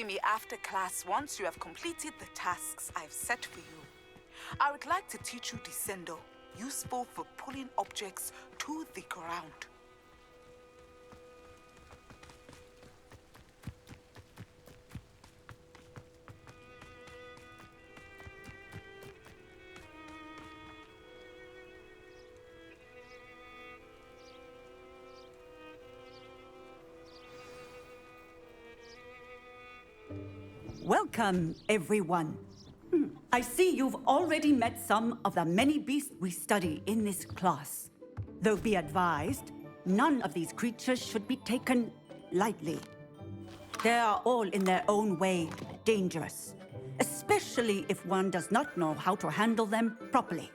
see me after class once you have completed the tasks I've set for you. I would like to teach you descendo, useful for pulling objects to the ground. Welcome, everyone. I see you've already met some of the many beasts we study in this class. Though be advised, none of these creatures should be taken lightly. They are all in their own way dangerous, especially if one does not know how to handle them properly.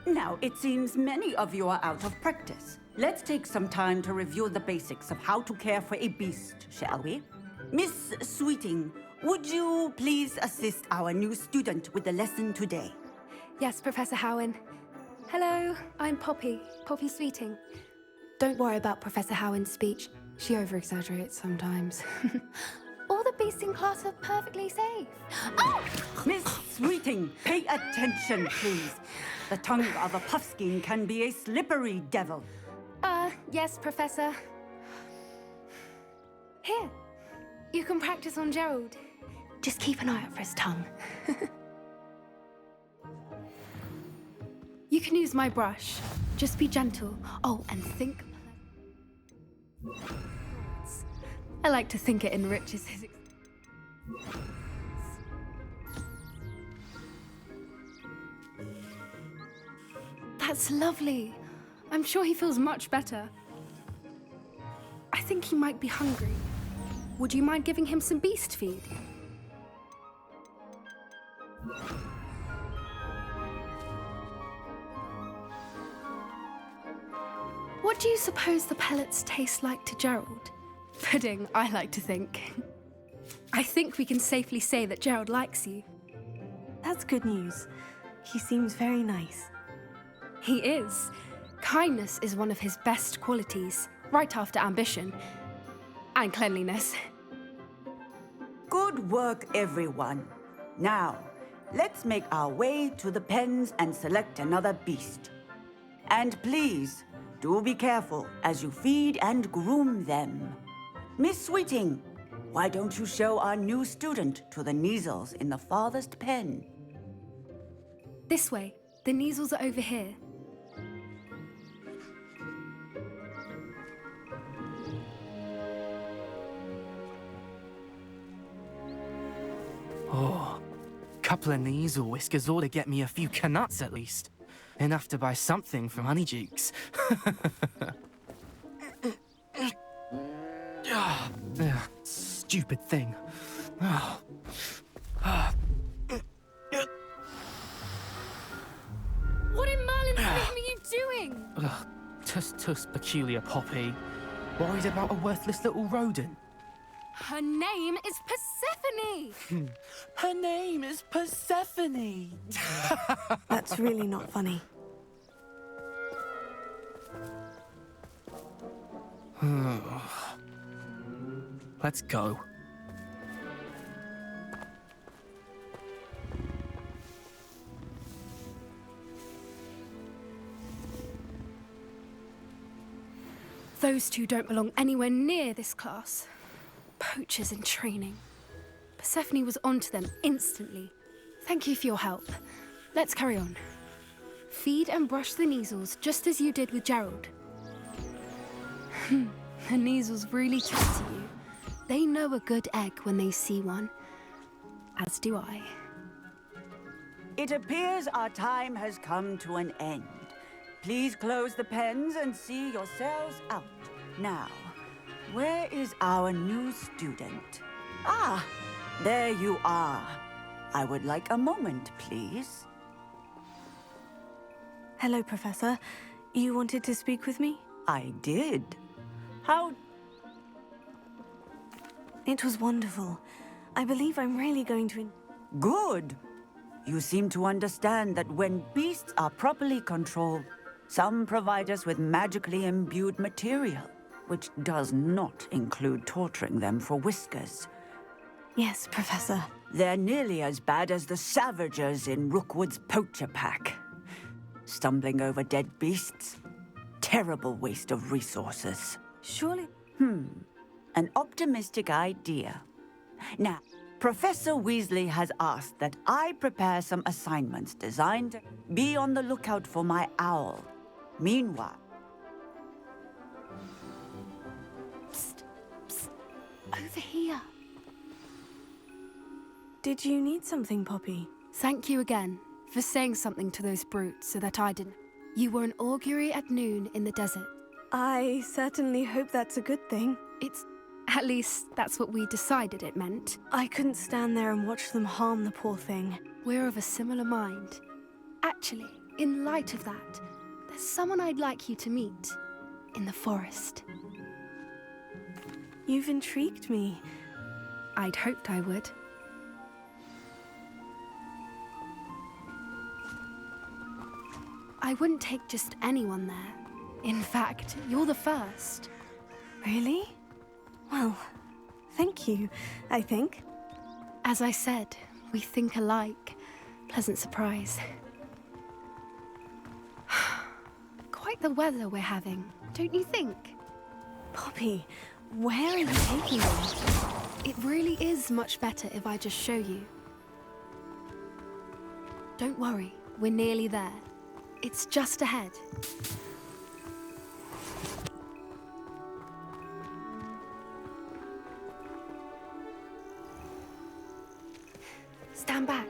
Now, it seems many of you are out of practice. Let's take some time to review the basics of how to care for a beast, shall we? Miss Sweeting, would you please assist our new student with the lesson today? Yes, Professor Howen. Hello, I'm Poppy Sweeting. Don't worry about Professor Howen's speech. She over-exaggerates sometimes. All the beasts in class are perfectly safe. Oh! Miss Sweeting, pay attention, please. The tongue of a puffskein can be a slippery devil. Yes, Professor. Here, you can practice on Gerald. Just keep an eye out for his tongue. You can use my brush. Just be gentle. Oh, and think. I like to think it enriches his. That's lovely. I'm sure he feels much better. I think he might be hungry. Would you mind giving him some beast feed? What do you suppose the pellets taste like to Gerald? Pudding, I like to think. I think we can safely say that Gerald likes you. That's good news. He seems very nice. He is. Kindness is one of his best qualities, right after ambition. And cleanliness. Good work, everyone. Now, let's make our way to the pens and select another beast. And please, do be careful as you feed and groom them. Miss Sweeting, why don't you show our new student to the Neasels in the farthest pen? This way. The Neasels are over here. Oh, couple of knees or whiskers ought to get me a few canuts at least. Enough to buy something from Honeydukes. Stupid thing. What in Merlin's name are you doing? Tuss, peculiar Poppy. Worried about a worthless little rodent. Her name is Persephone! Her name is Persephone! That's really not funny. Let's go. Those two don't belong anywhere near this class. Poachers in training. Persephone was onto them instantly. Thank you for your help. Let's carry on. Feed and brush the Neasels just as you did with Gerald. The Neasels really trust you. They know a good egg when they see one. As do I. It appears our time has come to an end. Please close the pens and see yourselves out. Now, where is our new student? Ah, there you are. I would like a moment, please. Hello, Professor. You wanted to speak with me? I did. How... It was wonderful. I believe I'm really going to... Good. You seem to understand that when beasts are properly controlled, some provide us with magically imbued material. which does not include torturing them for whiskers. Yes, Professor. They're nearly as bad as the Savagers in Rookwood's poacher pack. Stumbling over dead beasts, terrible waste of resources. Surely... An optimistic idea. Now, Professor Weasley has asked that I prepare some assignments designed to be on the lookout for my owl. Meanwhile... Over here. Did you need something, Poppy? Thank you again for saying something to those brutes so that I didn't. You were an augury at noon in the desert. I certainly hope that's a good thing. At least, that's what we decided it meant. I couldn't stand there and watch them harm the poor thing. We're of a similar mind. Actually, in light of that, there's someone I'd like you to meet in the forest. You've intrigued me. I'd hoped I would. I wouldn't take just anyone there. In fact, you're the first. Really? Well, thank you, I think. As I said, we think alike. Pleasant surprise. Quite the weather we're having, don't you think? Poppy, where are you taking me? It really is much better if I just show you. Don't worry, we're nearly there. It's just ahead. Stand back.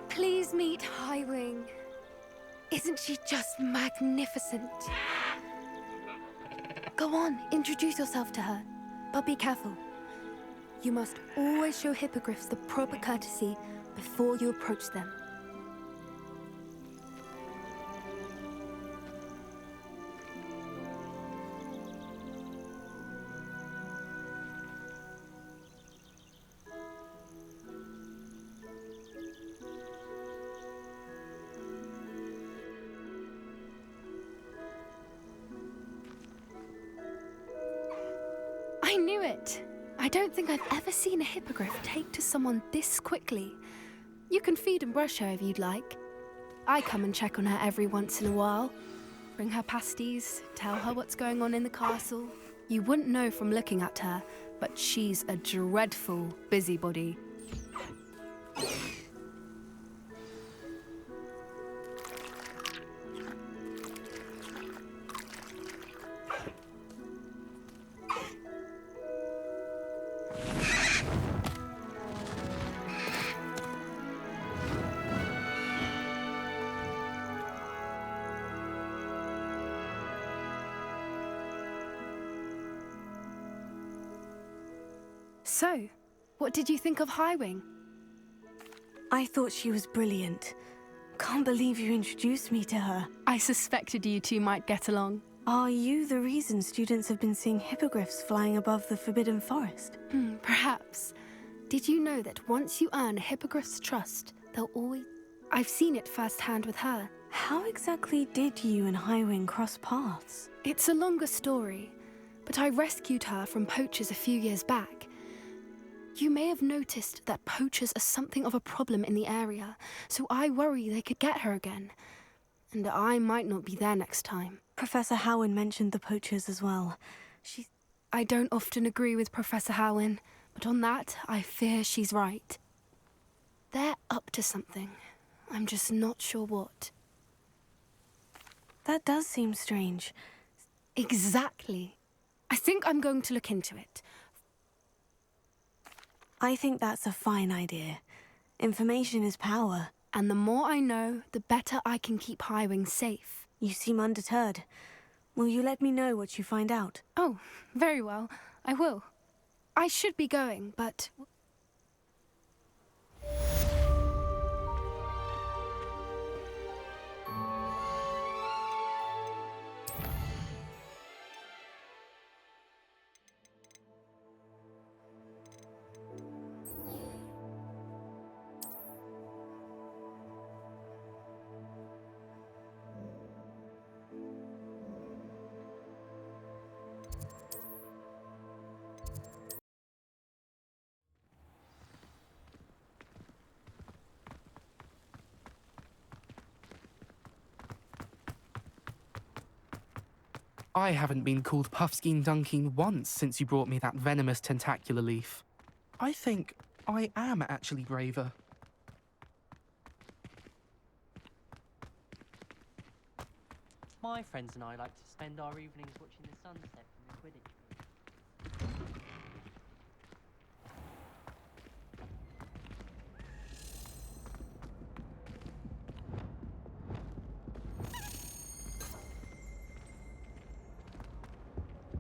Please meet Highwing. Isn't she just magnificent? Go on, introduce yourself to her. But be careful. You must always show hippogriffs the proper courtesy before you approach them. I knew it! I don't think I've ever seen a hippogriff take to someone this quickly. You can feed and brush her if you'd like. I come and check on her every once in a while. Bring her pasties, tell her what's going on in the castle. You wouldn't know from looking at her, but she's a dreadful busybody. So, what did you think of Highwing? I thought she was brilliant. Can't believe you introduced me to her. I suspected you two might get along. Are you the reason students have been seeing hippogriffs flying above the Forbidden Forest? Perhaps. Did you know that once you earn a hippogriff's trust, they'll always... I've seen it firsthand with her. How exactly did you and Highwing cross paths? It's a longer story, but I rescued her from poachers a few years back. You may have noticed that poachers are something of a problem in the area, so I worry they could get her again. And I might not be there next time. Professor Howin mentioned the poachers as well. I don't often agree with Professor Howin, but on that, I fear she's right. They're up to something. I'm just not sure what. That does seem strange. Exactly. I think I'm going to look into it. I think that's a fine idea. Information is power. And the more I know, the better I can keep Highwing safe. You seem undeterred. Will you let me know what you find out? Oh, very well. I will. I should be going, but... I haven't been called Puffskein Dunking once since you brought me that venomous tentacular leaf. I think I am actually braver. My friends and I like to spend our evenings watching the sunset from the Quidditch field.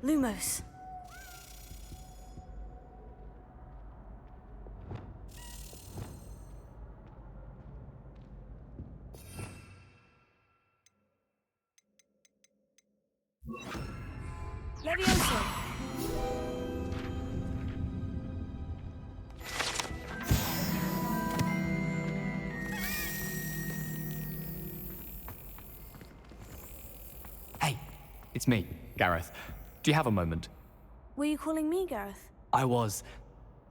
Lumos. Levioso. Hey, it's me, Gareth. Do you have a moment? Were you calling me, Gareth? I was.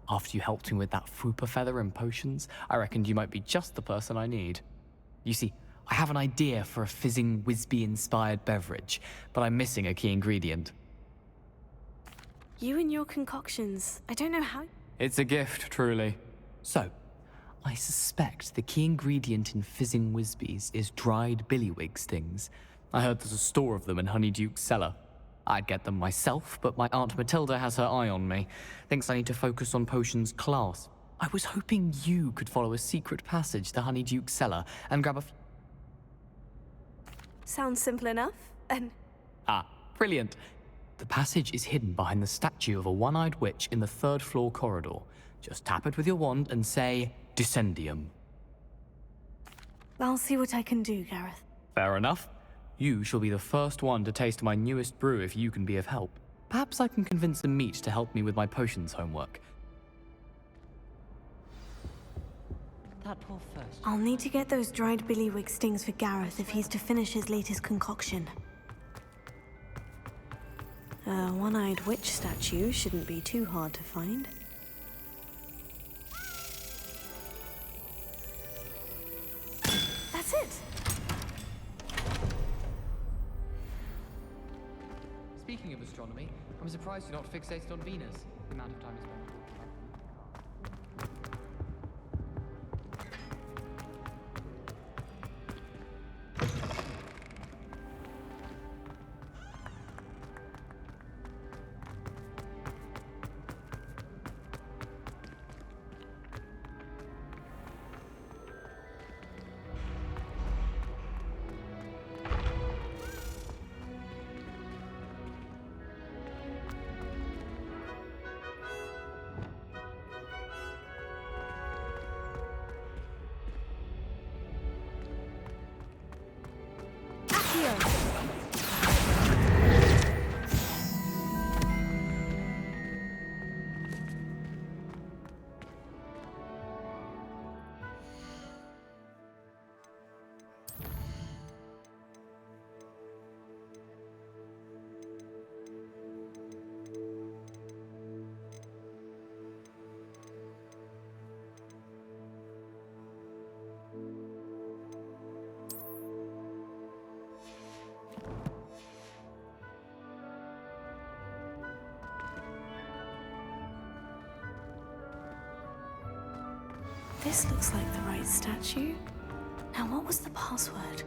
After you helped me with that Fooper feather and potions, I reckoned you might be just the person I need. You see, I have an idea for a fizzing Whizbee-inspired beverage, but I'm missing a key ingredient. You and your concoctions. I don't know how... It's a gift, truly. So, I suspect the key ingredient in fizzing Whizbees is dried billywig stings. I heard there's a store of them in Honeyduke's cellar. I'd get them myself, but my Aunt Matilda has her eye on me. Thinks I need to focus on potions class. I was hoping you could follow a secret passage to Honeyduke's cellar and grab a Sounds simple enough, and... Ah, brilliant. The passage is hidden behind the statue of a one-eyed witch in the third-floor corridor. Just tap it with your wand and say, Descendium. I'll see what I can do, Gareth. Fair enough. You shall be the first one to taste my newest brew if you can be of help. Perhaps I can convince the meat to help me with my potions homework. That poor first. I'll need to get those dried billywig stings for Gareth if he's to finish his latest concoction. A one-eyed witch statue shouldn't be too hard to find. That's it! Speaking of astronomy, I'm surprised you're not fixated on Venus. The amount of time you spend. This looks like the right statue. Now, what was the password?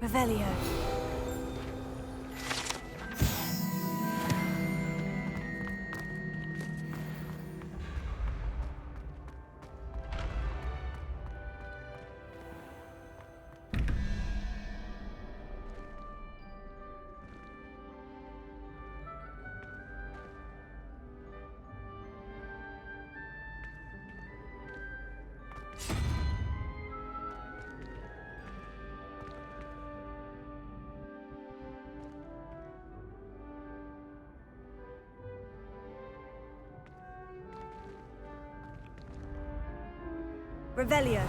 Revelio. Revelio.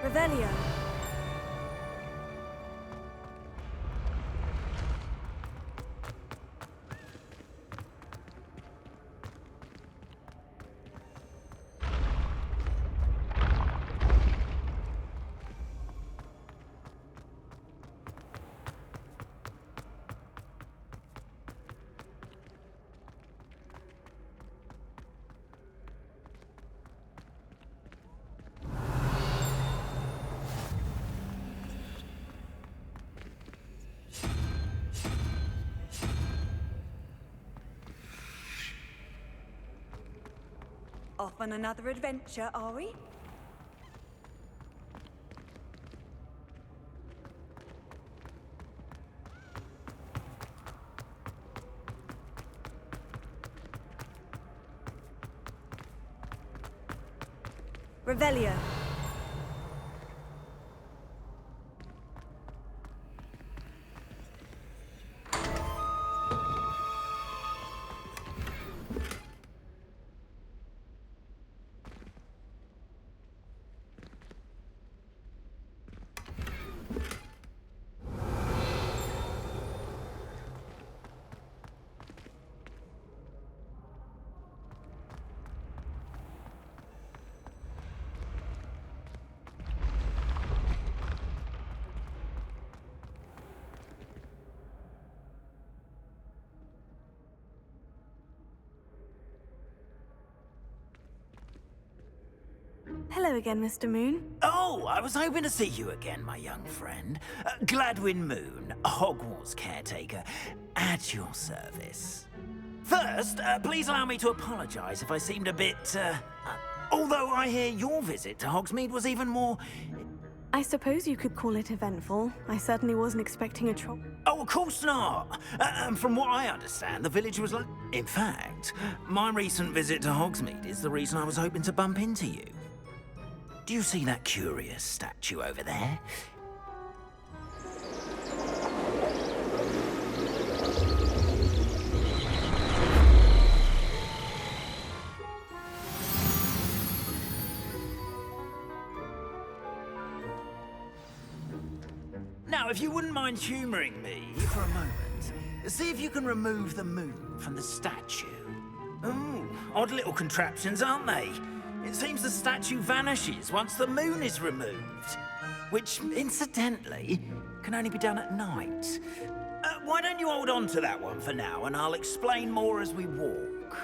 Revelio. Off on another adventure, are we? Revelio. Hello again, Mr. Moon. Oh, I was hoping to see you again, my young friend. Gladwin Moon, Hogwarts caretaker, at your service. First, please allow me to apologize if I seemed a bit, although I hear your visit to Hogsmeade was even more... I suppose you could call it eventful. I certainly wasn't expecting a troll. Oh, of course not. From what I understand, the village was like... In fact, my recent visit to Hogsmeade is the reason I was hoping to bump into you. Do you see that curious statue over there? Now, if you wouldn't mind humouring me for a moment, see if you can remove the moon from the statue. Ooh, odd little contraptions, aren't they? It seems the statue vanishes once the moon is removed, which, incidentally, can only be done at night. Why don't you hold on to that one for now, and I'll explain more as we walk.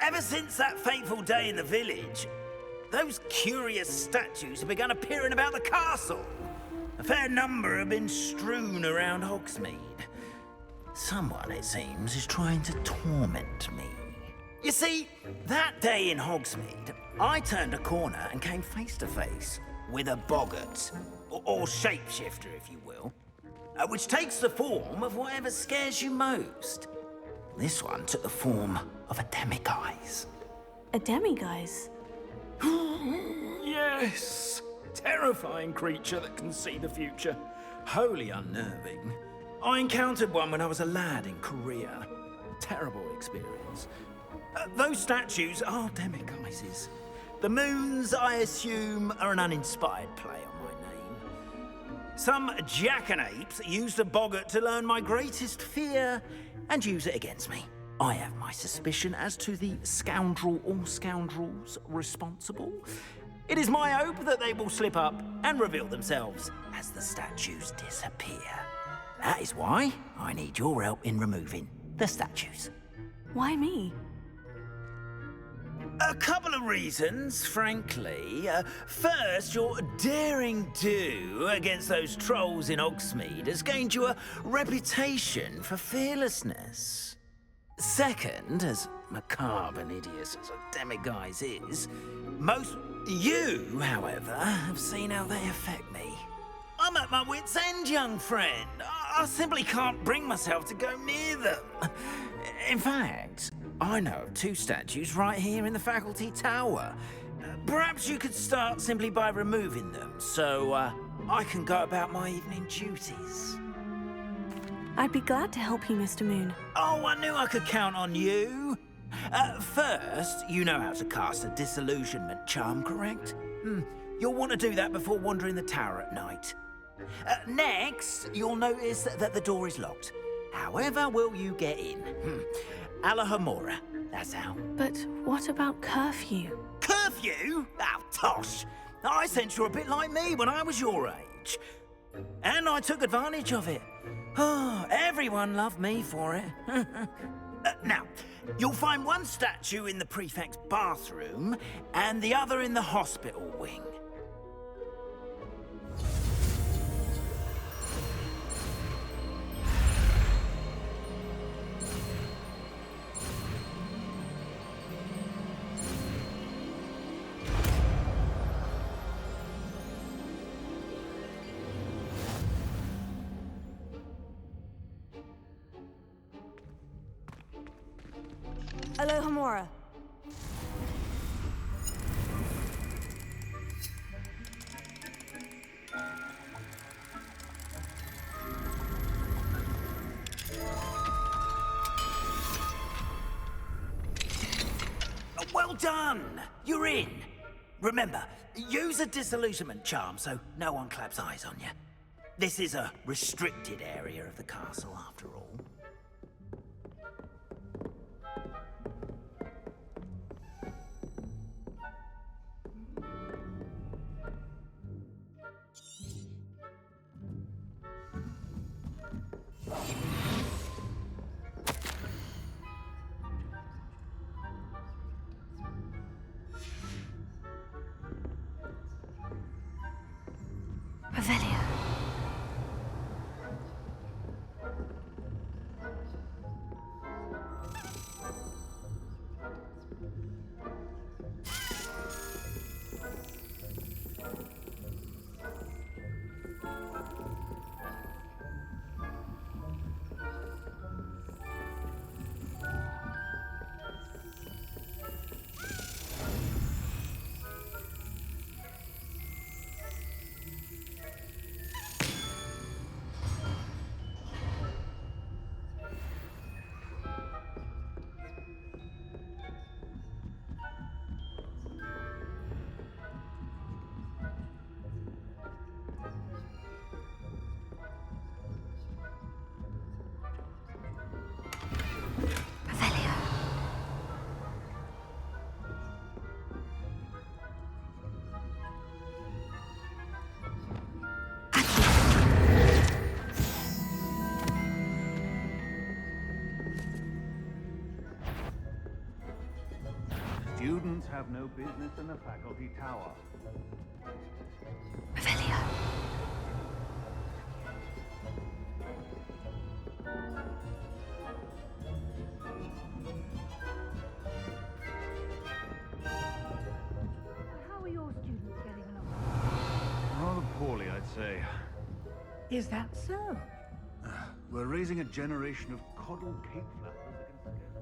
Ever since that fateful day in the village, those curious statues have begun appearing about the castle. A fair number have been strewn around Hogsmeade. Someone, it seems, is trying to torment me. You see, that day in Hogsmeade, I turned a corner and came face to face with a boggart, or shapeshifter, if you will, which takes the form of whatever scares you most. This one took the form of a demiguise. A demiguise? Yes! Terrifying creature that can see the future. Wholly unnerving. I encountered one when I was a lad in Korea. Terrible experience. Those statues are demiguises. The moons, I assume, are an uninspired play on my name. Some jackanapes used a boggart to learn my greatest fear and use it against me. I have my suspicion as to the scoundrel or scoundrels responsible. It is my hope that they will slip up and reveal themselves as the statues disappear. That is why I need your help in removing the statues. Why me? A couple of reasons, frankly. First, your daring do against those trolls in Hogsmeade has gained you a reputation for fearlessness. Second, as macabre and hideous as a demiguise is, most you, however, have seen how they affect me. I'm at my wit's end, young friend. I simply can't bring myself to go near them. In fact, I know of 2 statues right here in the faculty tower. Perhaps you could start simply by removing them, so I can go about my evening duties. I'd be glad to help you, Mr. Moon. Oh, I knew I could count on you. First, you know how to cast a disillusionment charm, correct? You'll want to do that before wandering the tower at night. Next, you'll notice that the door is locked. However will you get in? Alahomora, that's how. But what about curfew? Curfew? Oh, tosh. I sense you're a bit like me when I was your age. And I took advantage of it. Oh, everyone loved me for it. Now, you'll find one statue in the prefect's bathroom and the other in the hospital wing. Alohomora. Well done! You're in. Remember, use a disillusionment charm so no one claps eyes on you. This is a restricted area of the castle, after all. Revelio. Students have no business in the faculty tower. Revelio. How are your students getting along? Rather poorly, I'd say. Is that so? We're raising a generation of coddled cake flappers against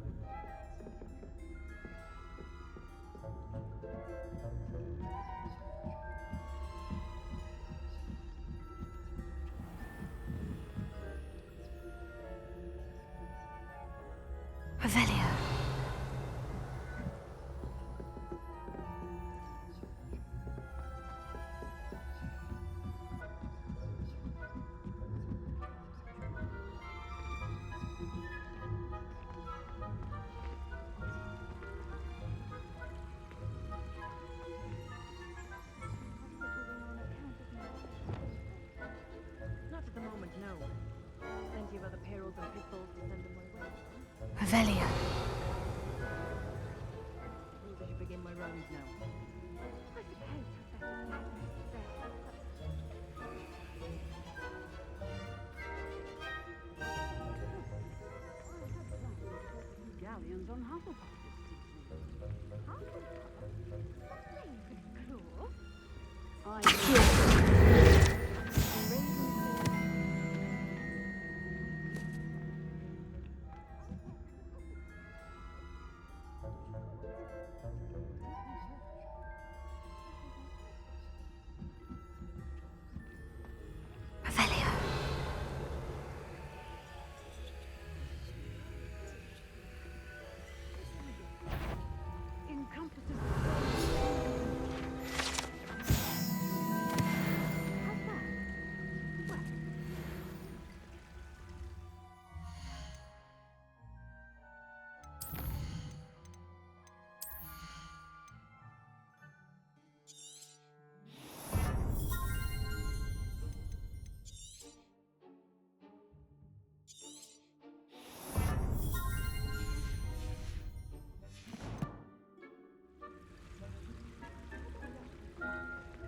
Revelio. Not at the moment, no. Plenty of other payrolls and pitfalls to send them my way. Revelio. Means I should be begin my rounds now. I suppose Professor Magnus Galleons on Hufflepuff this season.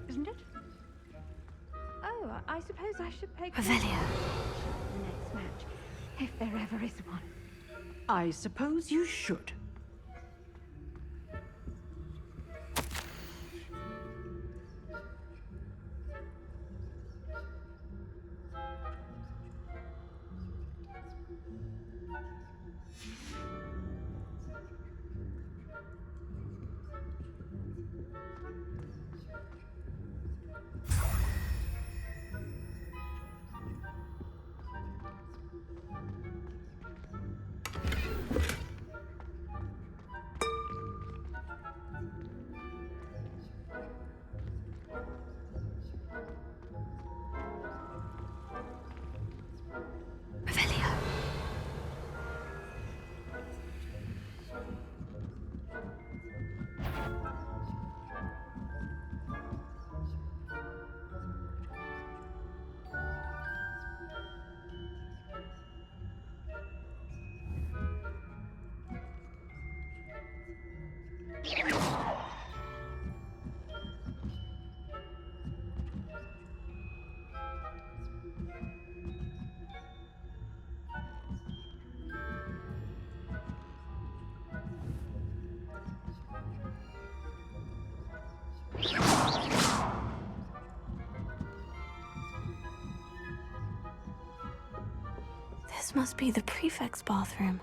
Isn't it? Oh, I suppose I should pay Revelio. the next match, if there ever is one. I suppose you should. This must be the prefect's bathroom.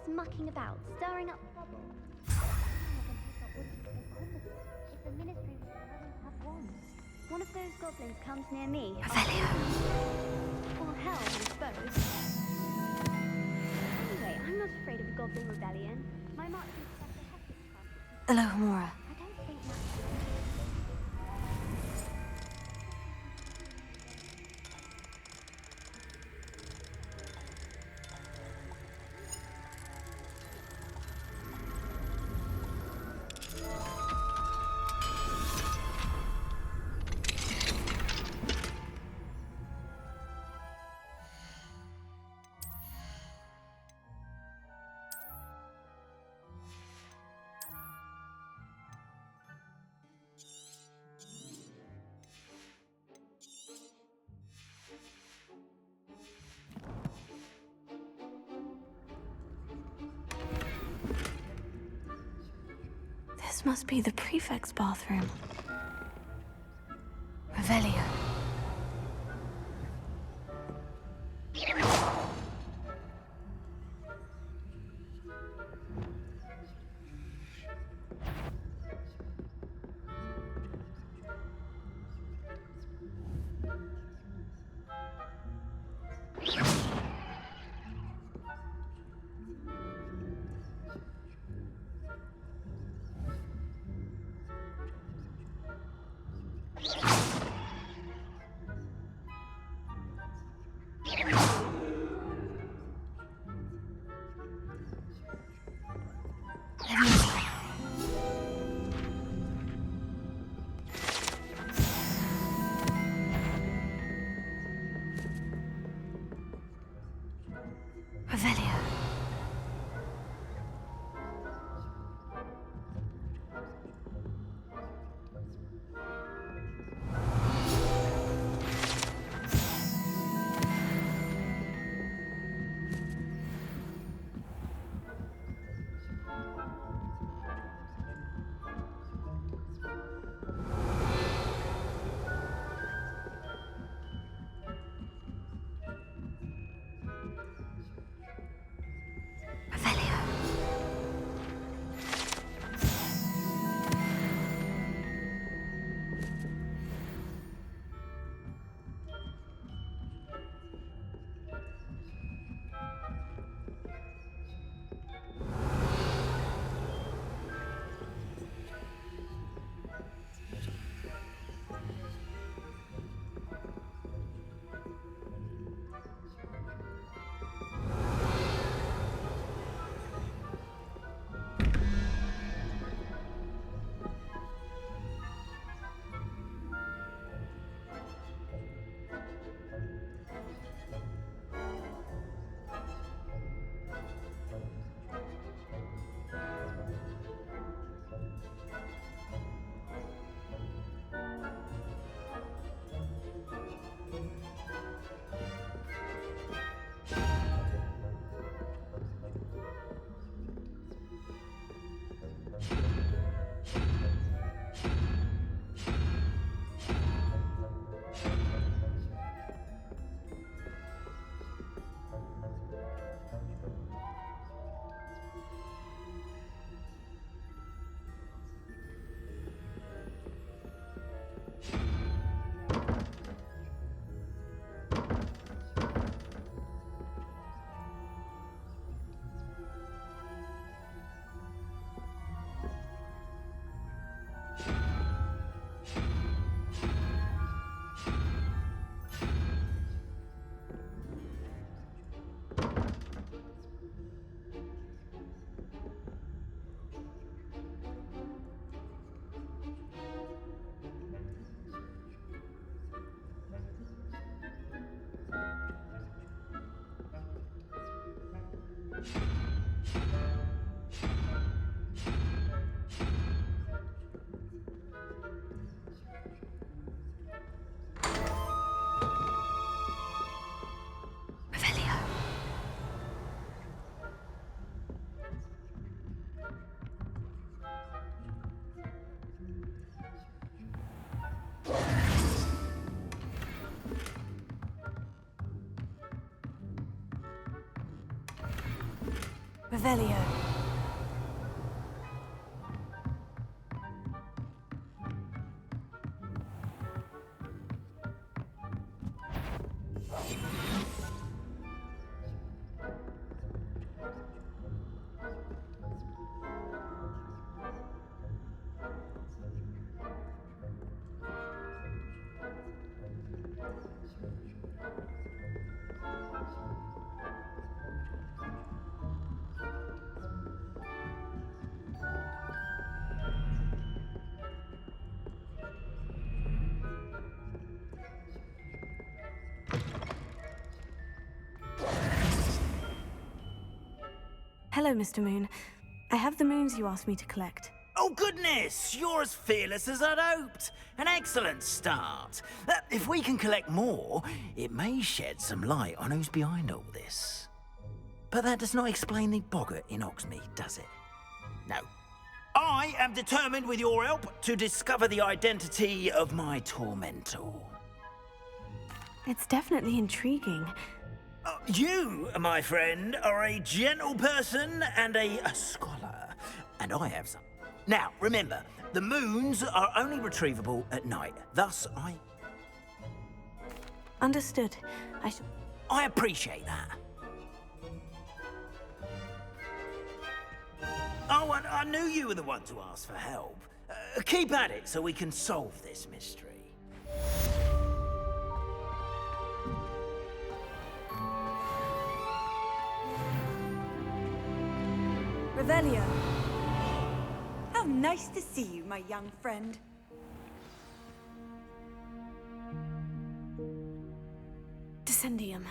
Mucking about, stirring up trouble. If the ministry doesn't have wands, one of those goblins comes near me. Or hell, I suppose. Anyway, I'm not afraid of a goblin rebellion. My marching professor has this class. Alohomora. I don't think much. This must be the prefect's bathroom. Revelio. Revelio. Revelio. Hello, Mr. Moon. I have the moons you asked me to collect. Oh, goodness! You're as fearless as I'd hoped. An excellent start. If we can collect more, it may shed some light on who's behind all this. But that does not explain the boggart in Oxmead, does it? No. I am determined, with your help, to discover the identity of my tormentor. It's definitely intriguing. You, my friend, are a gentle person and a scholar. And I have some. Now, remember, the moons are only retrievable at night. Thus, Understood. I appreciate that. Oh, and I knew you were the one to ask for help. Keep at it so we can solve this mystery. Revelio. How nice to see you, my young friend. Descendium.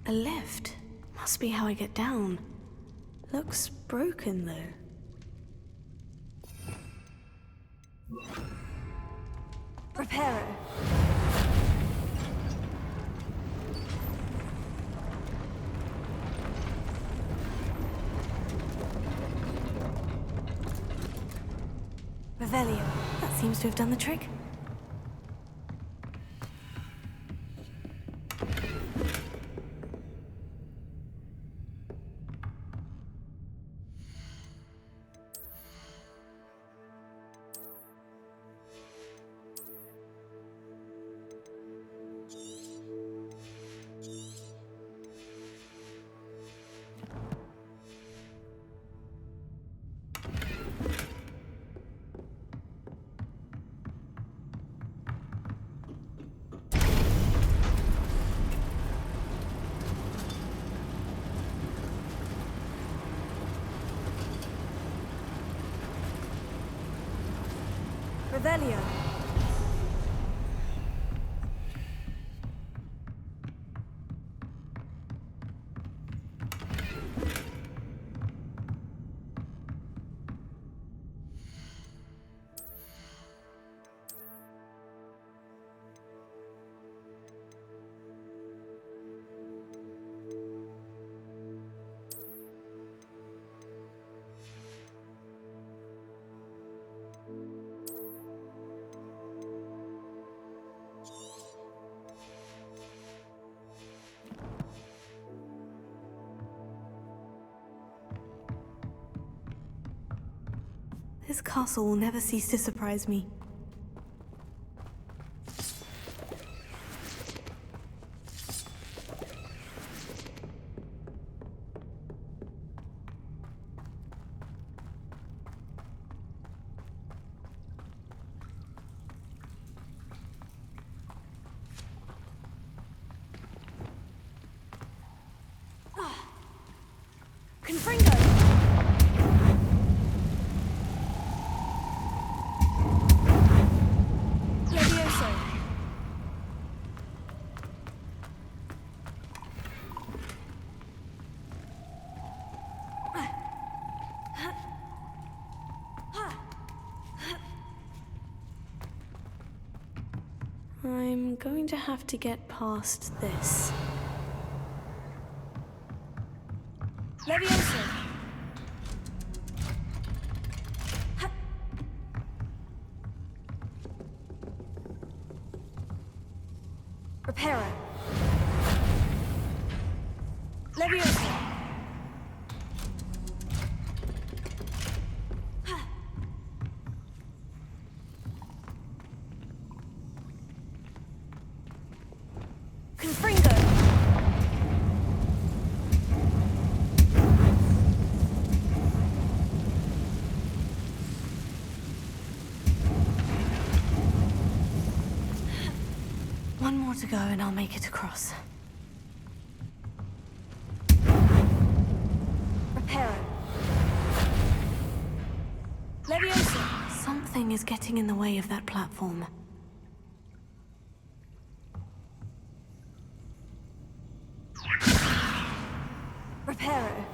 A lift. Must be how I get down. Looks broken, though. Reparo. Revelio. That seems to have done the trick. Revelio. This castle will never cease to surprise me. Confringo! I'm going to have to get past this. Levioso! Reparo! Levioso! One more to go and I'll make it across. Reparo. Leviosa! Something is getting in the way of that platform. Reparo.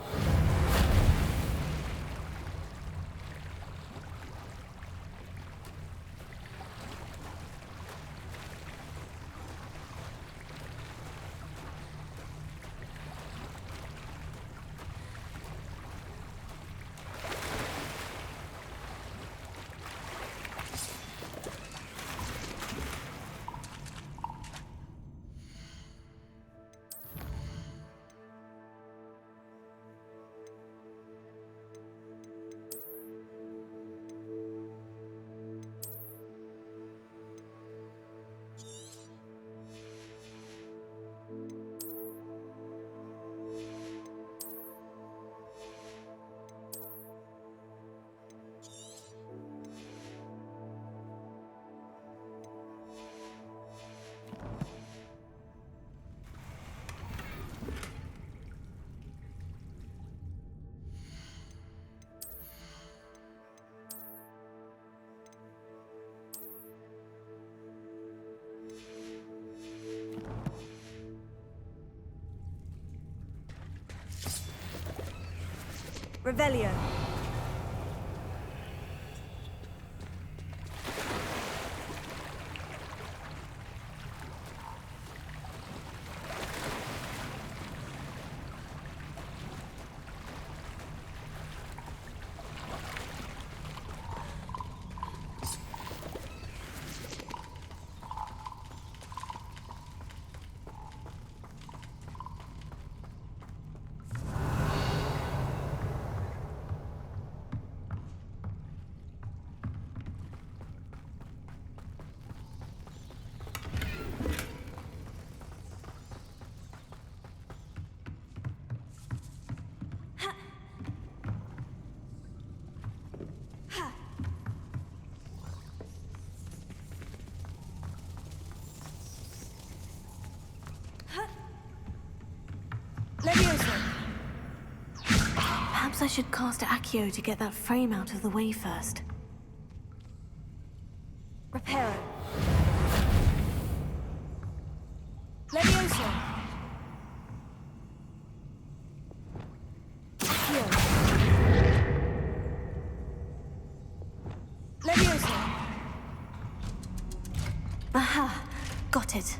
Revelio. Perhaps I should cast Accio to get that frame out of the way first. Reparo. Levioso. Accio. Levioso. Aha! Got it.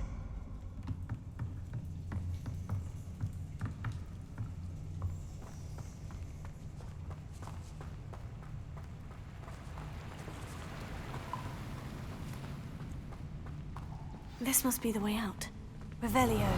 This must be the way out. Revelio.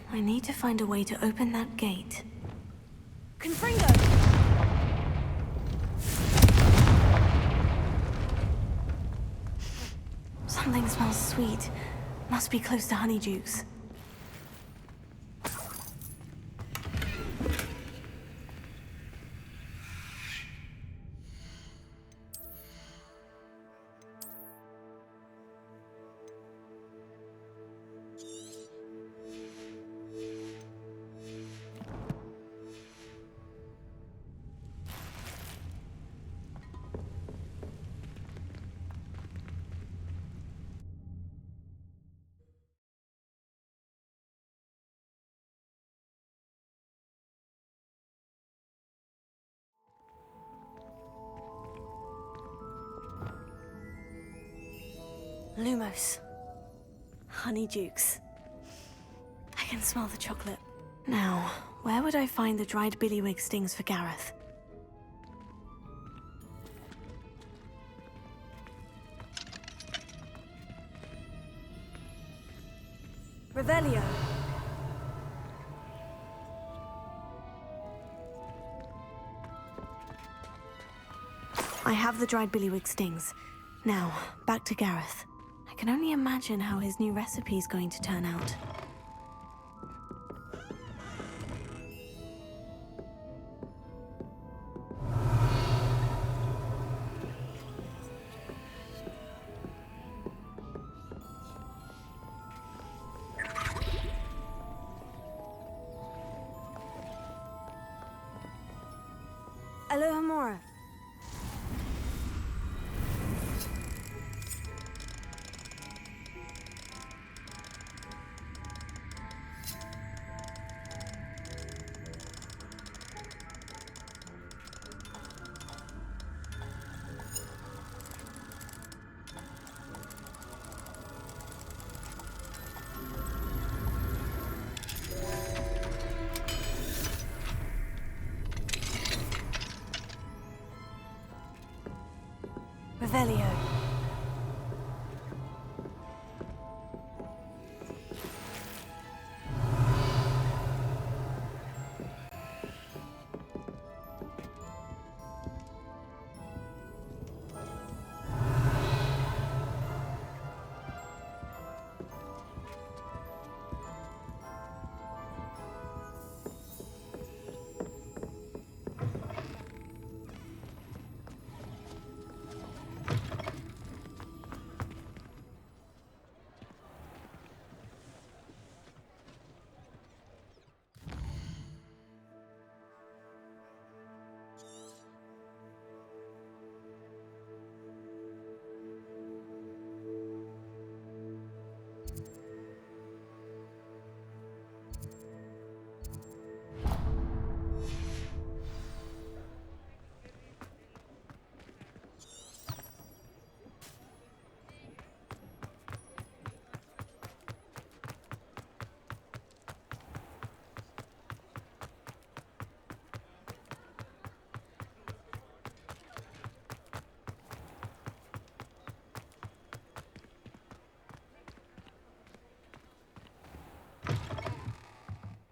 I need to find a way to open that gate. Confringo! Something smells sweet. Must be close to Honeydukes. Lumos. Honeydukes. I can smell the chocolate. Now, where would I find the dried billywig stings for Gareth? Revelio. I have the dried billywig stings. Now, back to Gareth. I can only imagine how his new recipe is going to turn out. Aloha Mora. Revelio.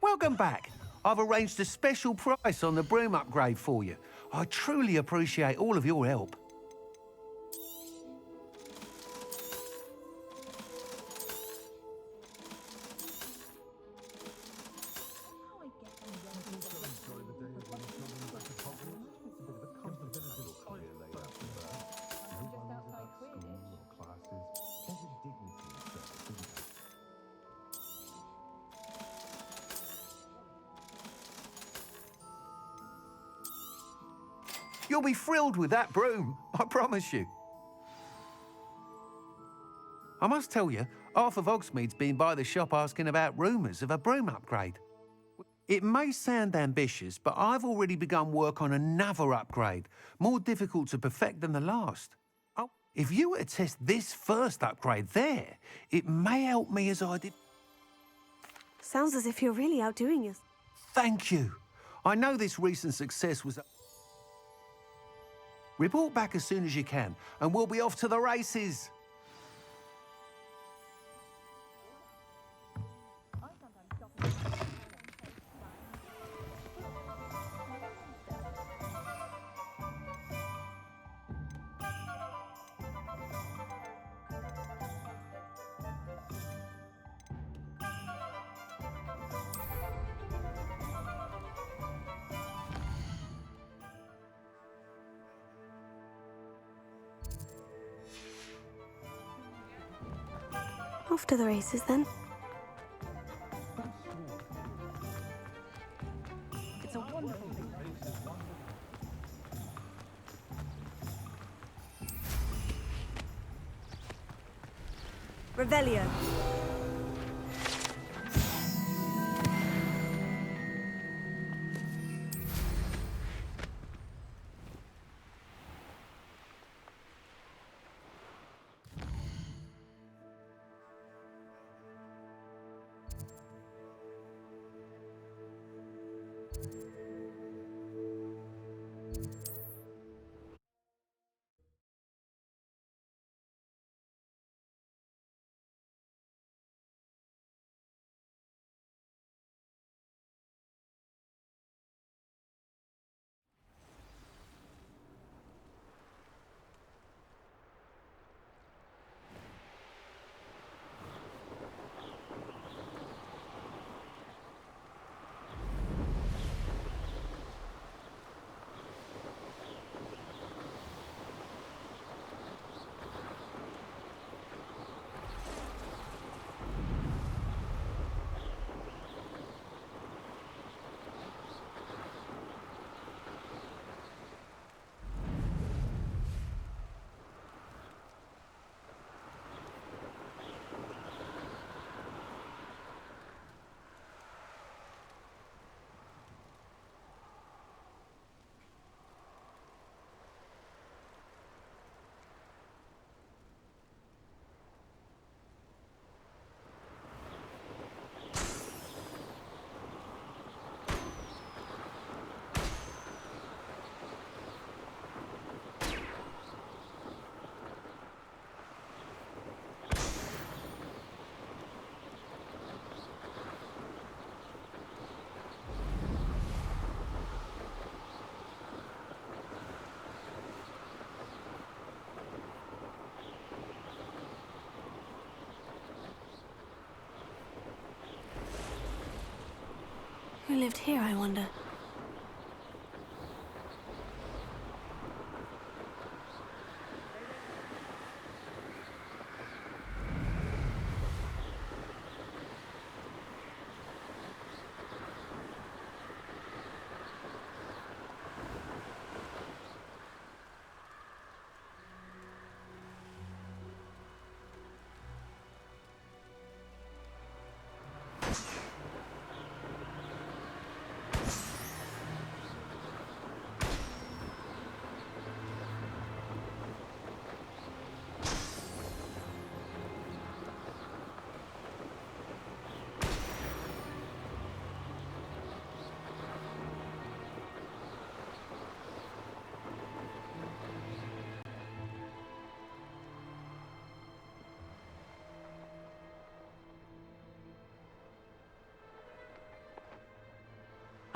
Welcome back. I've arranged a special price on the broom upgrade for you. I truly appreciate all of your help. You'll be thrilled with that broom, I promise you. I must tell you, half of Hogsmeade's been by the shop asking about rumours of a broom upgrade. It may sound ambitious, but I've already begun work on another upgrade, more difficult to perfect than the last. Oh, if you were to test this first upgrade there, it may help me as I did. Sounds as if you're really outdoing us. Thank you. I know this recent success was... Report back as soon as you can, and we'll be off to the races. Off to the races, then. It's a wonderful thing. Revelio. Who lived here, I wonder?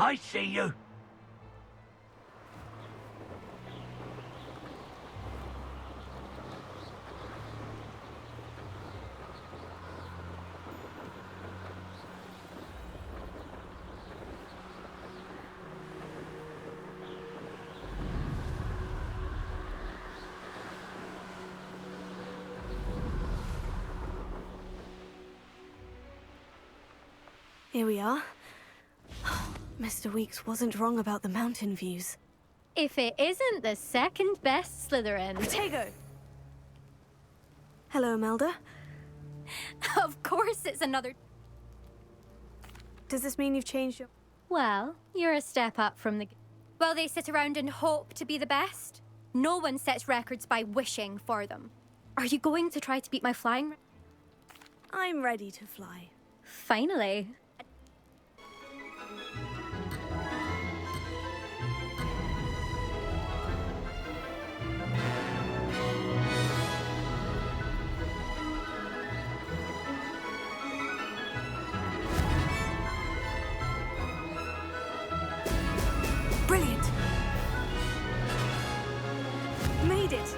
I see you. Here we are. Mr. Weeks wasn't wrong about the mountain views. If it isn't the second best Slytherin. Protego! Hello, Imelda. Of course it's another... Does this mean you've changed your... Well, you're a step up from the... Well, they sit around and hope to be the best. No one sets records by wishing for them. Are you going to try to beat my flying... I'm ready to fly. Finally. Brilliant! Made it!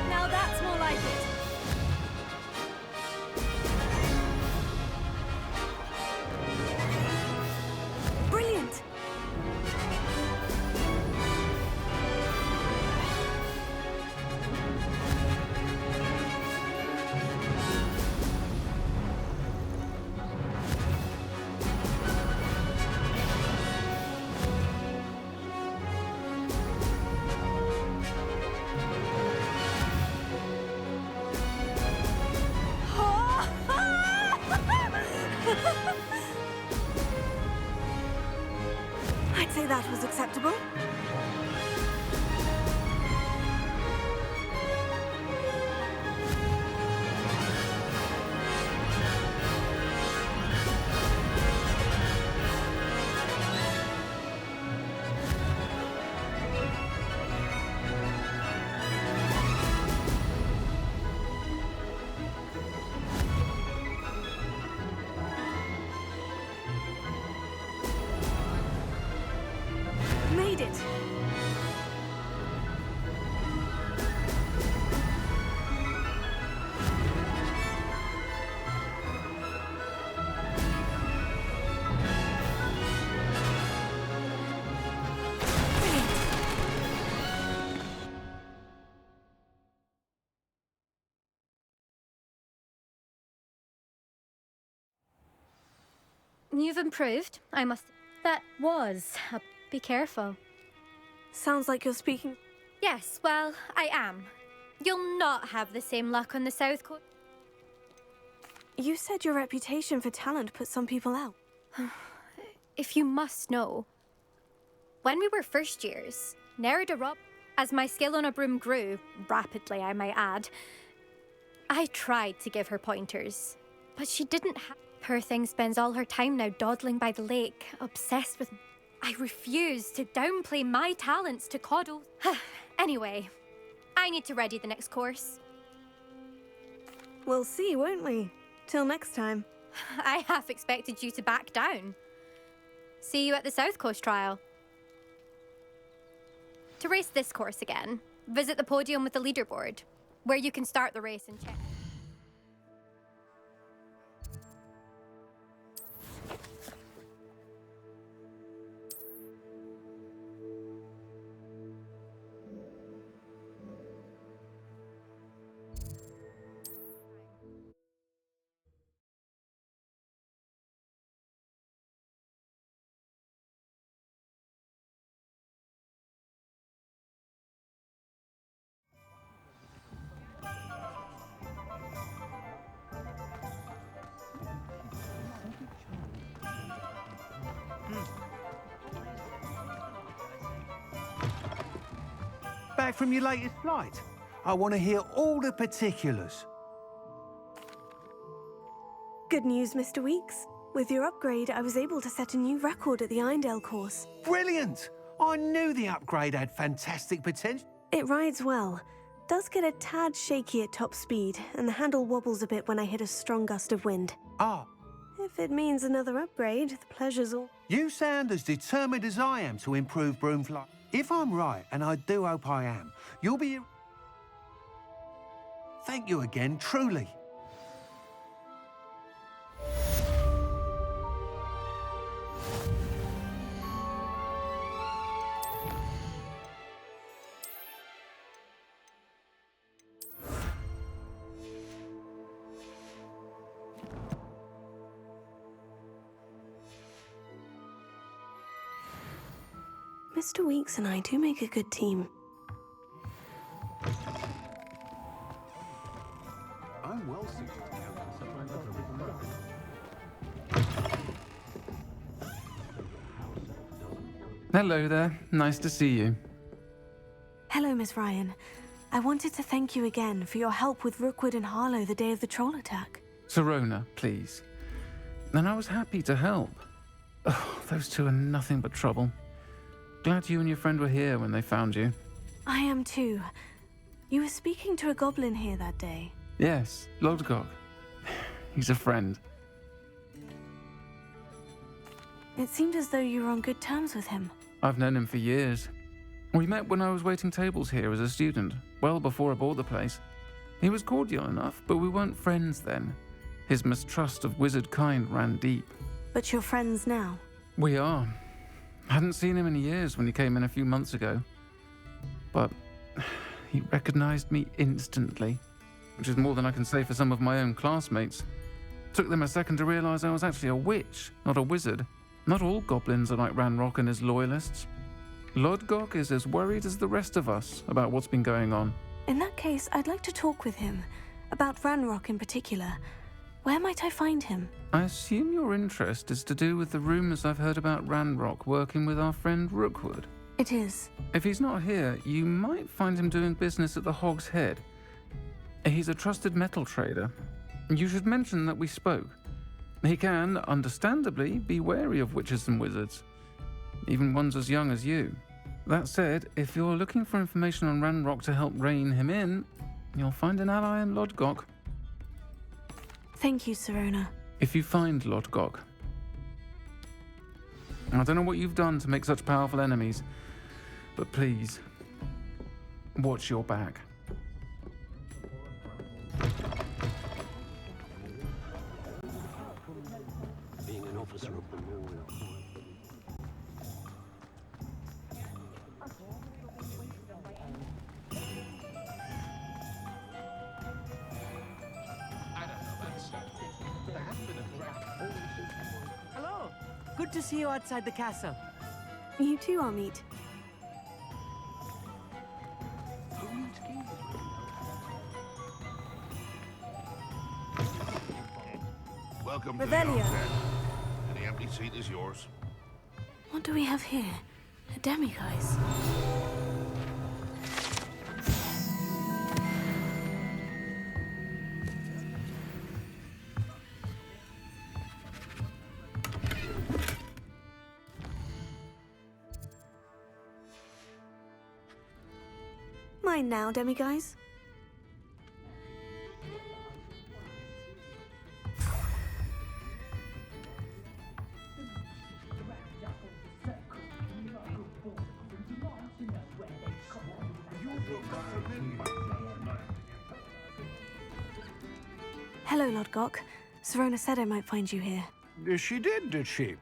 Now that's more like it. Brilliant! I'd say that was acceptable. Made it! You've improved, I must... That was Be careful. Sounds like you're speaking... Yes, well, I am. You'll not have the same luck on the South Coast. You said your reputation for talent put some people out. If you must know. When we were first years, Nerida Rob, as my skill on a broom grew, rapidly I might add, I tried to give her pointers, but she didn't have... Poor thing spends all her time now dawdling by the lake, obsessed with... I refuse to downplay my talents to coddle. Anyway, I need to ready the next course. We'll see, won't we? Till next time. I half expected you to back down. See you at the South Coast trial. To race this course again, visit the podium with the leaderboard, where you can start the race and check. Back from your latest flight? I want to hear all the particulars. Good news, Mr. Weeks. With your upgrade, I was able to set a new record at the Irondale course. Brilliant! I knew the upgrade had fantastic potential. It rides well. Does get a tad shaky at top speed, and the handle wobbles a bit when I hit a strong gust of wind. Ah. If it means another upgrade, the pleasure's all... You sound as determined as I am to improve broom flight. If I'm right, and I do hope I am, you'll be... Thank you again, truly. Mr. Weeks and I do make a good team. I'm well suited to Hello there. Nice to see you. Hello, Miss Ryan. I wanted to thank you again for your help with Rookwood and Harlow the day of the troll attack. Serona, please. And I was happy to help. Oh, those two are nothing but trouble. Glad you and your friend were here when they found you. I am too. You were speaking to a goblin here that day. Yes, Lodgok. He's a friend. It seemed as though you were on good terms with him. I've known him for years. We met when I was waiting tables here as a student, well before I bought the place. He was cordial enough, but we weren't friends then. His mistrust of wizard kind ran deep. But you're friends now? We are. Hadn't seen him in years when he came in a few months ago. But he recognized me instantly, which is more than I can say for some of my own classmates. Took them a second to realize I was actually a witch, not a wizard. Not all goblins are like Ranrock and his loyalists. Lodgok is as worried as the rest of us about what's been going on. In that case, I'd like to talk with him. About Ranrock in particular. Where might I find him? I assume your interest is to do with the rumors I've heard about Ranrock working with our friend Rookwood. It is. If he's not here, you might find him doing business at the Hog's Head. He's a trusted metal trader. You should mention that we spoke. He can, understandably, be wary of witches and wizards, even ones as young as you. That said, if you're looking for information on Ranrock to help rein him in, you'll find an ally in Lodgok. Thank you, Serona. If you find Lodgok. I don't know what you've done to make such powerful enemies, but please, watch your back. being an officer of the law. Hello. Good to see you outside the castle. You too, Amit. Welcome Revelio. to the outset. Any empty seat is yours. What do we have here? A demiguise. mine now, demiguise? Hello, Lodgok. Sirona said I might find you here. She did she?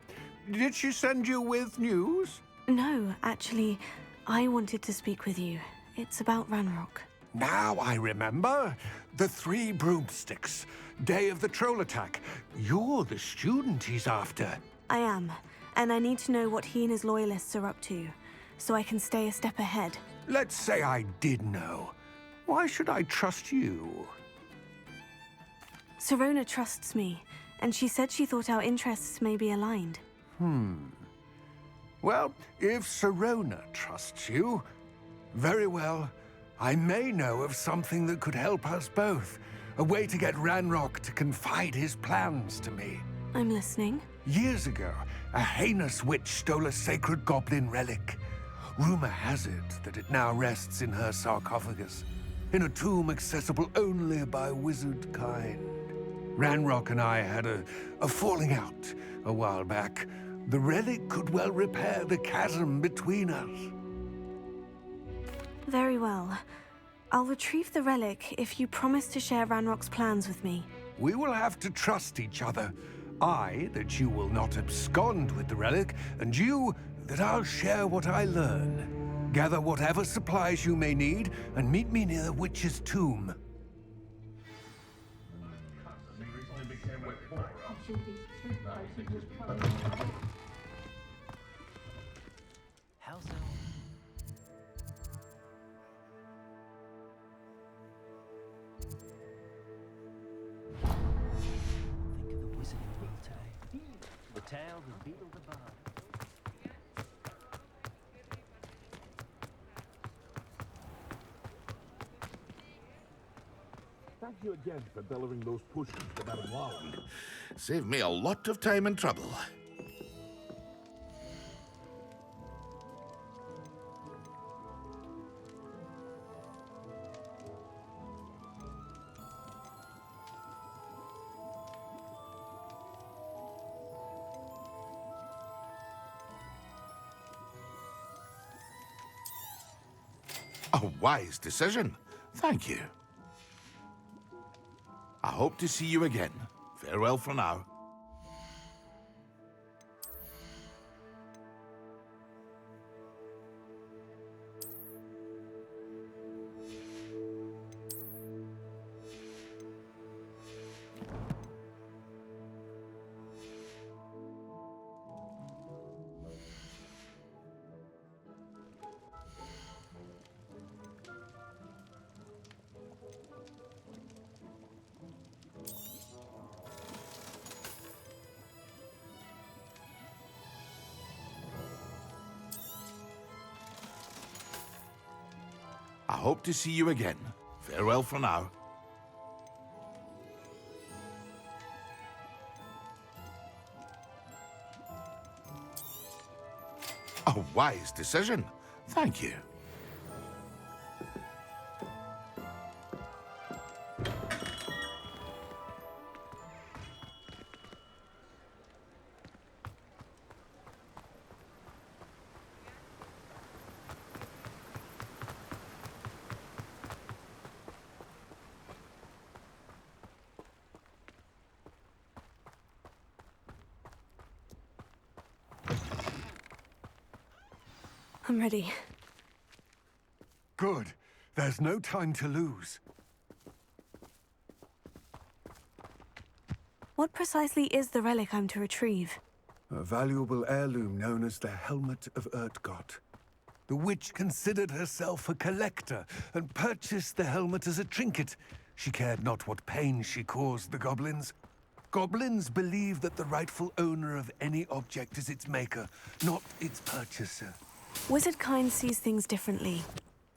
Did she send you with news? No, actually, I wanted to speak with you. It's about Ranrock. Now I remember. The 3 broomsticks. Day of the troll attack. You're the student he's after. I am, and I need to know what he and his loyalists are up to, so I can stay a step ahead. Let's say I did know. Why should I trust you? Sirona trusts me, and she said she thought our interests may be aligned. Well, if Sirona trusts you, very well. I may know of something that could help us both. A way to get Ranrock to confide his plans to me. I'm listening. Years ago, a heinous witch stole a sacred goblin relic. Rumor has it that it now rests in her sarcophagus, in a tomb accessible only by wizard kind. Ranrock and I had a falling out a while back. The relic could well repair the chasm between us. Very well. I'll retrieve the relic if you promise to share Ranrock's plans with me. We will have to trust each other. I, that you will not abscond with the relic, and you, that I'll share what I learn. Gather whatever supplies you may need, and meet me near the witch's tomb. Town has beetled the barn. Thank you again for delivering those potions to Madame Lowry. Saved me a lot of time and trouble. A wise decision. Thank you. I hope to see you again. Farewell for now. I hope to see you again. Farewell for now. A wise decision. Thank you. I'm ready. Good. There's no time to lose. What precisely is the relic I'm to retrieve? A valuable heirloom known as the Helmet of Urtgott. The witch considered herself a collector and purchased the helmet as a trinket. She cared not what pain she caused the goblins. Goblins believe that the rightful owner of any object is its maker, not its purchaser. Wizard kind sees things differently.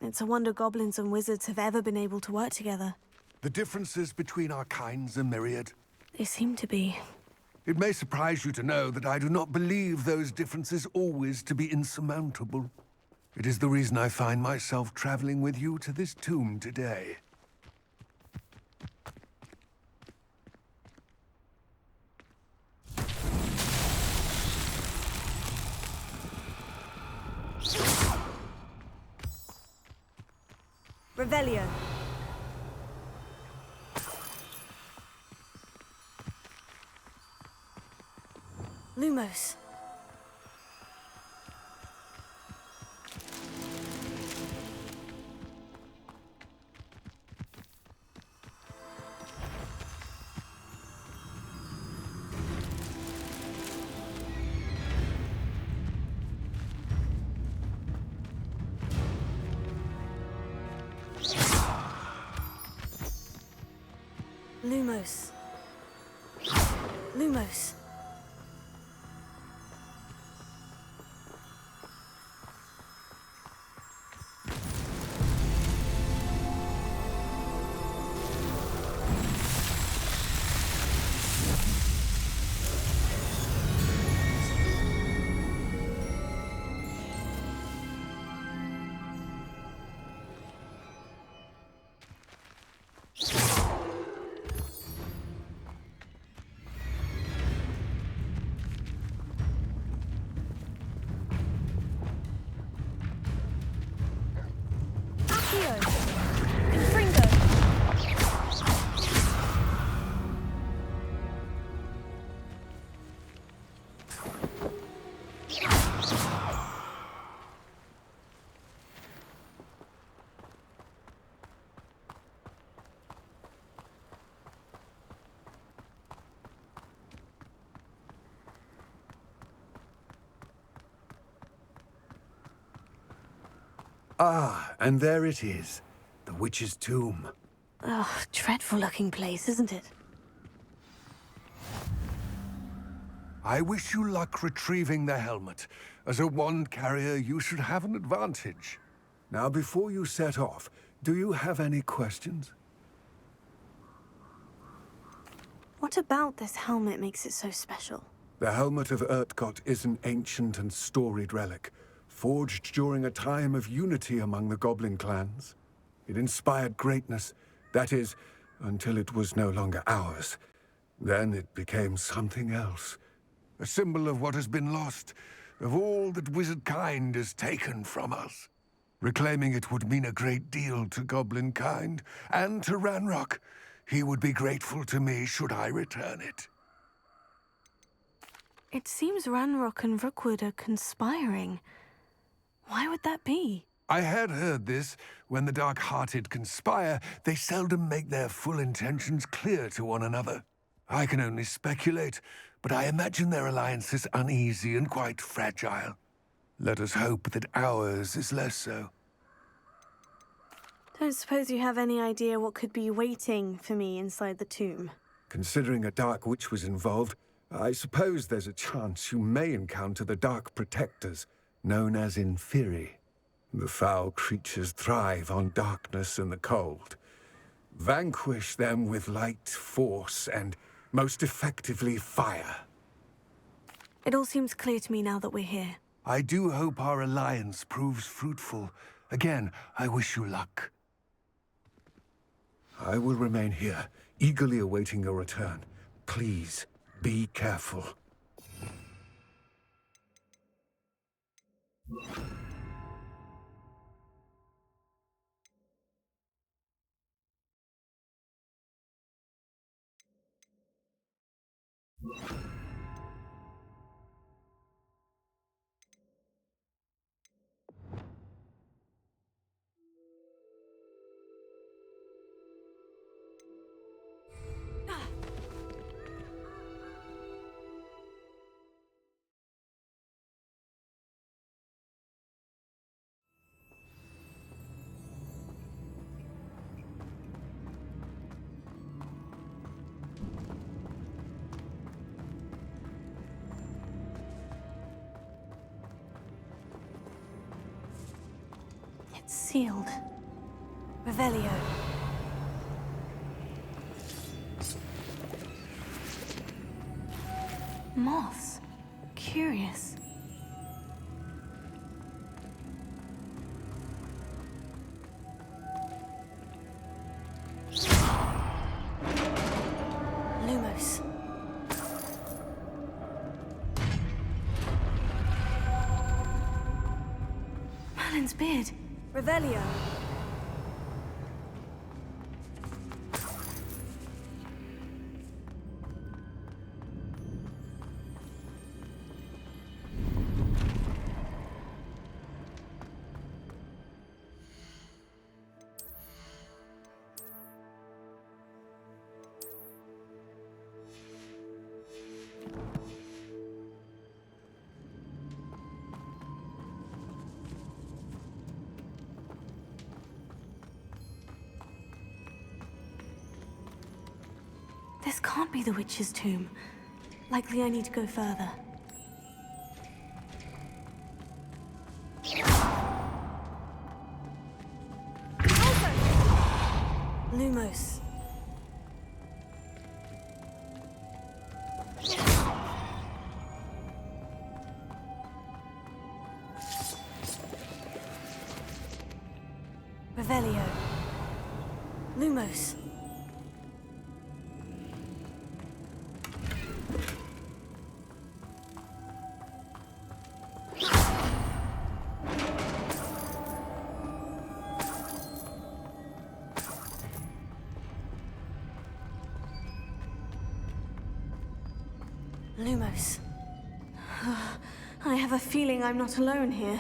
It's a wonder goblins and wizards have ever been able to work together. The differences between our kinds are myriad. They seem to be. It may surprise you to know that I do not believe those differences always to be insurmountable. It is the reason I find myself traveling with you to this tomb today. Revelio. Lumos. Lumos. Lumos. Ah, and there it is. The witch's tomb. Oh, dreadful looking place, isn't it? I wish you luck retrieving the helmet. As a wand carrier, you should have an advantage. Now, before you set off, do you have any questions? What about this helmet makes it so special? The helmet of Urtkot is an ancient and storied relic, forged during a time of unity among the goblin clans. It inspired greatness, that is, until it was no longer ours. Then it became something else. A symbol of what has been lost, of all that wizard kind has taken from us. Reclaiming it would mean a great deal to goblin kind, and to Ranrock. He would be grateful to me should I return it. It seems Ranrock and Rookwood are conspiring. Why would that be? I had heard this. When the dark-hearted conspire, they seldom make their full intentions clear to one another. I can only speculate, but I imagine their alliance is uneasy and quite fragile. Let us hope that ours is less so. Don't suppose you have any idea what could be waiting for me inside the tomb? Considering a dark witch was involved, I suppose there's a chance you may encounter the Dark Protectors, known as Inferi. The foul creatures thrive on darkness and the cold. Vanquish them with light, force, and most effectively fire. It all seems clear to me now that we're here. I do hope our alliance proves fruitful. Again, I wish you luck. I will remain here, eagerly awaiting your return. Please, be careful. It's sealed. Revelio. Moths. Curious. Merlin's beard. Revelio. This can't be the witch's tomb. Likely I need to go further. Lumos. Revelio. Lumos. Lumos. I have a feeling I'm not alone here.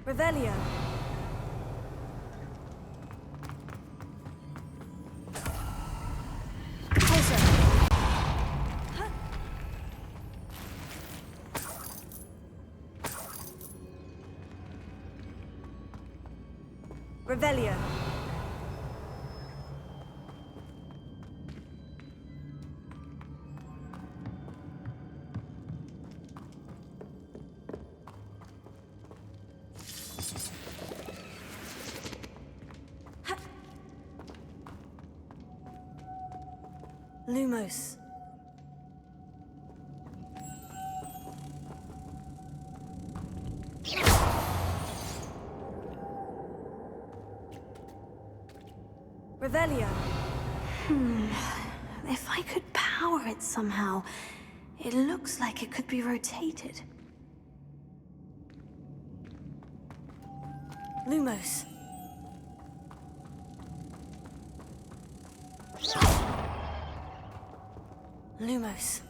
Revelio. Revelio. Lumos. Revelio. If I could power it somehow, it looks like it could be rotated. Lumos. Lumos.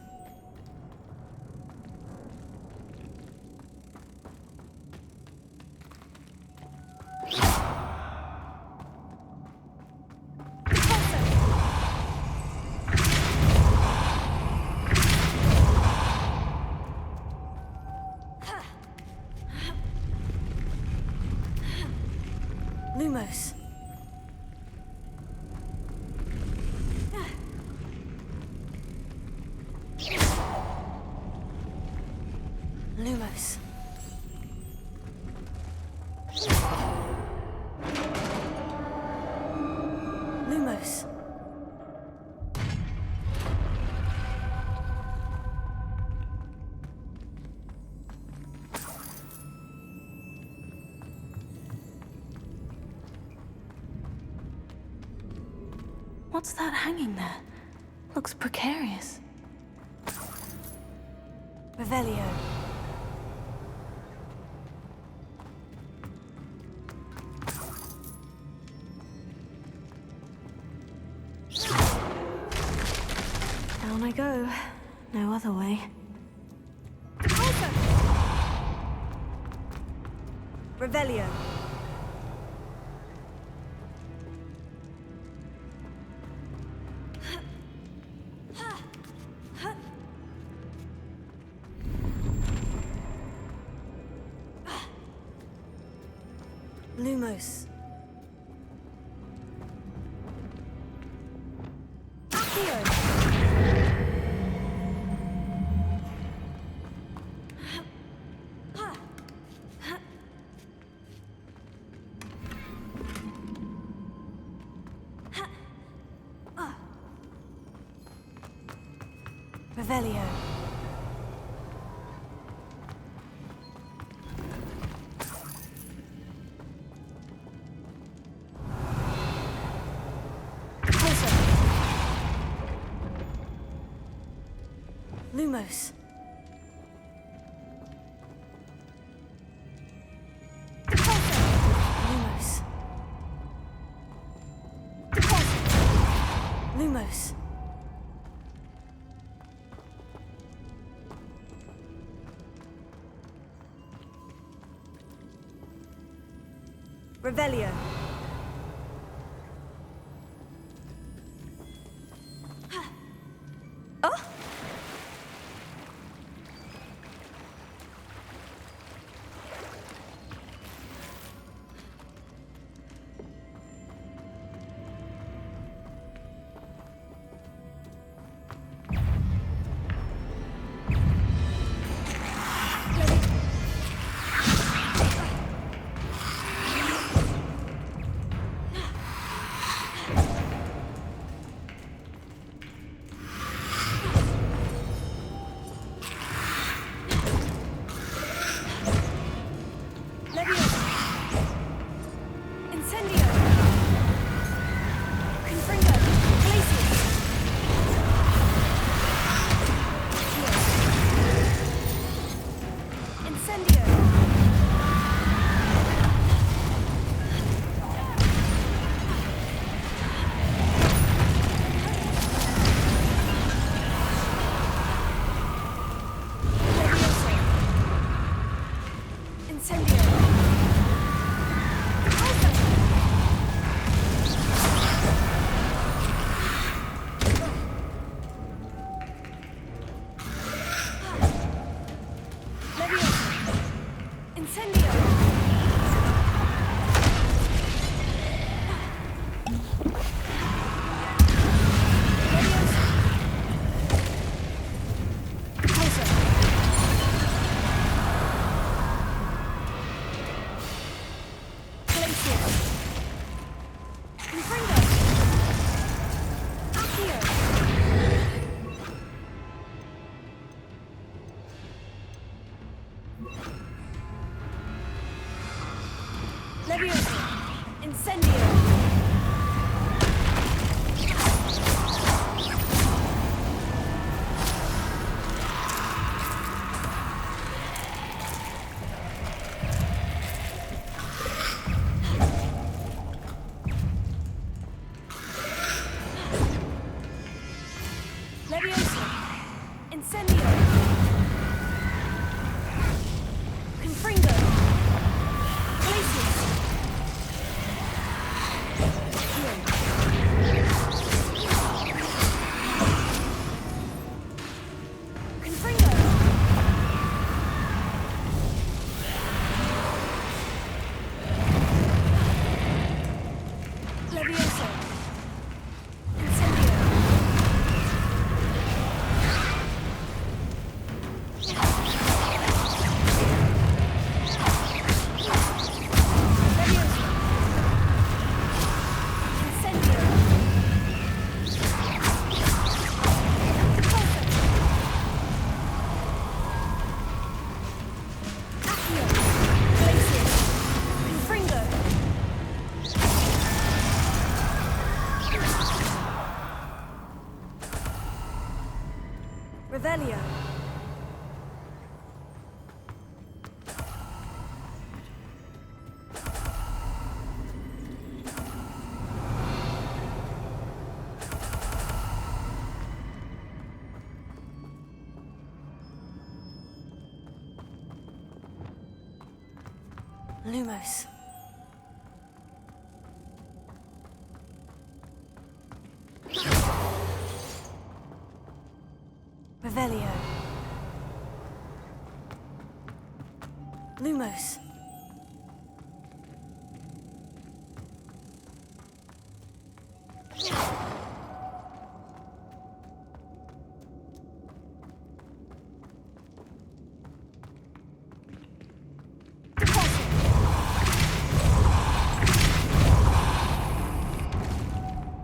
Lumos. Lumos. Lumos. What's that hanging there? Looks precarious. Revelio. Down I go. No other way. Revelio. Lumos. Revelio. Lumos. Lumos. Lumos. Revelio. Oh! Revelio. Lumos. Revelio. Lumos.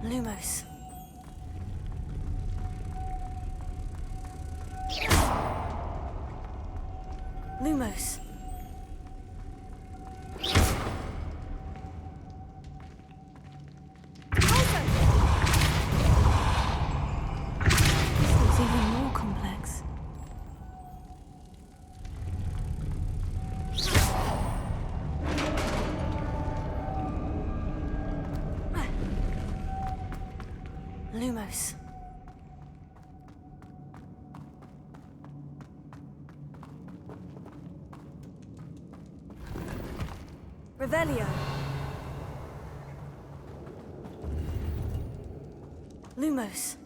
Lumos. Lumos. This looks even more complex. Lumos. Revelio. Lumos.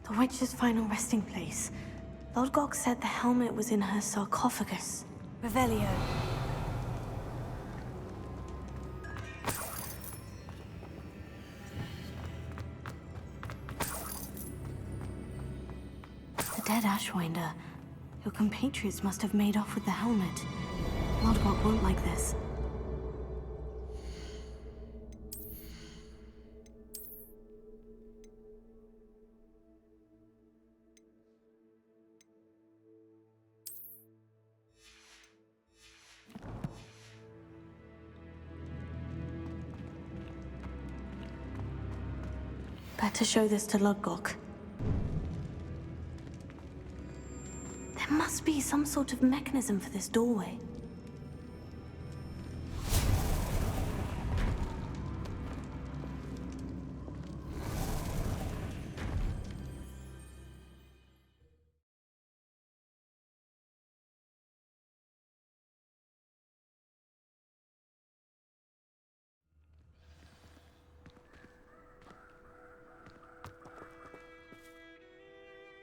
The witch's final resting place. Lodgok said the helmet was in her sarcophagus. Revelio. The dead Ashwinder. Your compatriots must have made off with the helmet. Lodgok won't like this. Better show this to Lodgok. There must be some sort of mechanism for this doorway.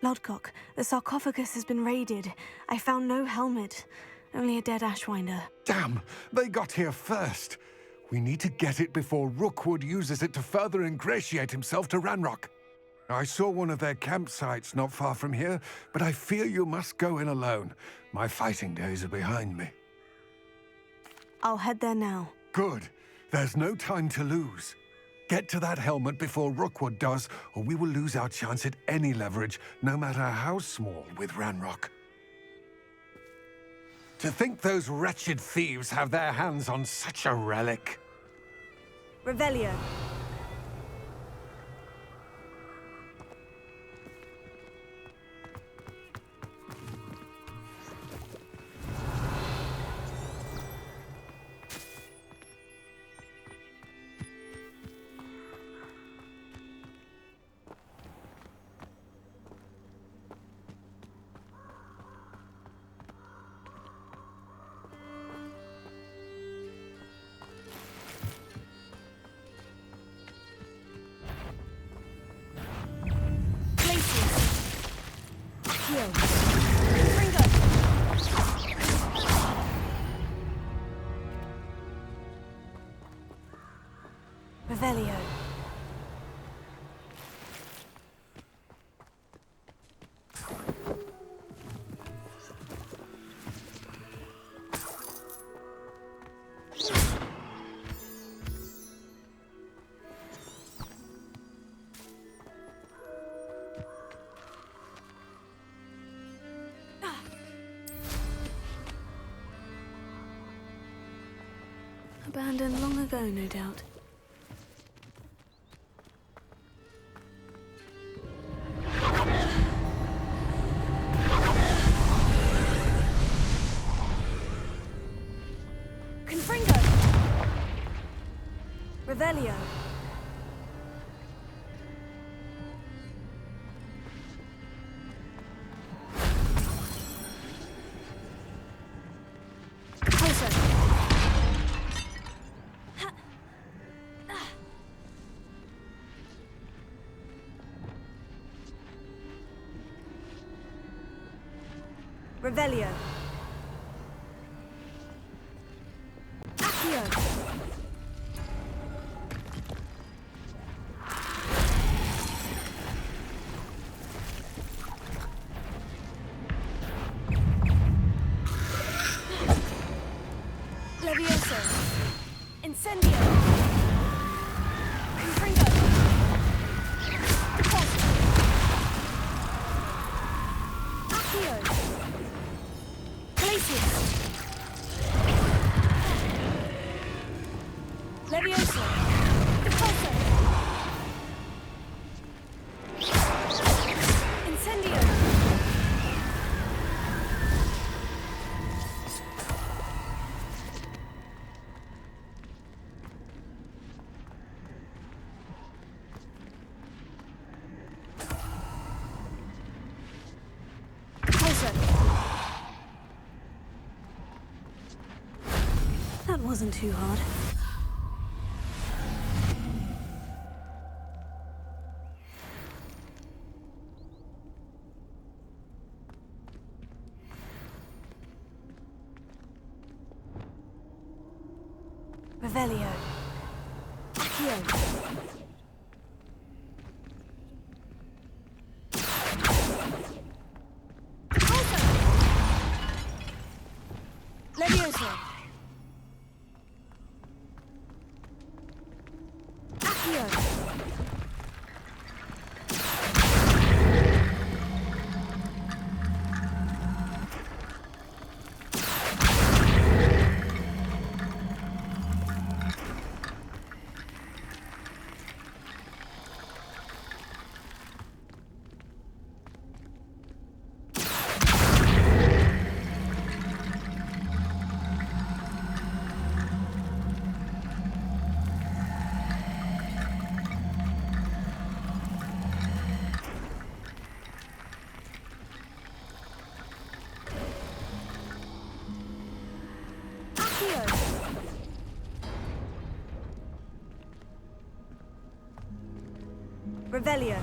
Lodgok, the sarcophagus has been raided. I found no helmet, only a dead Ashwinder. Damn! They got here first. We need to get it before Rookwood uses it to further ingratiate himself to Ranrock. I saw one of their campsites not far from here, but I fear you must go in alone. My fighting days are behind me. I'll head there now. Good. There's no time to lose. Get to that helmet before Rookwood does, or we will lose our chance at any leverage, no matter how small, with Ranrock. To think those wretched thieves have their hands on such a relic. Revelio. Abandoned long ago, no doubt. Confringo! Revelio. Revelio. Accio. Levioso. Incendio. Confringo. Deposit. Accio. Glacius. Levioso. Deposit. Incendio. That wasn't too hard. Revelio. Accio. Levioso. Accio. Revelio.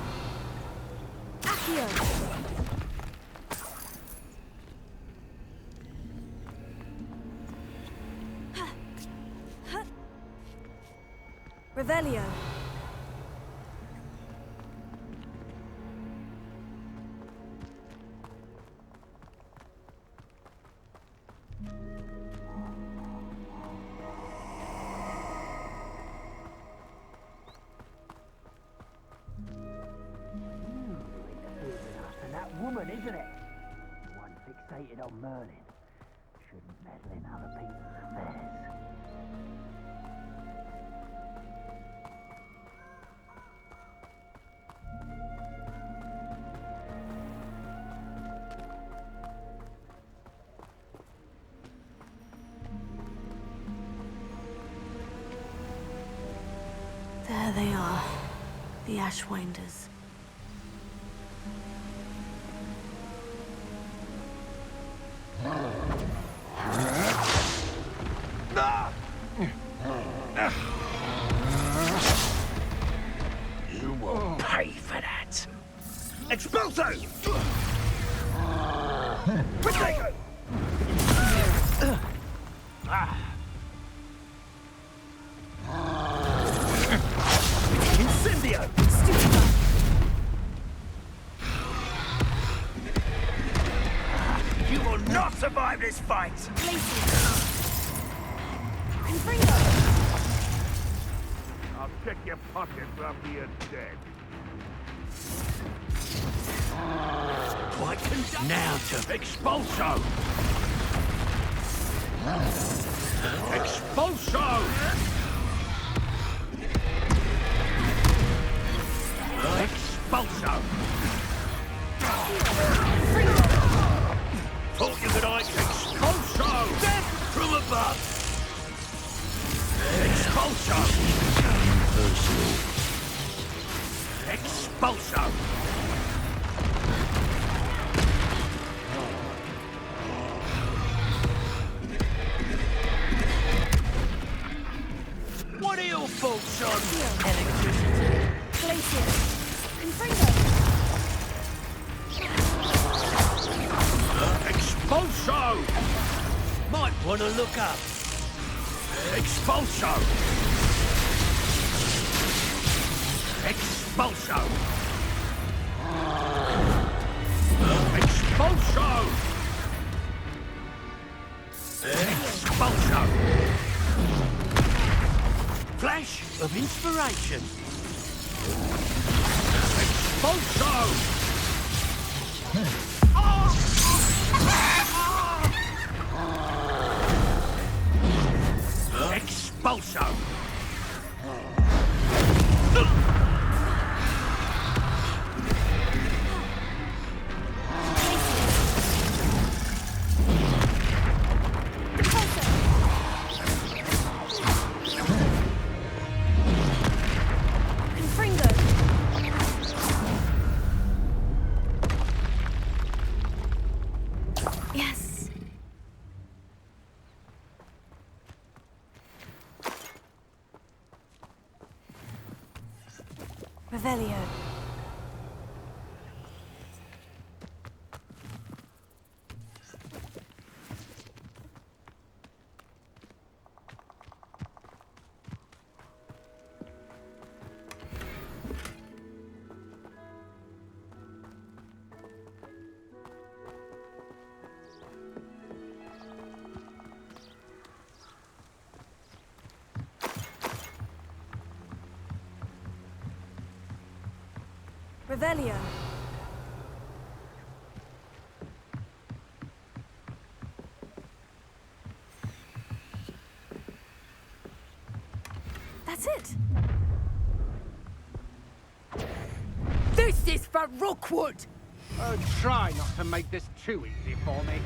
Accio. Revelio. Woman, isn't it? One fixated on Merlin. Shouldn't meddle in other people's affairs. There they are, the Ashwinders. You will pay for that. Expulso! Protego! Incendio! You will not survive this fight! I'll check your pockets after you're dead. Quite now to Expulso! Expulso! Expulso! Thought you could like expulso! Death from above! Expulso! Expulso! What are your thoughts on electricity? Glacier. Confringo. Expulso! Might want to look up. Expulso! Expulso! Expulso! Expulso! Flash of inspiration! Expulso! Expulso! Yes. Revelio. Revelio. That's it. This is for Rookwood! Try not to make this too easy for me.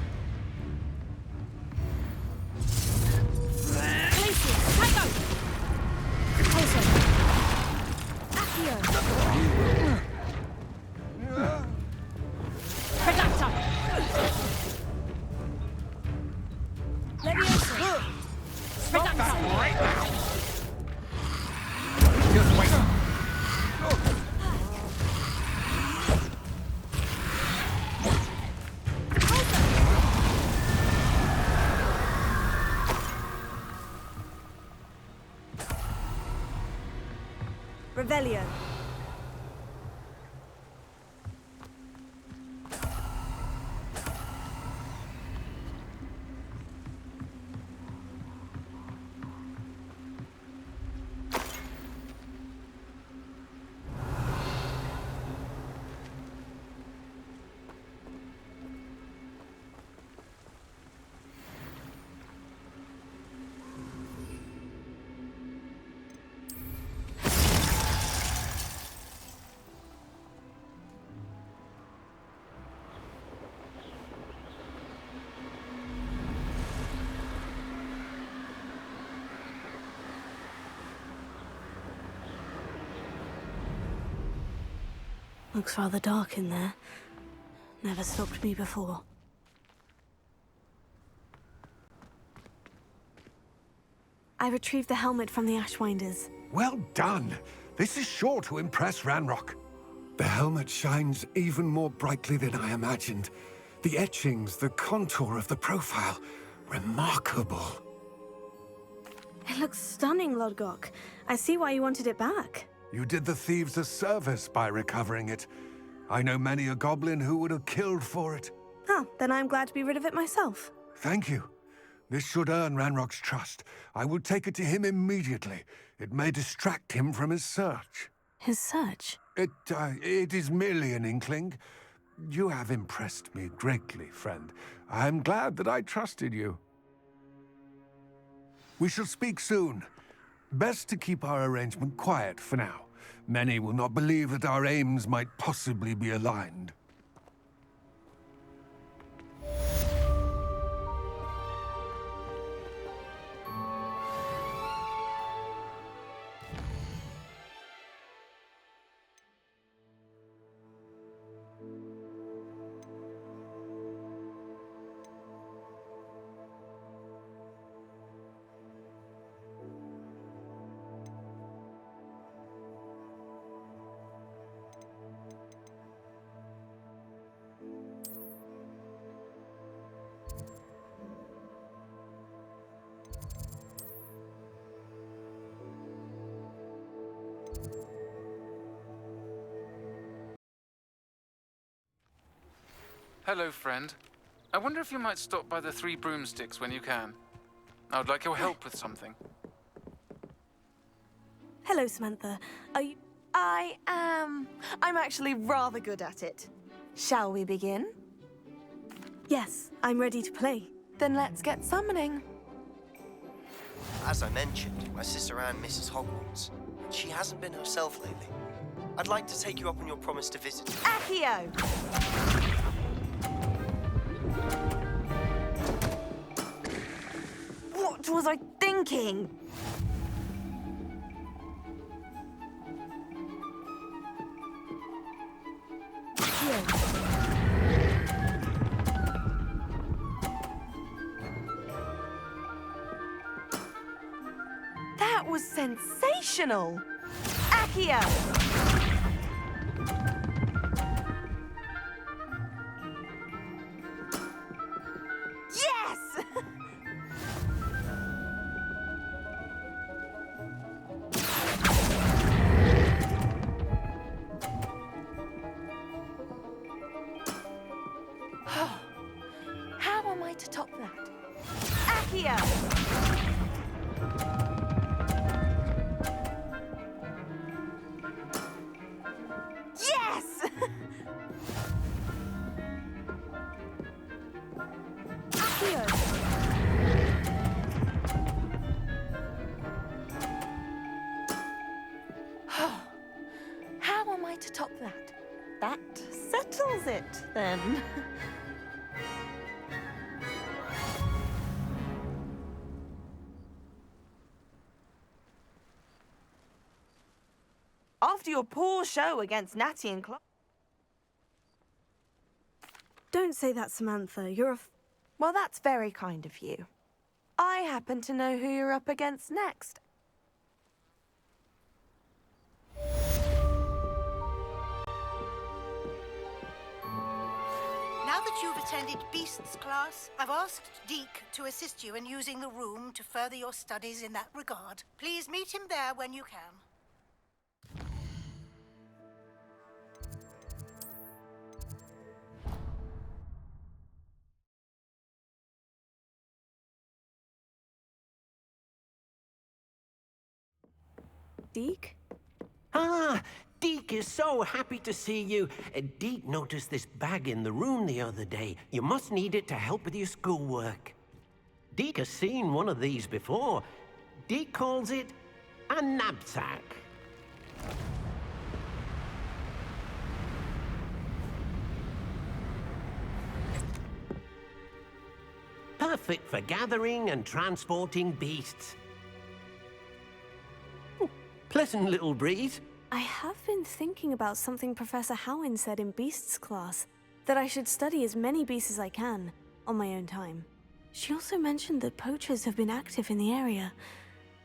Glacier. Tango. Repulso. Accio. Predacta. Leviosa. Predacta. Just wait. Revelio. Looks rather dark in there. Never stopped me before. I retrieved the helmet from the Ashwinders. Well done. This is sure to impress Ranrock. The helmet shines even more brightly than I imagined. The etchings, the contour of the profile. Remarkable. It looks stunning, Lodgok. I see why you wanted it back. You did the thieves a service by recovering it. I know many a goblin who would have killed for it. Oh, then I'm glad to be rid of it myself. Thank you. This should earn Ranrock's trust. I will take it to him immediately. It may distract him from his search. His search? It is merely an inkling. You have impressed me greatly, friend. I am glad that I trusted you. We shall speak soon. Best to keep our arrangement quiet for now. Many will not believe that our aims might possibly be aligned. Hello, friend. I wonder if you might stop by the Three Broomsticks when you can. I would like your help with something. Hello, Samantha. Are you... I am... I'm actually rather good at it. Shall we begin? Yes, I'm ready to play. Then let's get summoning. As I mentioned, my sister Anne misses Hogwarts. She hasn't been herself lately. I'd like to take you up on your promise to visit her. Accio! What was I thinking? That was sensational! Accio! Yes! How am I to top that? Accio! Yes! Accio! How am I to top that? That settles it, then. After your poor show against Natty and Clark... Don't say that, Samantha. You're a... Well, that's very kind of you. I happen to know who you're up against next. Now that you've attended Beasts class, I've asked Deke to assist you in using the room to further your studies in that regard. Please meet him there when you can. Deke? Ah, Deke is so happy to see you. Deke noticed this bag in the room the other day. You must need it to help with your schoolwork. Deke has seen one of these before. Deke calls it a knapsack. Perfect for gathering and transporting beasts. Pleasant little breeze. I have been thinking about something Professor Howin said in Beasts class, that I should study as many beasts as I can, on my own time. She also mentioned that poachers have been active in the area,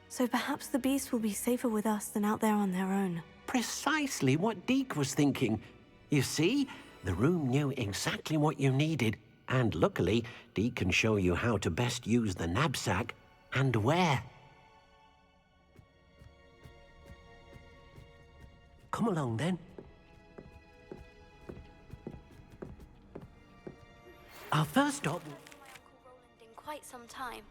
so perhaps the beasts will be safer with us than out there on their own. Precisely what Deke was thinking. You see, the room knew exactly what you needed, and luckily, Deke can show you how to best use the knapsack and where. Come along, then. Our first stop... In quite some time.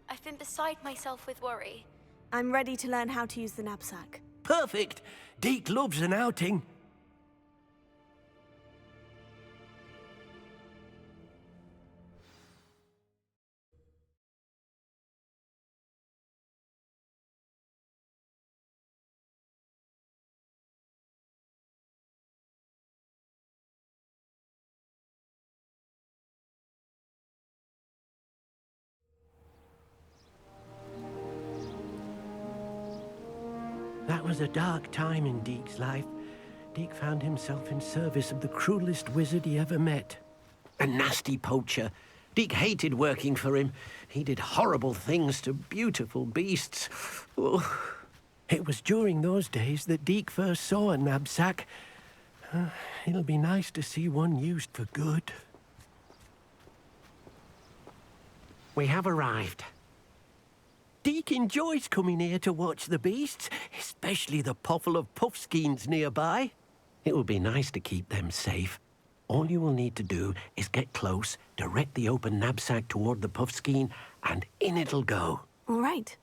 I've been beside myself with worry. I'm ready to learn how to use the knapsack. Perfect! Deke loves an outing. That was a dark time in Deke's life. Deke found himself in service of the cruelest wizard he ever met. A nasty poacher. Deke hated working for him. He did horrible things to beautiful beasts. Oh. It was during those days that Deke first saw a knapsack. It'll be nice to see one used for good. We have arrived. Deke enjoys coming here to watch the beasts, especially the potful of puffskeins nearby. It will be nice to keep them safe. All you will need to do is get close, direct the open knapsack toward the puffskein, and in it'll go. All right.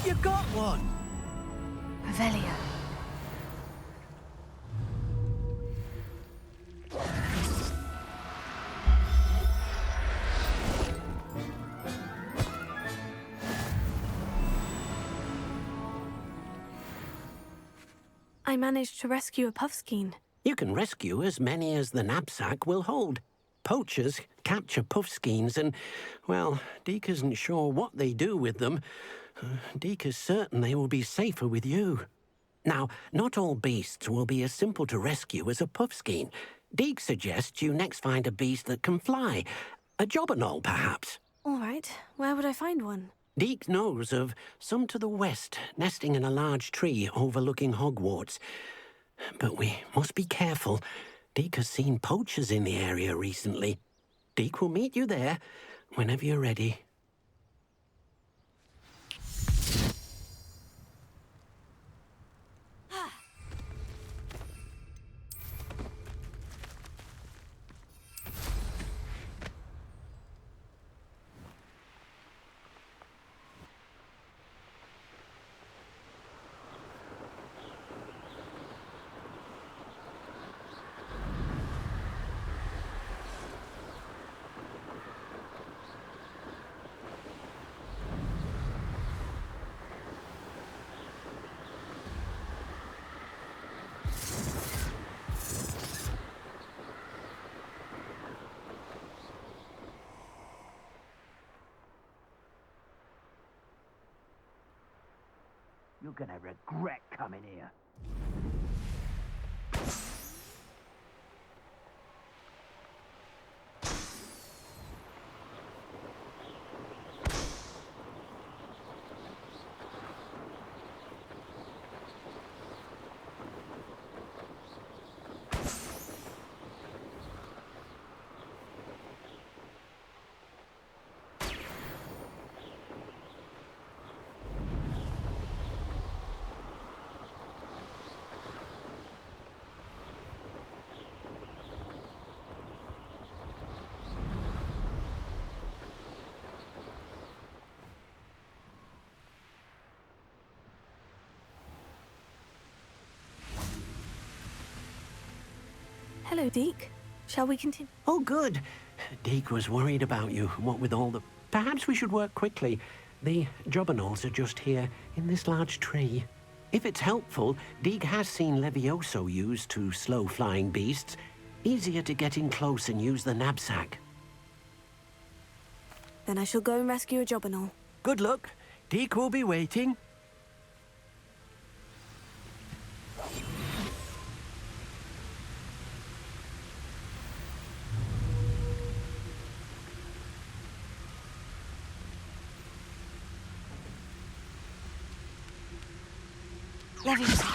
You got one! Revelio. I managed to rescue a puffskein. You can rescue as many as the knapsack will hold. Poachers capture puffskeins and, well, Deke isn't sure what they do with them. Deke is certain they will be safer with you. Now, not all beasts will be as simple to rescue as a puffskein. Deke suggests you next find a beast that can fly. A jobberknoll, perhaps. All right. Where would I find one? Deke knows of some to the west, nesting in a large tree overlooking Hogwarts. But we must be careful. Deke has seen poachers in the area recently. Deke will meet you there whenever you're ready. You're gonna regret coming here. Hello, Deke. Shall we continue? Oh, good. Deke was worried about you, what with all the... Perhaps we should work quickly. The jobberknolls are just here, in this large tree. If it's helpful, Deke has seen Levioso used to slow flying beasts. Easier to get in close and use the knapsack. Then I shall go and rescue a jobbernall. Good luck. Deke will be waiting. Levioso.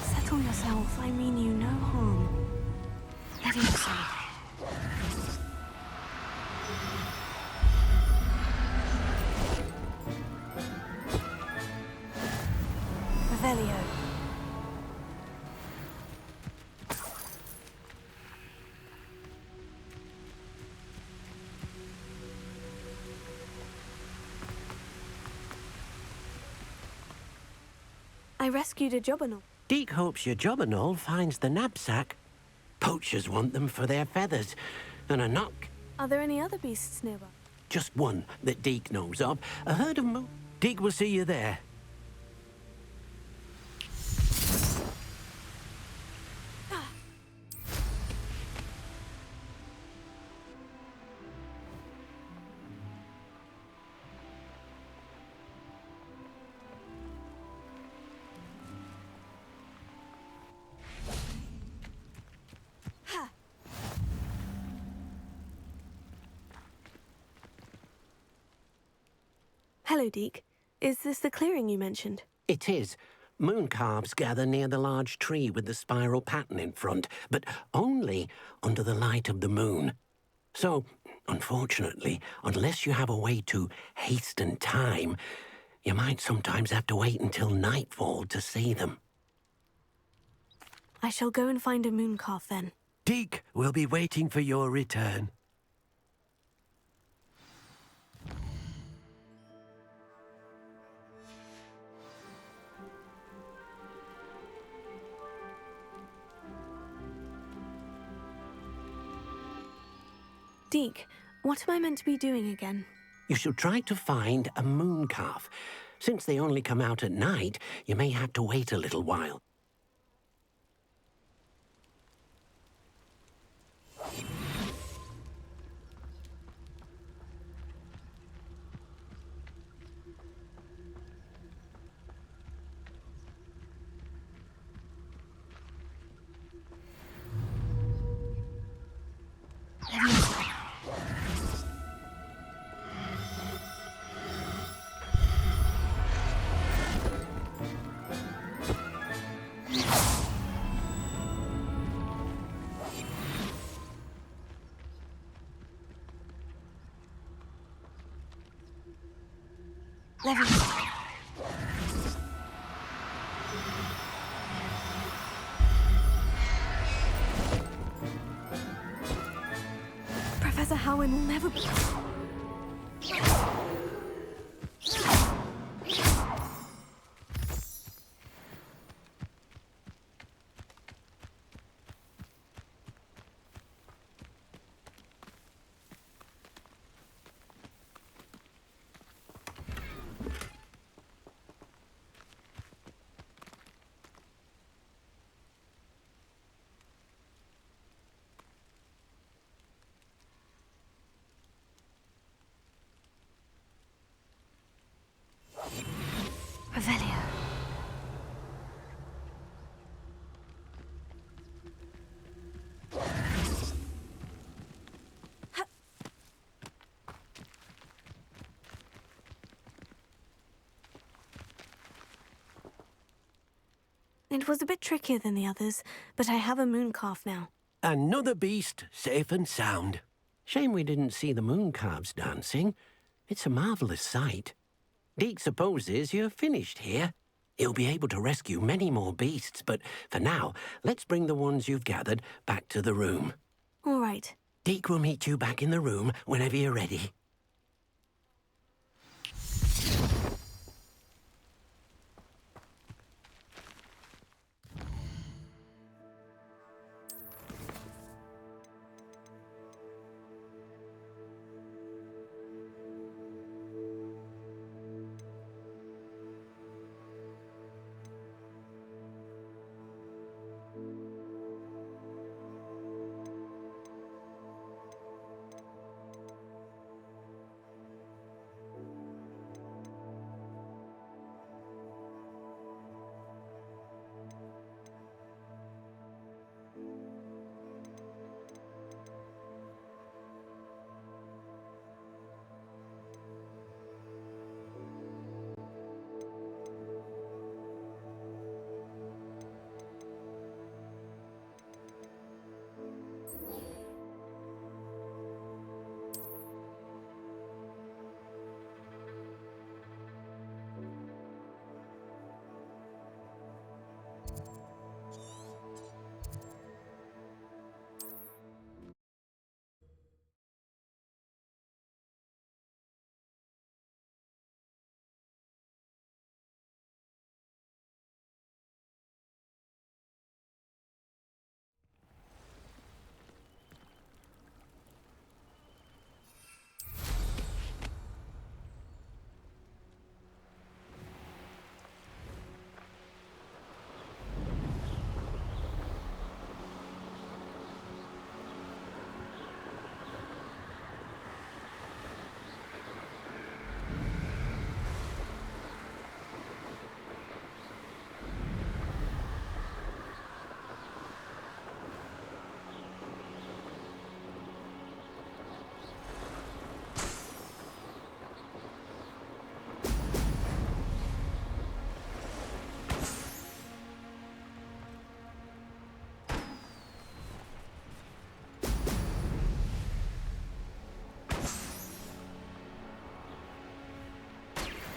Settle yourself. I mean you no harm. Levioso. Revelio. I rescued a jobbernall. Deke hopes your jobberknoll finds the knapsack. Poachers want them for their feathers. And a knock. Are there any other beasts nearby? Just one that Deke knows of. A herd of moose. Deke will see you there. Hello, Deke. Is this the clearing you mentioned? It is. Moon calves gather near the large tree with the spiral pattern in front, but only under the light of the moon. So, unfortunately, unless you have a way to hasten time, you might sometimes have to wait until nightfall to see them. I shall go and find a moon calf then. Deke will be waiting for your return. Deke, what am I meant to be doing again? You should try to find a moon calf. Since they only come out at night, you may have to wait a little while. Professor Howin will never be... Revelio. It was a bit trickier than the others, but I have a moon calf now. Another beast, safe and sound. Shame we didn't see the moon calves dancing. It's a marvellous sight. Deke supposes you're finished here. He'll be able to rescue many more beasts, but for now, let's bring the ones you've gathered back to the room. All right. Deke will meet you back in the room whenever you're ready.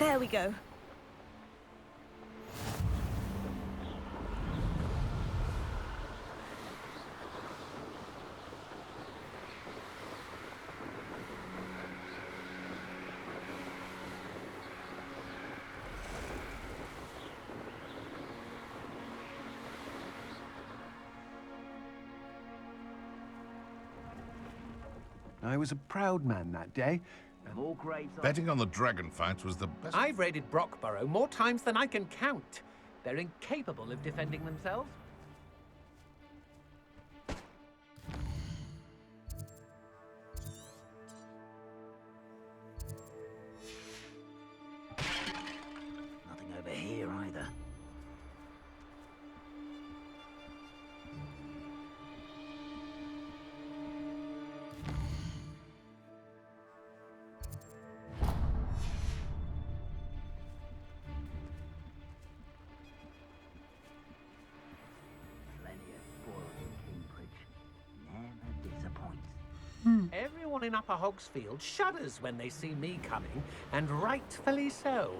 There we go. I was a proud man that day. Betting on the dragon fights was the best. I've raided Brockborough more times than I can count. They're incapable of defending themselves. Nothing over here either. Everyone in Upper Hogsfield shudders when they see me coming, and rightfully so.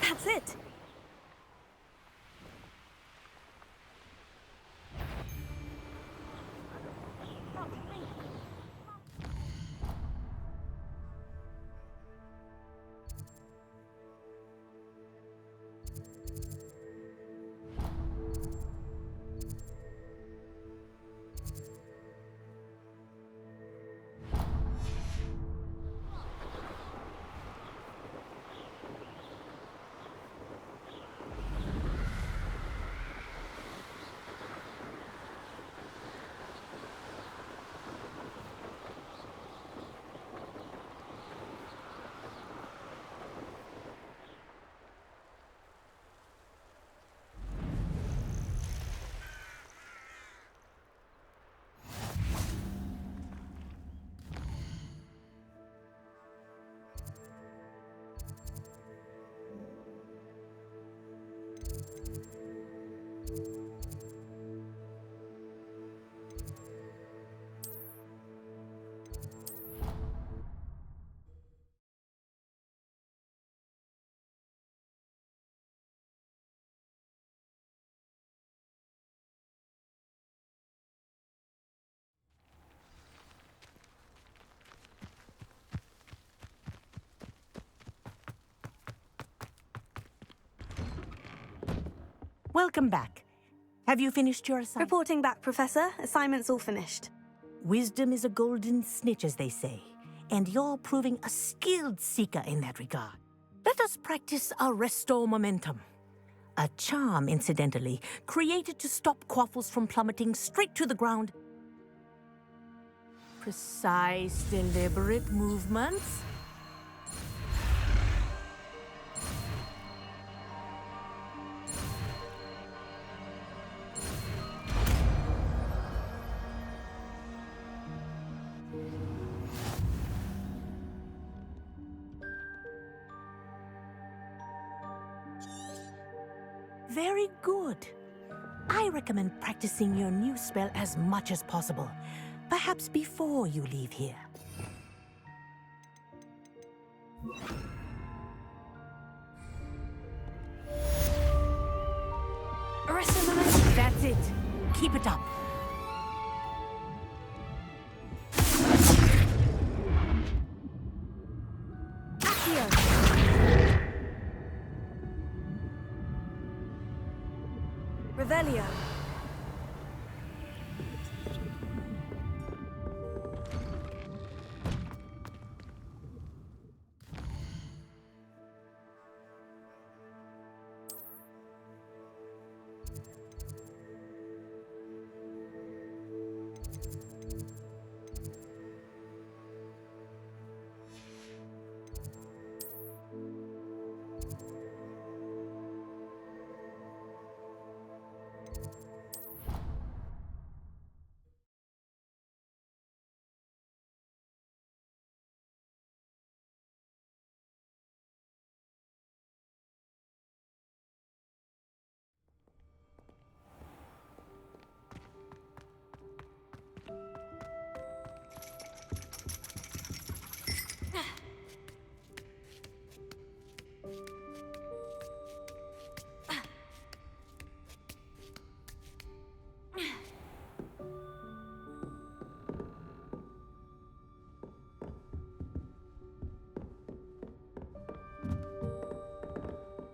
That's it. Welcome back. Have you finished your assignment? Reporting back, Professor. Assignment's all finished. Wisdom is a golden snitch, as they say, and you're proving a skilled seeker in that regard. Let us practice our restore momentum. A charm, incidentally, created to stop quaffles from plummeting straight to the ground. Precise, deliberate movements. Very good. I recommend practicing your new spell as much as possible, perhaps before you leave here. That's it. Keep it up. Revelio.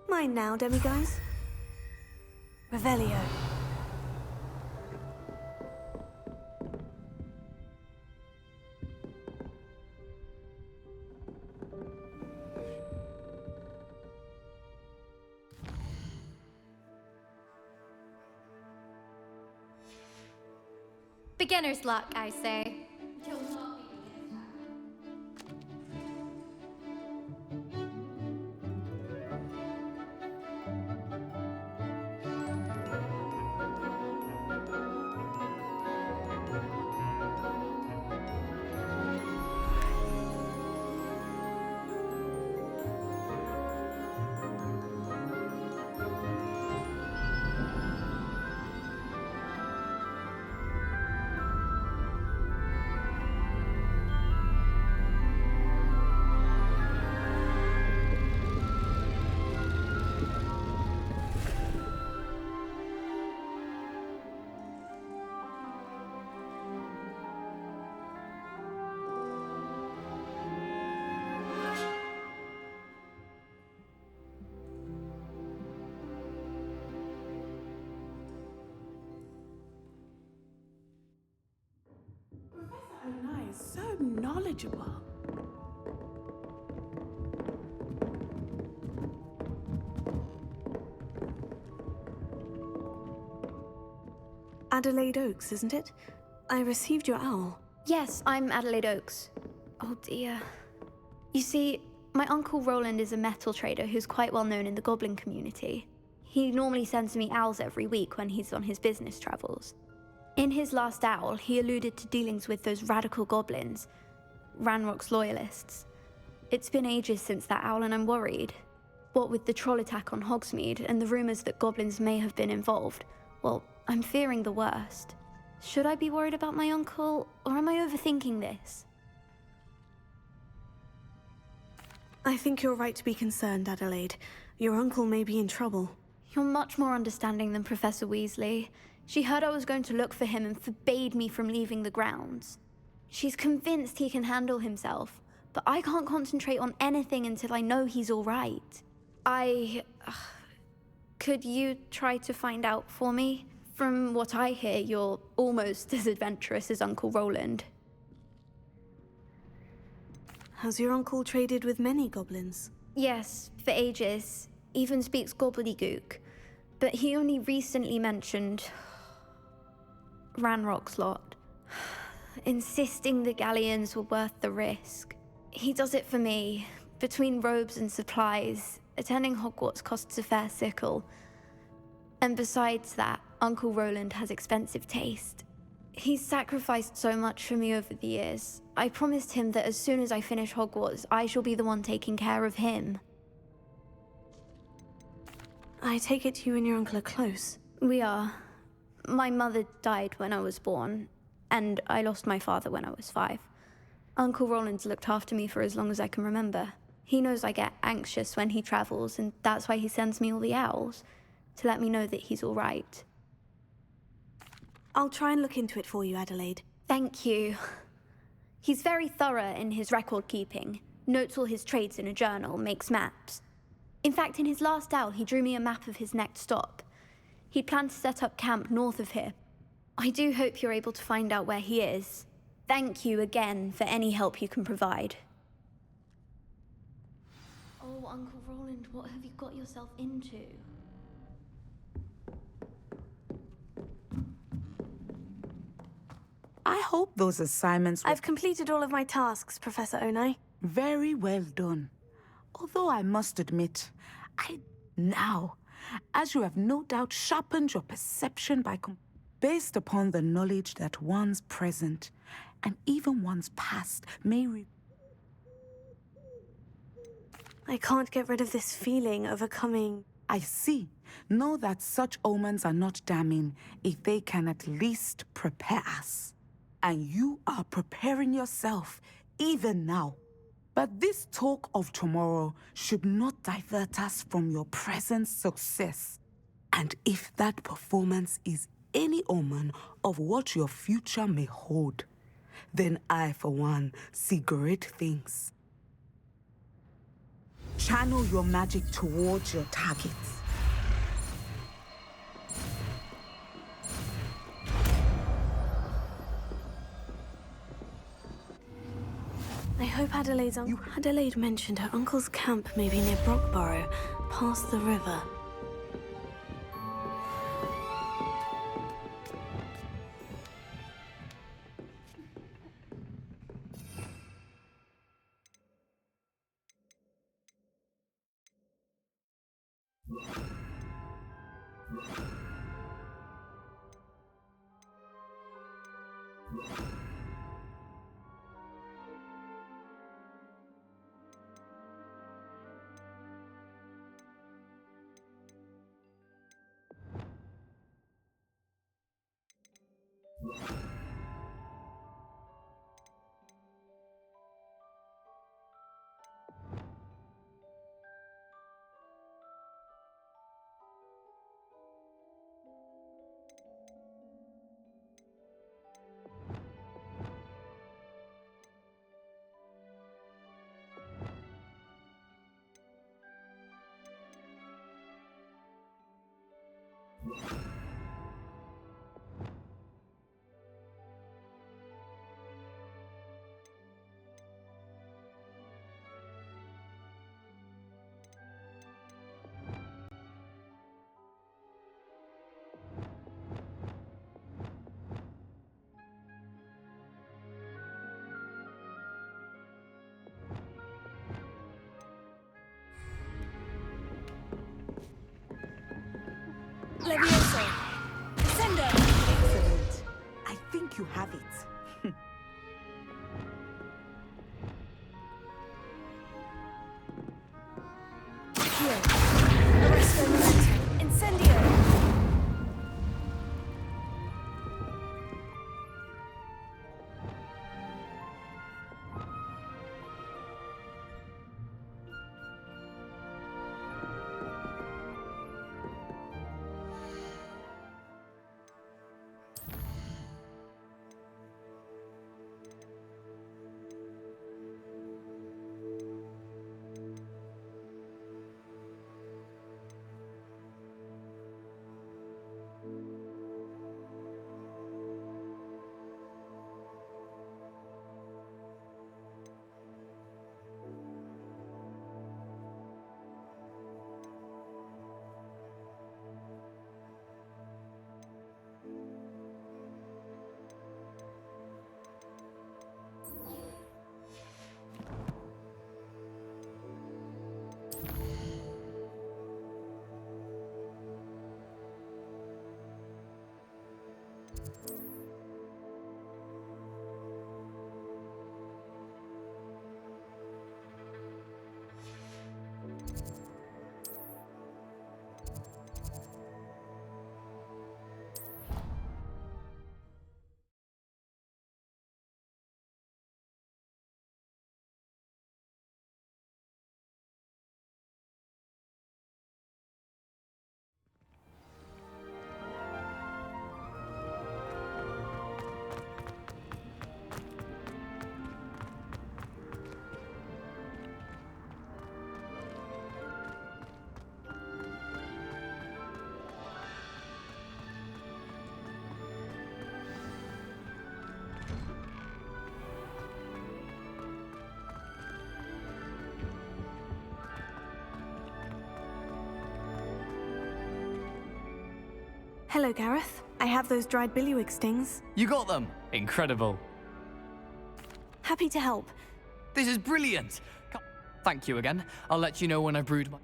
Mine now, demiguise. Revelio. Beginner's luck, I say. So knowledgeable. Adelaide Oaks, isn't it? I received your owl. Yes, I'm Adelaide Oaks. Oh dear. You see, my Uncle Roland is a metal trader who's quite well known in the goblin community. He normally sends me owls every week when he's on his business travels. In his last owl, he alluded to dealings with those radical goblins, Ranrock's loyalists. It's been ages since that owl and I'm worried. What with the troll attack on Hogsmeade and the rumours that goblins may have been involved, well, I'm fearing the worst. Should I be worried about my uncle, or am I overthinking this? I think you're right to be concerned, Adelaide. Your uncle may be in trouble. You're much more understanding than Professor Weasley. She heard I was going to look for him and forbade me from leaving the grounds. She's convinced he can handle himself, but I can't concentrate on anything until I know he's all right. Could you try to find out for me? From what I hear, you're almost as adventurous as Uncle Roland. Has your uncle traded with many goblins? Yes, for ages. Even speaks gobbledygook. But he only recently mentioned Ranrock's lot, insisting the galleons were worth the risk. He does it for me. Between robes and supplies, attending Hogwarts costs a fair sickle. And besides that, Uncle Roland has expensive taste. He's sacrificed so much for me over the years. I promised him that as soon as I finish Hogwarts, I shall be the one taking care of him. I take it you and your uncle are close. We are. My mother died when I was born, and I lost my father when I was 5. Uncle Roland's looked after me for as long as I can remember. He knows I get anxious when he travels, and that's why he sends me all the owls, to let me know that he's all right. I'll try and look into it for you, Adelaide. Thank you. He's very thorough in his record keeping, notes all his trades in a journal, makes maps. In fact, in his last owl, he drew me a map of his next stop. He planned to set up camp north of here. I do hope you're able to find out where he is. Thank you again for any help you can provide. Oh, Uncle Roland, what have you got yourself into? I hope those assignments were... I've completed all of my tasks, Professor Onai. Very well done. Although I must admit, now, as you have no doubt sharpened your perception based upon the knowledge that one's present and even one's past may I can't get rid of this feeling overcoming. I see. Know that such omens are not damning if they can at least prepare us. And you are preparing yourself, even now. But this talk of tomorrow should not divert us from your present success. And if that performance is any omen of what your future may hold, then I, for one, see great things. Channel your magic towards your targets. I hope Adelaide mentioned her uncle's camp may be near Brockborough, past the river. Levioso! Descender! Excellent. I think you have it. Here. Arresto momentum. Incendio! Hello, Gareth. I have those dried billywig stings. You got them? Incredible. Happy to help. This is brilliant. Thank you again. I'll let you know when I've brewed my...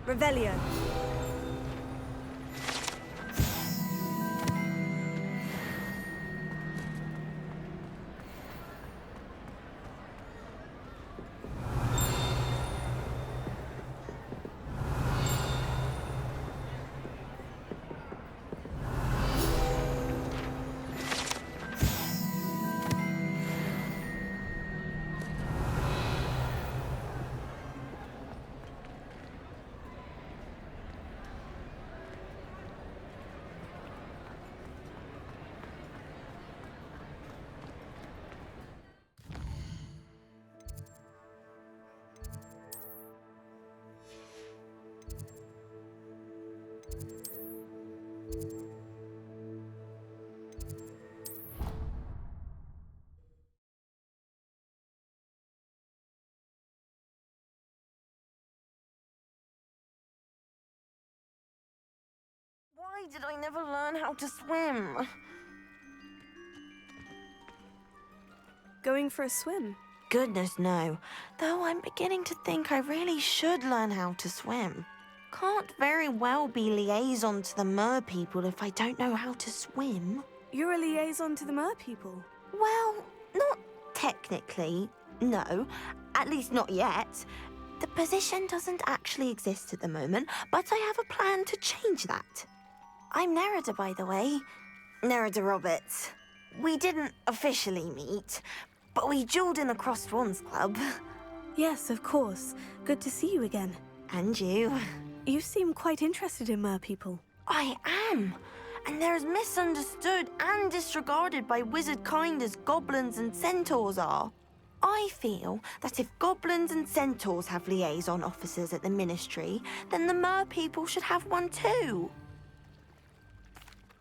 Revelio. Why did I never learn how to swim? Going for a swim? Goodness, no. Though I'm beginning to think I really should learn how to swim. Can't very well be liaison to the mer people if I don't know how to swim. You're a liaison to the mer people? Well, not technically, no. At least not yet. The position doesn't actually exist at the moment, but I have a plan to change that. I'm Nerida, by the way. Nerida Roberts. We didn't officially meet, but we duelled in the Crossed Wands Club. Yes, of course. Good to see you again. And you. You seem quite interested in mer people. I am. And they're as misunderstood and disregarded by wizard kind as goblins and centaurs are. I feel that if goblins and centaurs have liaison officers at the Ministry, then the mer people should have one too.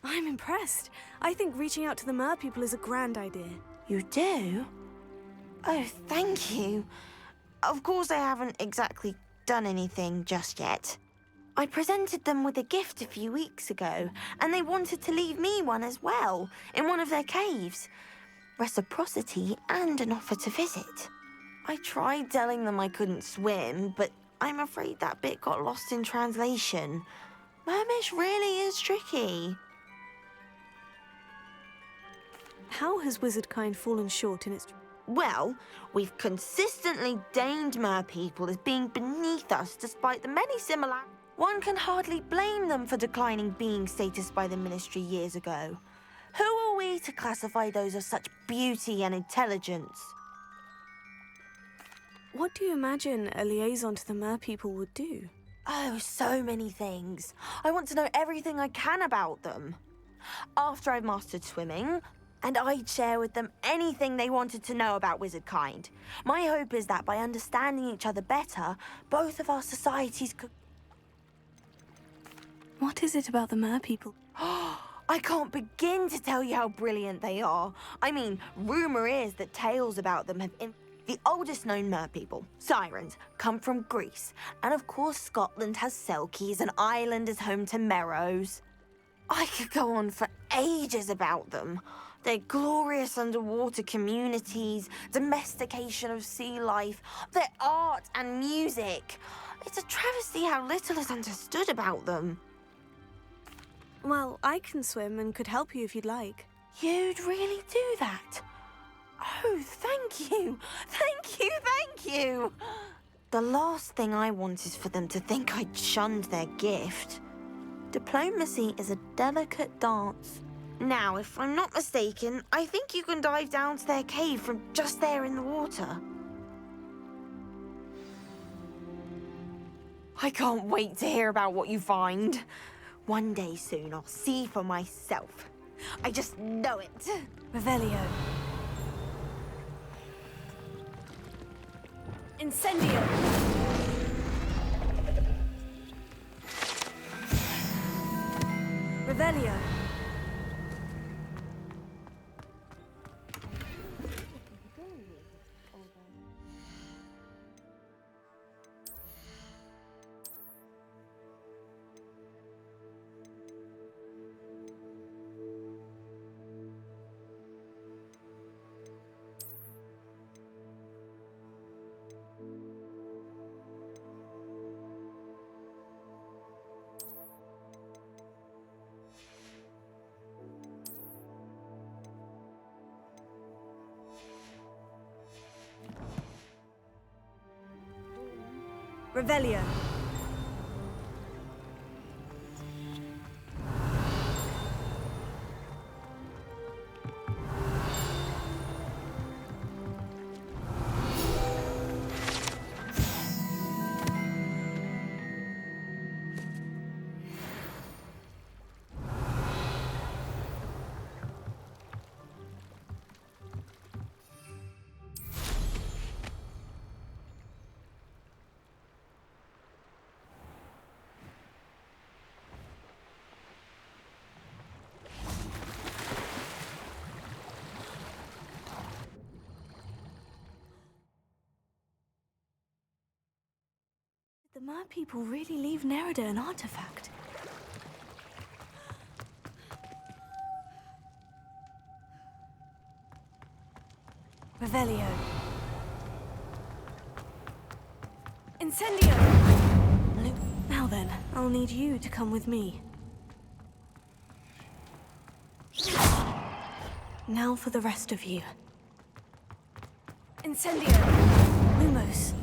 I'm impressed. I think reaching out to the mer people is a grand idea. You do? Oh, thank you. Of course I haven't exactly done anything just yet. I presented them with a gift a few weeks ago, and they wanted to leave me one as well, in one of their caves. Reciprocity and an offer to visit. I tried telling them I couldn't swim, but I'm afraid that bit got lost in translation. Mermish really is tricky. How has wizardkind fallen short in its... Well, we've consistently deemed mer people as being beneath us despite the many similarities. One can hardly blame them for declining being status by the Ministry years ago. Who are we to classify those of such beauty and intelligence? What do you imagine a liaison to the mer people would do? Oh, so many things. I want to know everything I can about them. After I've mastered swimming, and I'd share with them anything they wanted to know about wizardkind. My hope is that by understanding each other better, both of our societies could... What is it about the mer people? I can't begin to tell you how brilliant they are. I mean, rumour is that tales about them have... The oldest known mer people, sirens, come from Greece. And of course Scotland has Selkies and Ireland is home to Merrows. I could go on for ages about them. Their glorious underwater communities, domestication of sea life, their art and music. It's a travesty how little is understood about them. Well, I can swim and could help you if you'd like. You'd really do that? Oh, thank you. Thank you, thank you. The last thing I want is for them to think I shunned their gift. Diplomacy is a delicate dance. Now, if I'm not mistaken, I think you can dive down to their cave from just there in the water. I can't wait to hear about what you find. One day soon, I'll see for myself. I just know it. Revelio. Incendio. Revelio. Revelio. Did the Mer people really leave Nerida an artifact? Revelio. Incendio! Now then, I'll need you to come with me. Now for the rest of you. Incendio! Lumos.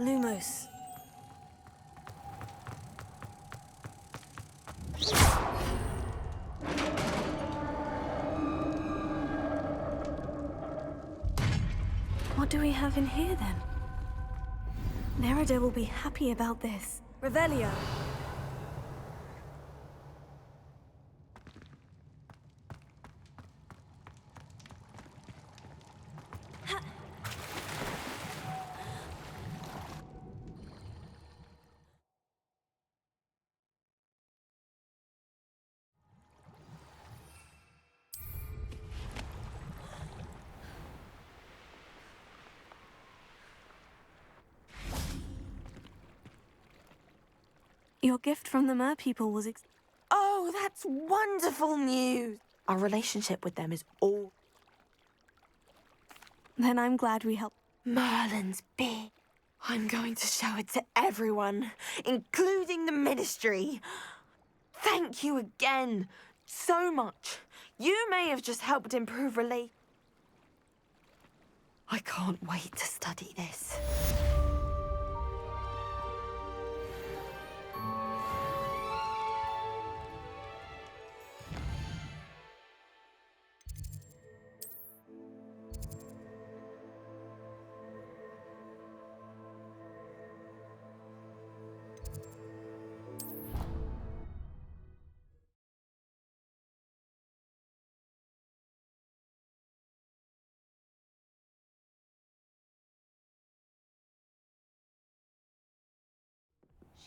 Lumos. What do we have in here, then? Nerida will be happy about this. Revelio. Your gift from the Mer people was Oh, that's wonderful news! Our relationship with them is all... Then I'm glad we helped. Merlin's big. I'm going to show it to everyone, including the Ministry. Thank you again, so much. You may have just helped improve I can't wait to study this.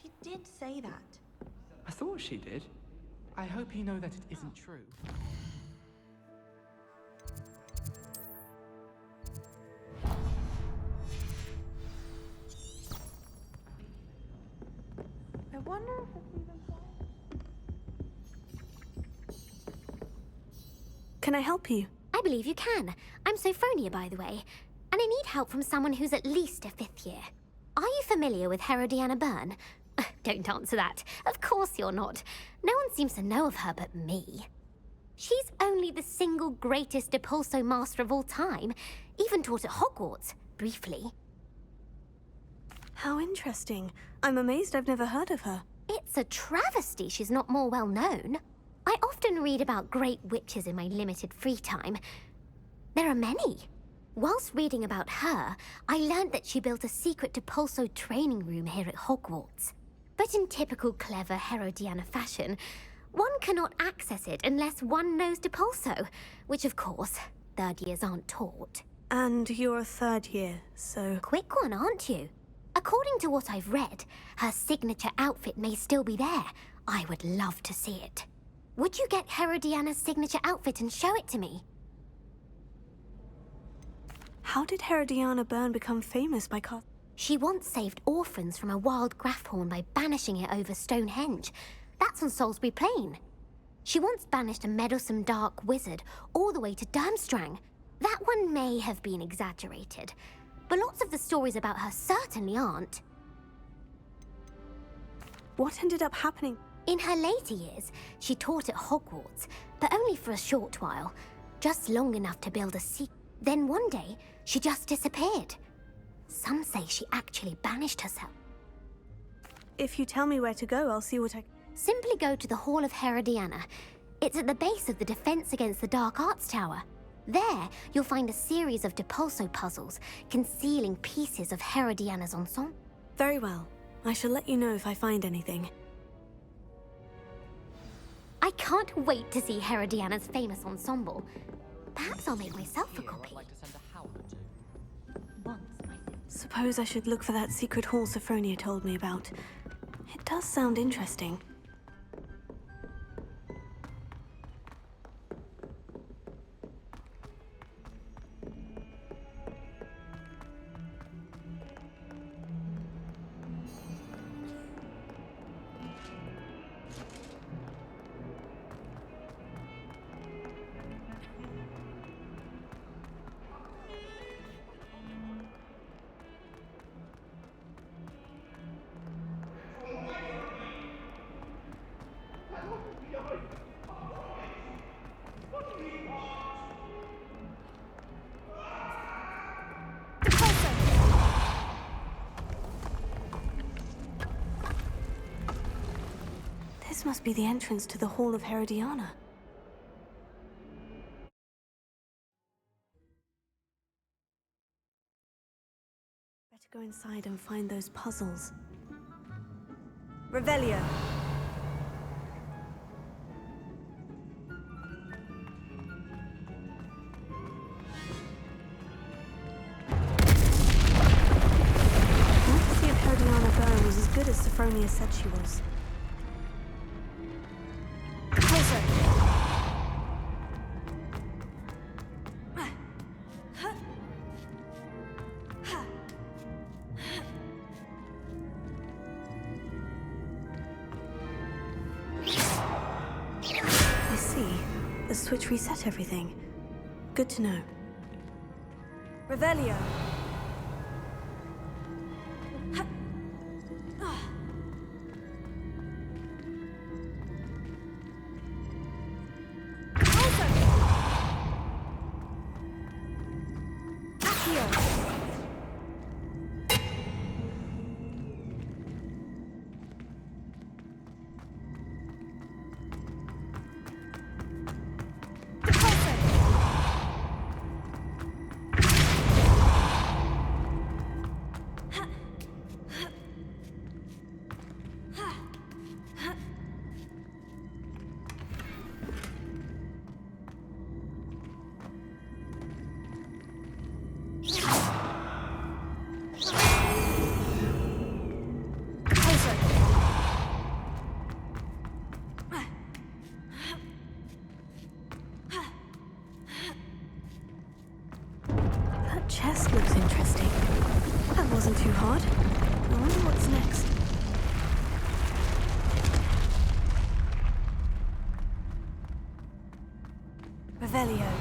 She did say that. I thought she did. I hope you know that it isn't true. I wonder if it's even... Can I help you? I believe you can. I'm Sophronia, by the way, and I need help from someone who's at least a 5th year. Are you familiar with Herodiana Byrne? Don't answer that. Of course you're not. No one seems to know of her but me. She's only the single greatest Depulso master of all time. Even taught at Hogwarts, briefly. How interesting. I'm amazed I've never heard of her. It's a travesty she's not more well known. I often read about great witches in my limited free time. There are many. Whilst reading about her, I learned that she built a secret Depulso training room here at Hogwarts. But in typical clever Herodiana fashion, one cannot access it unless one knows Depulso, which of course, third years aren't taught. And you're a third year, so... Quick one, aren't you? According to what I've read, her signature outfit may still be there. I would love to see it. Would you get Herodiana's signature outfit and show it to me? How did Herodiana Byrne become famous by She once saved orphans from a wild Grafhorn by banishing it over Stonehenge. That's on Salisbury Plain. She once banished a meddlesome dark wizard all the way to Durmstrang. That one may have been exaggerated, but lots of the stories about her certainly aren't. What ended up happening? In her later years, she taught at Hogwarts, but only for a short while, just long enough to build a secret. Then one day, she just disappeared. Some say she actually banished herself. If you tell me where to go, I'll see what I... Simply go to the Hall of Herodiana. It's at the base of the Defense Against the Dark Arts Tower. There, you'll find a series of Depulso puzzles concealing pieces of Herodiana's ensemble. Very well. I shall let you know if I find anything. I can't wait to see Herodiana's famous ensemble. Perhaps I'll make myself a copy. Suppose I should look for that secret hall Sophronia told me about. It does sound interesting. This must be the entrance to the Hall of Herodiana. Better go inside and find those puzzles. Revelio. Let's see if Herodiana Byrne was as good as Sophronia said she was. The switch reset everything. Good to know. Revelio. Chest looks interesting. That wasn't too hard. I wonder what's next. Revelio.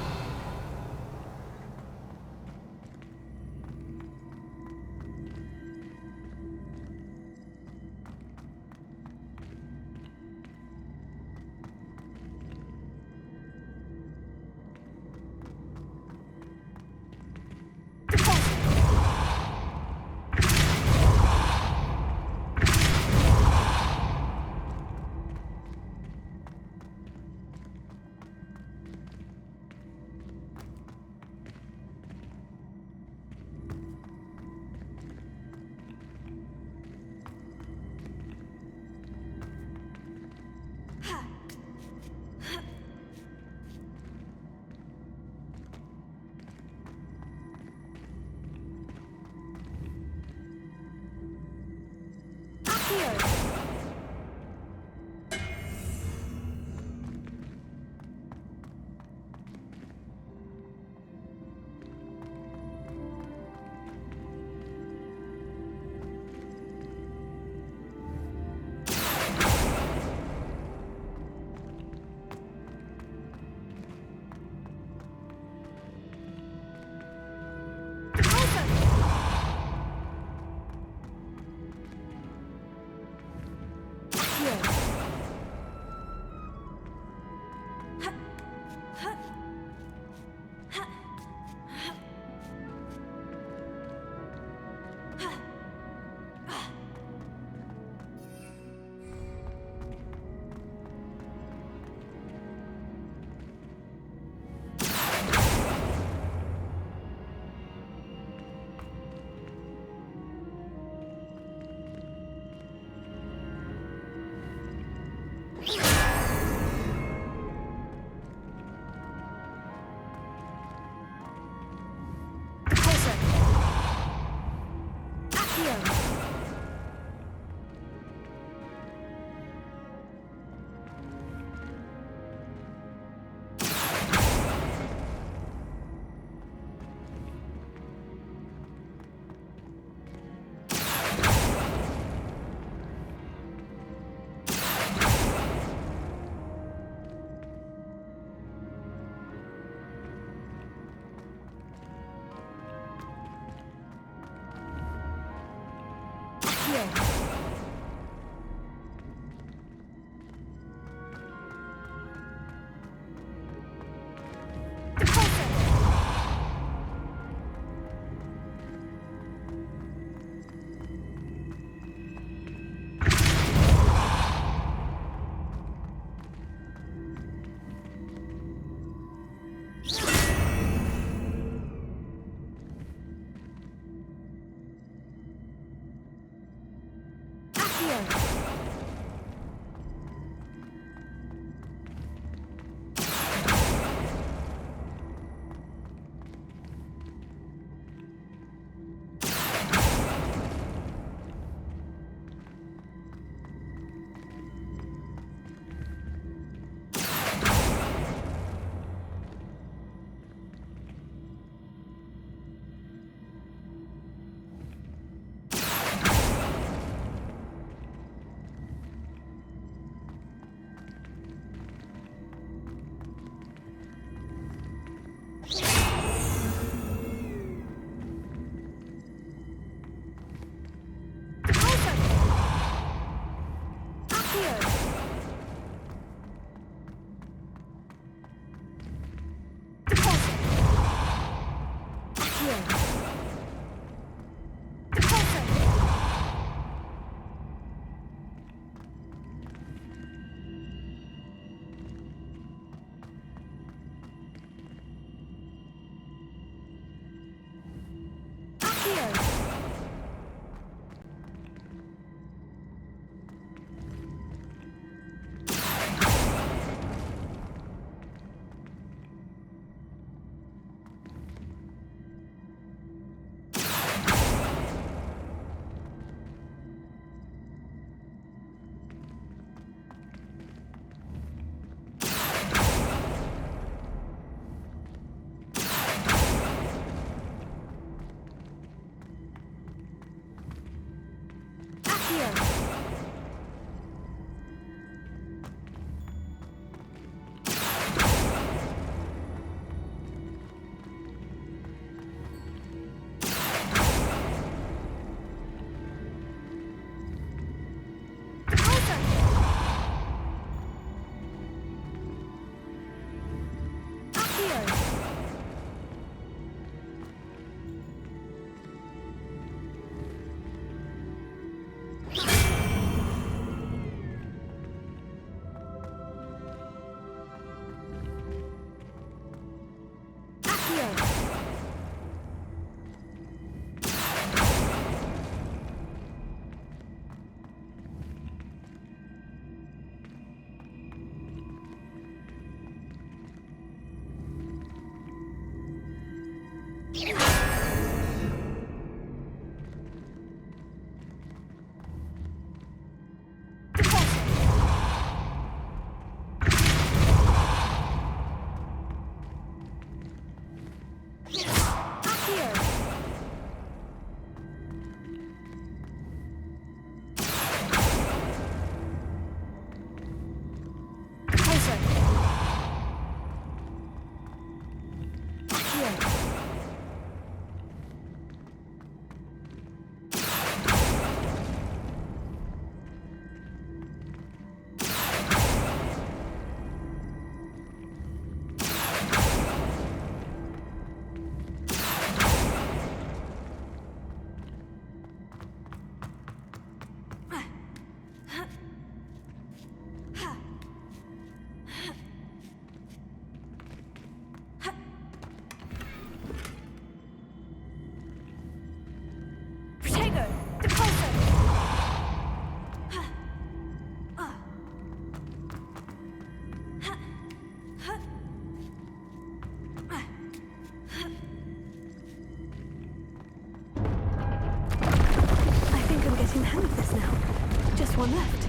one left.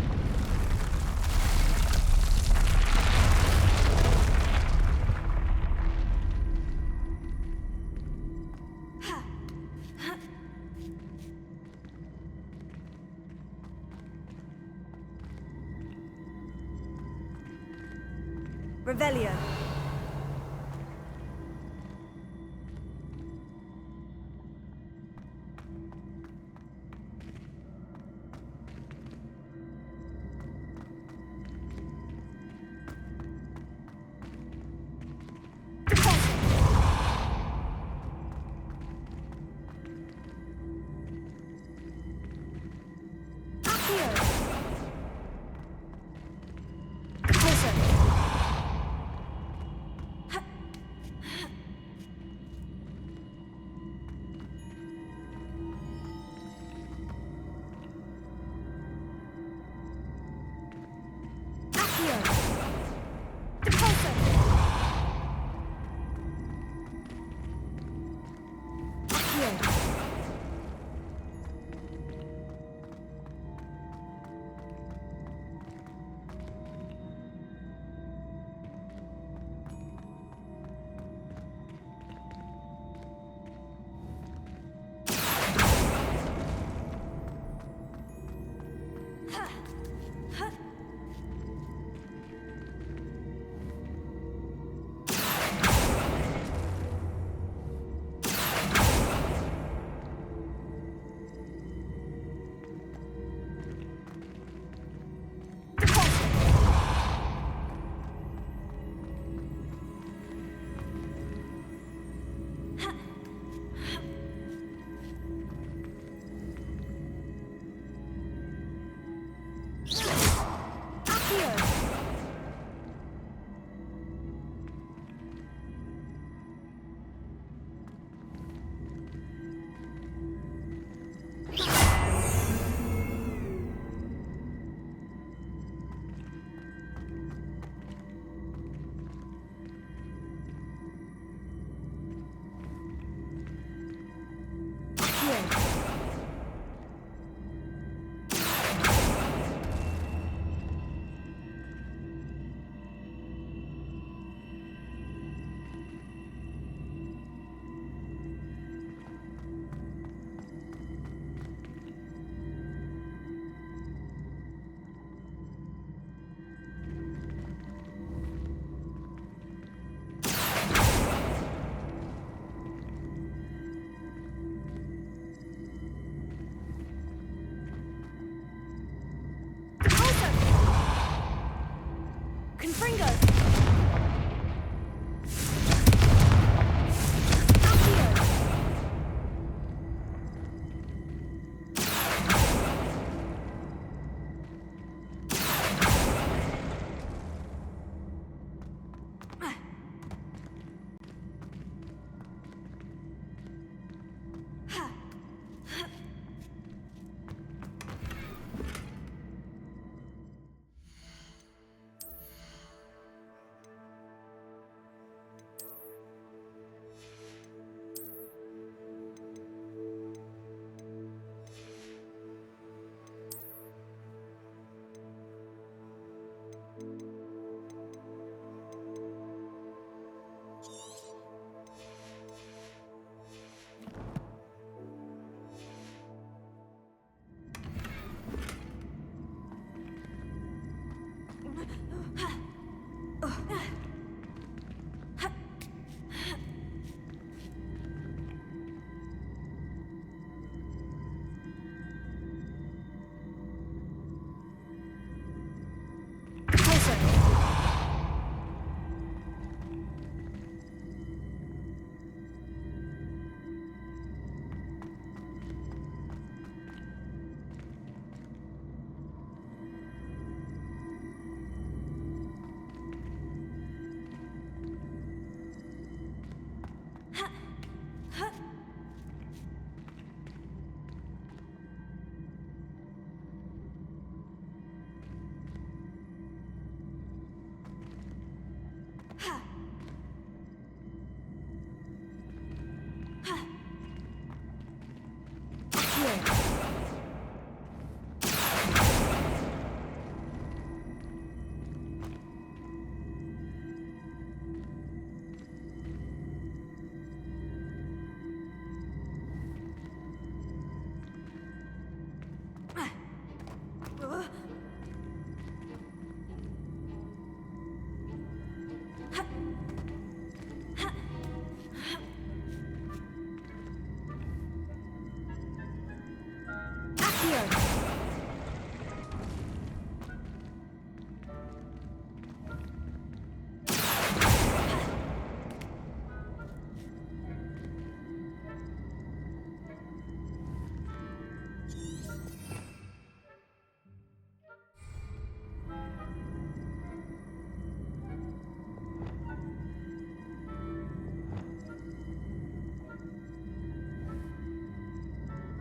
Revelio.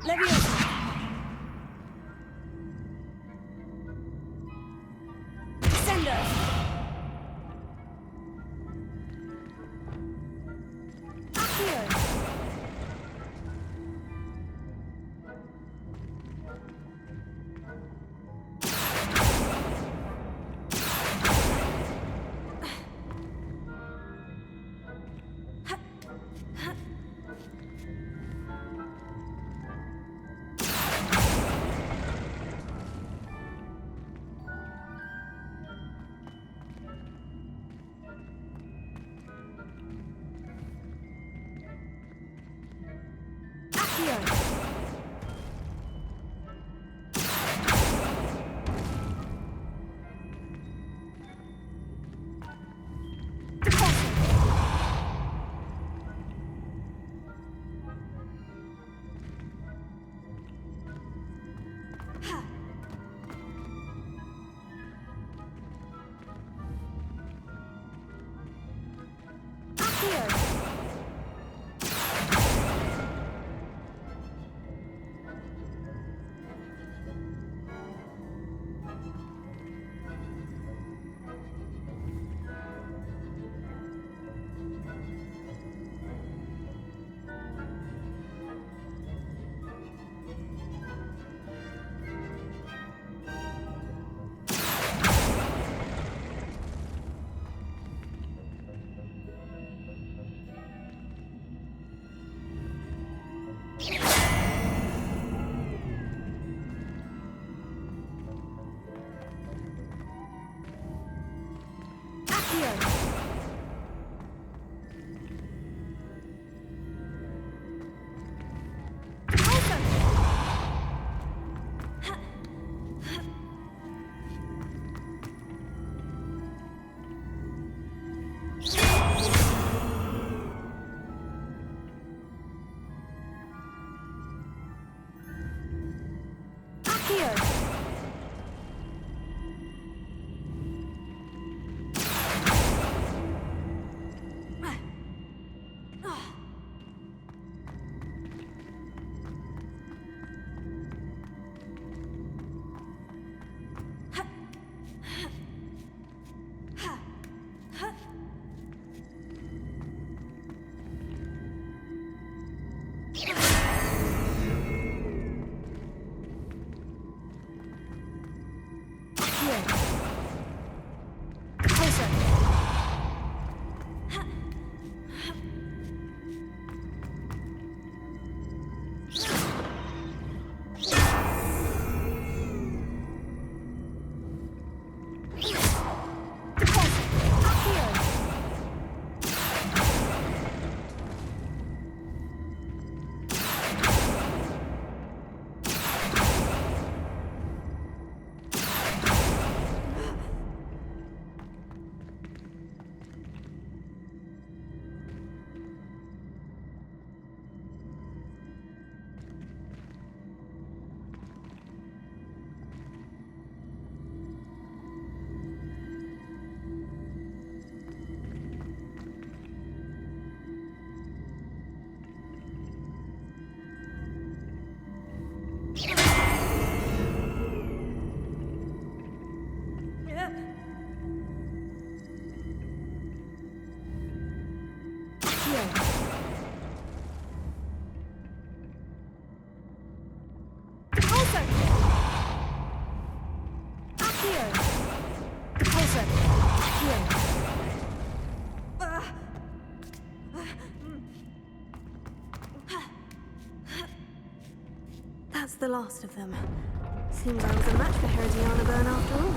Leviosa! Descender! Accio! That's the last of them. Seems I was a match for Herodiana Byrne after all.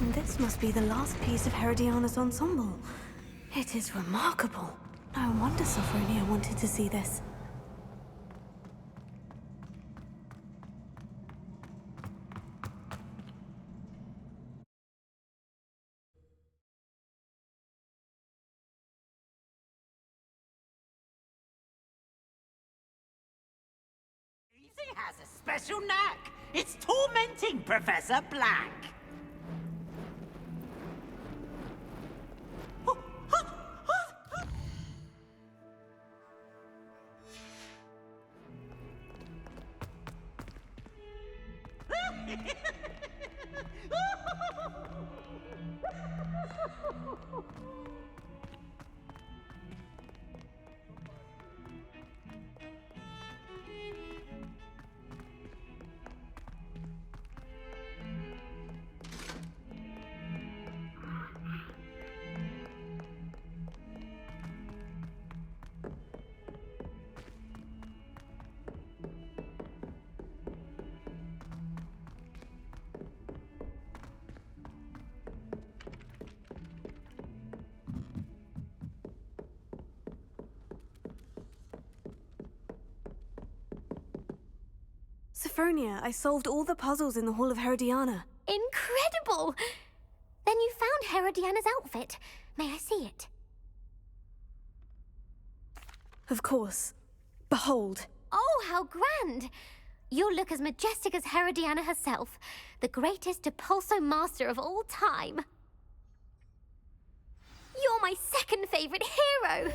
And this must be the last piece of Herodiana's ensemble. It is remarkable. No wonder Sophronia wanted to see this. Has a special knack. It's tormenting Professor Black. Sophronia, I solved all the puzzles in the Hall of Herodiana. Incredible! Then you found Herodiana's outfit. May I see it? Of course. Behold. Oh, how grand! You'll look as majestic as Herodiana herself, the greatest Depulso master of all time. You're my second favorite hero!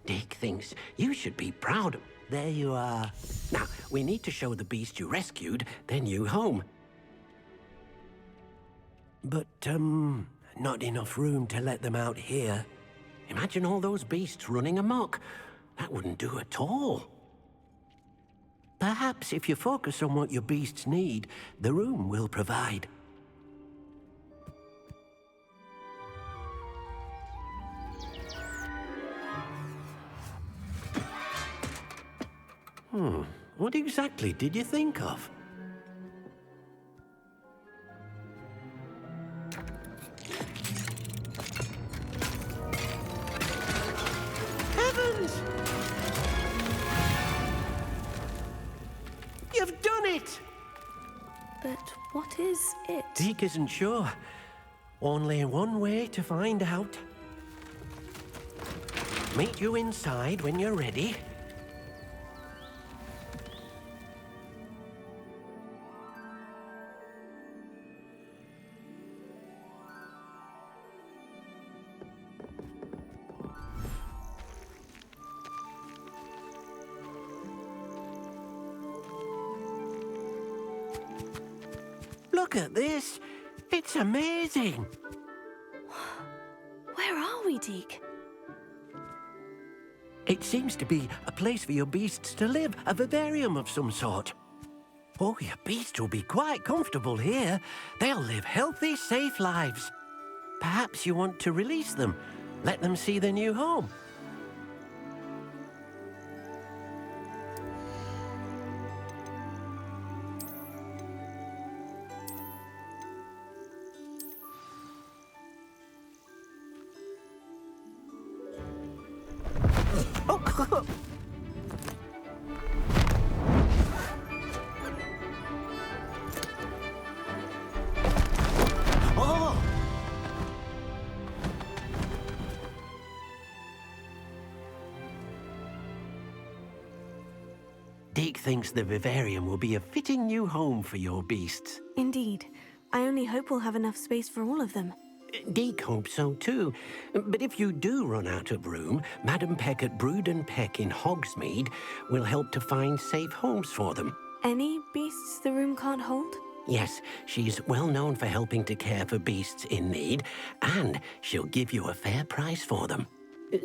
Dick thinks you should be proud of... There you are. Now, we need to show the beast you rescued their new home. But, not enough room to let them out here. Imagine all those beasts running amok. That wouldn't do at all. Perhaps if you focus on what your beasts need, the room will provide. What exactly did you think of? Heavens! You've done it! But what is it? Deke isn't sure. Only one way to find out. Meet you inside when you're ready. Look at this. It's amazing. Where are we, Deke? It seems to be a place for your beasts to live, a vivarium of some sort. Oh, your beasts will be quite comfortable here. They'll live healthy, safe lives. Perhaps you want to release them, let them see their new home. Deke thinks the vivarium will be a fitting new home for your beasts. Indeed. I only hope we'll have enough space for all of them. Deke hopes so too. But if you do run out of room, Madam Peck at Brood and Peck in Hogsmeade will help to find safe homes for them. Any beasts the room can't hold? Yes, she's well known for helping to care for beasts in need, and she'll give you a fair price for them.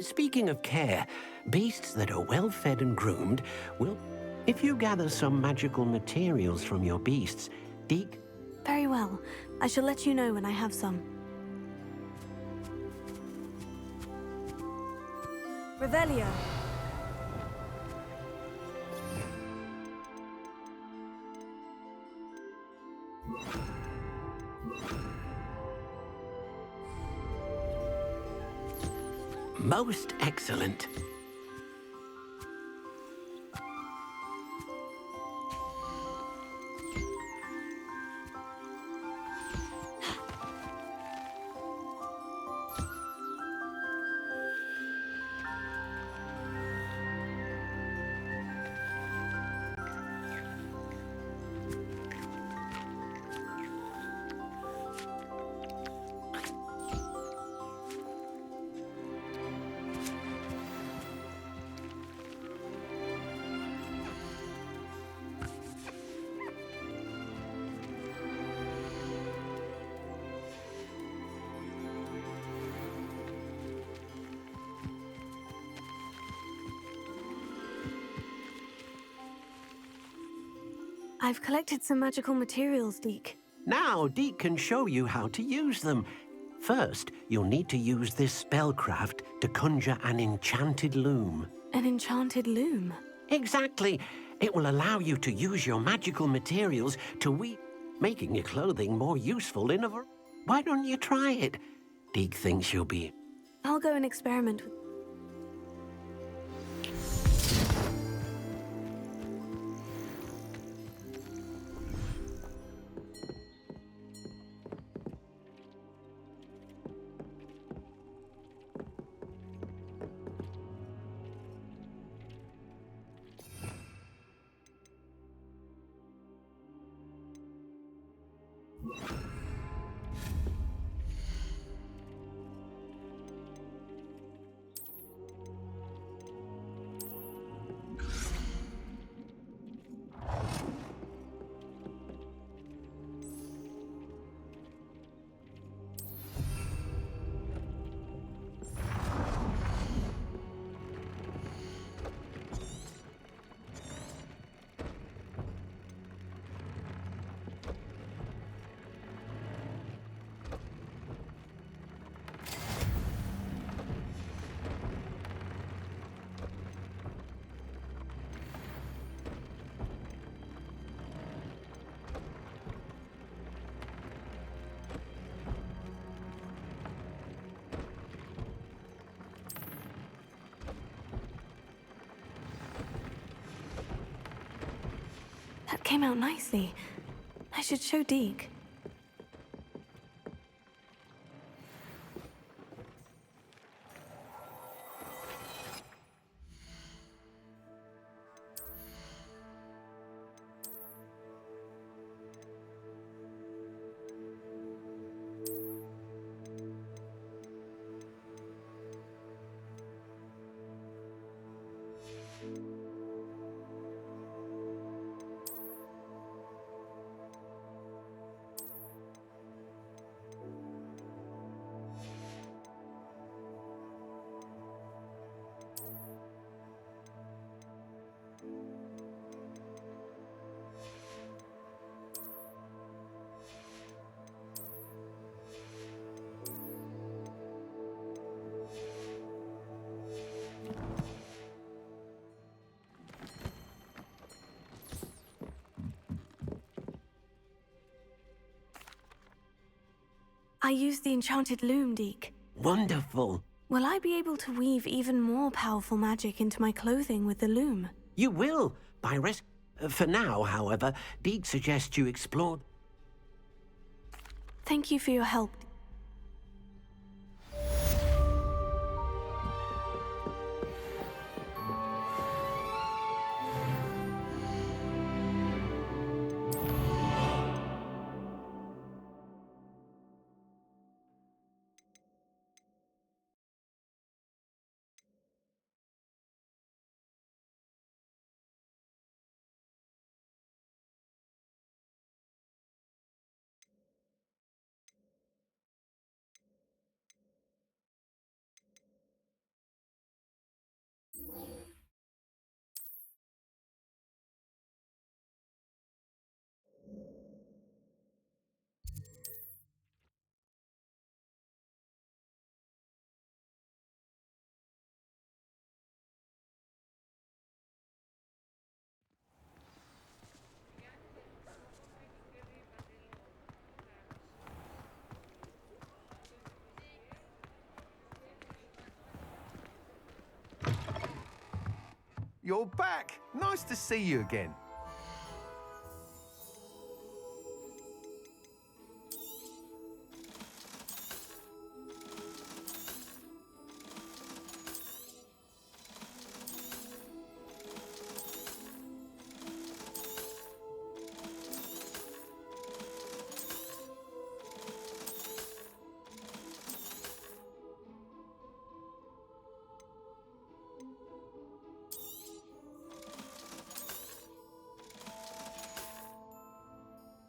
Speaking of care, beasts that are well fed and groomed will... If you gather some magical materials from your beasts, Deke... Very well. I shall let you know when I have some. Revelio. Most excellent. I've collected some magical materials, Deke. Now, Deke can show you how to use them. First, you'll need to use this spellcraft to conjure an enchanted loom. An enchanted loom? Exactly. It will allow you to use your magical materials to weave, making your clothing more useful in a... Why don't you try it? Deke thinks you'll be... I'll go and experiment with... That came out nicely. I should show Deke. I used the enchanted loom, Deke. Wonderful. Will I be able to weave even more powerful magic into my clothing with the loom? You will, For now, however, Deke suggests you explore... Thank you for your help, You're back. Nice to see you again.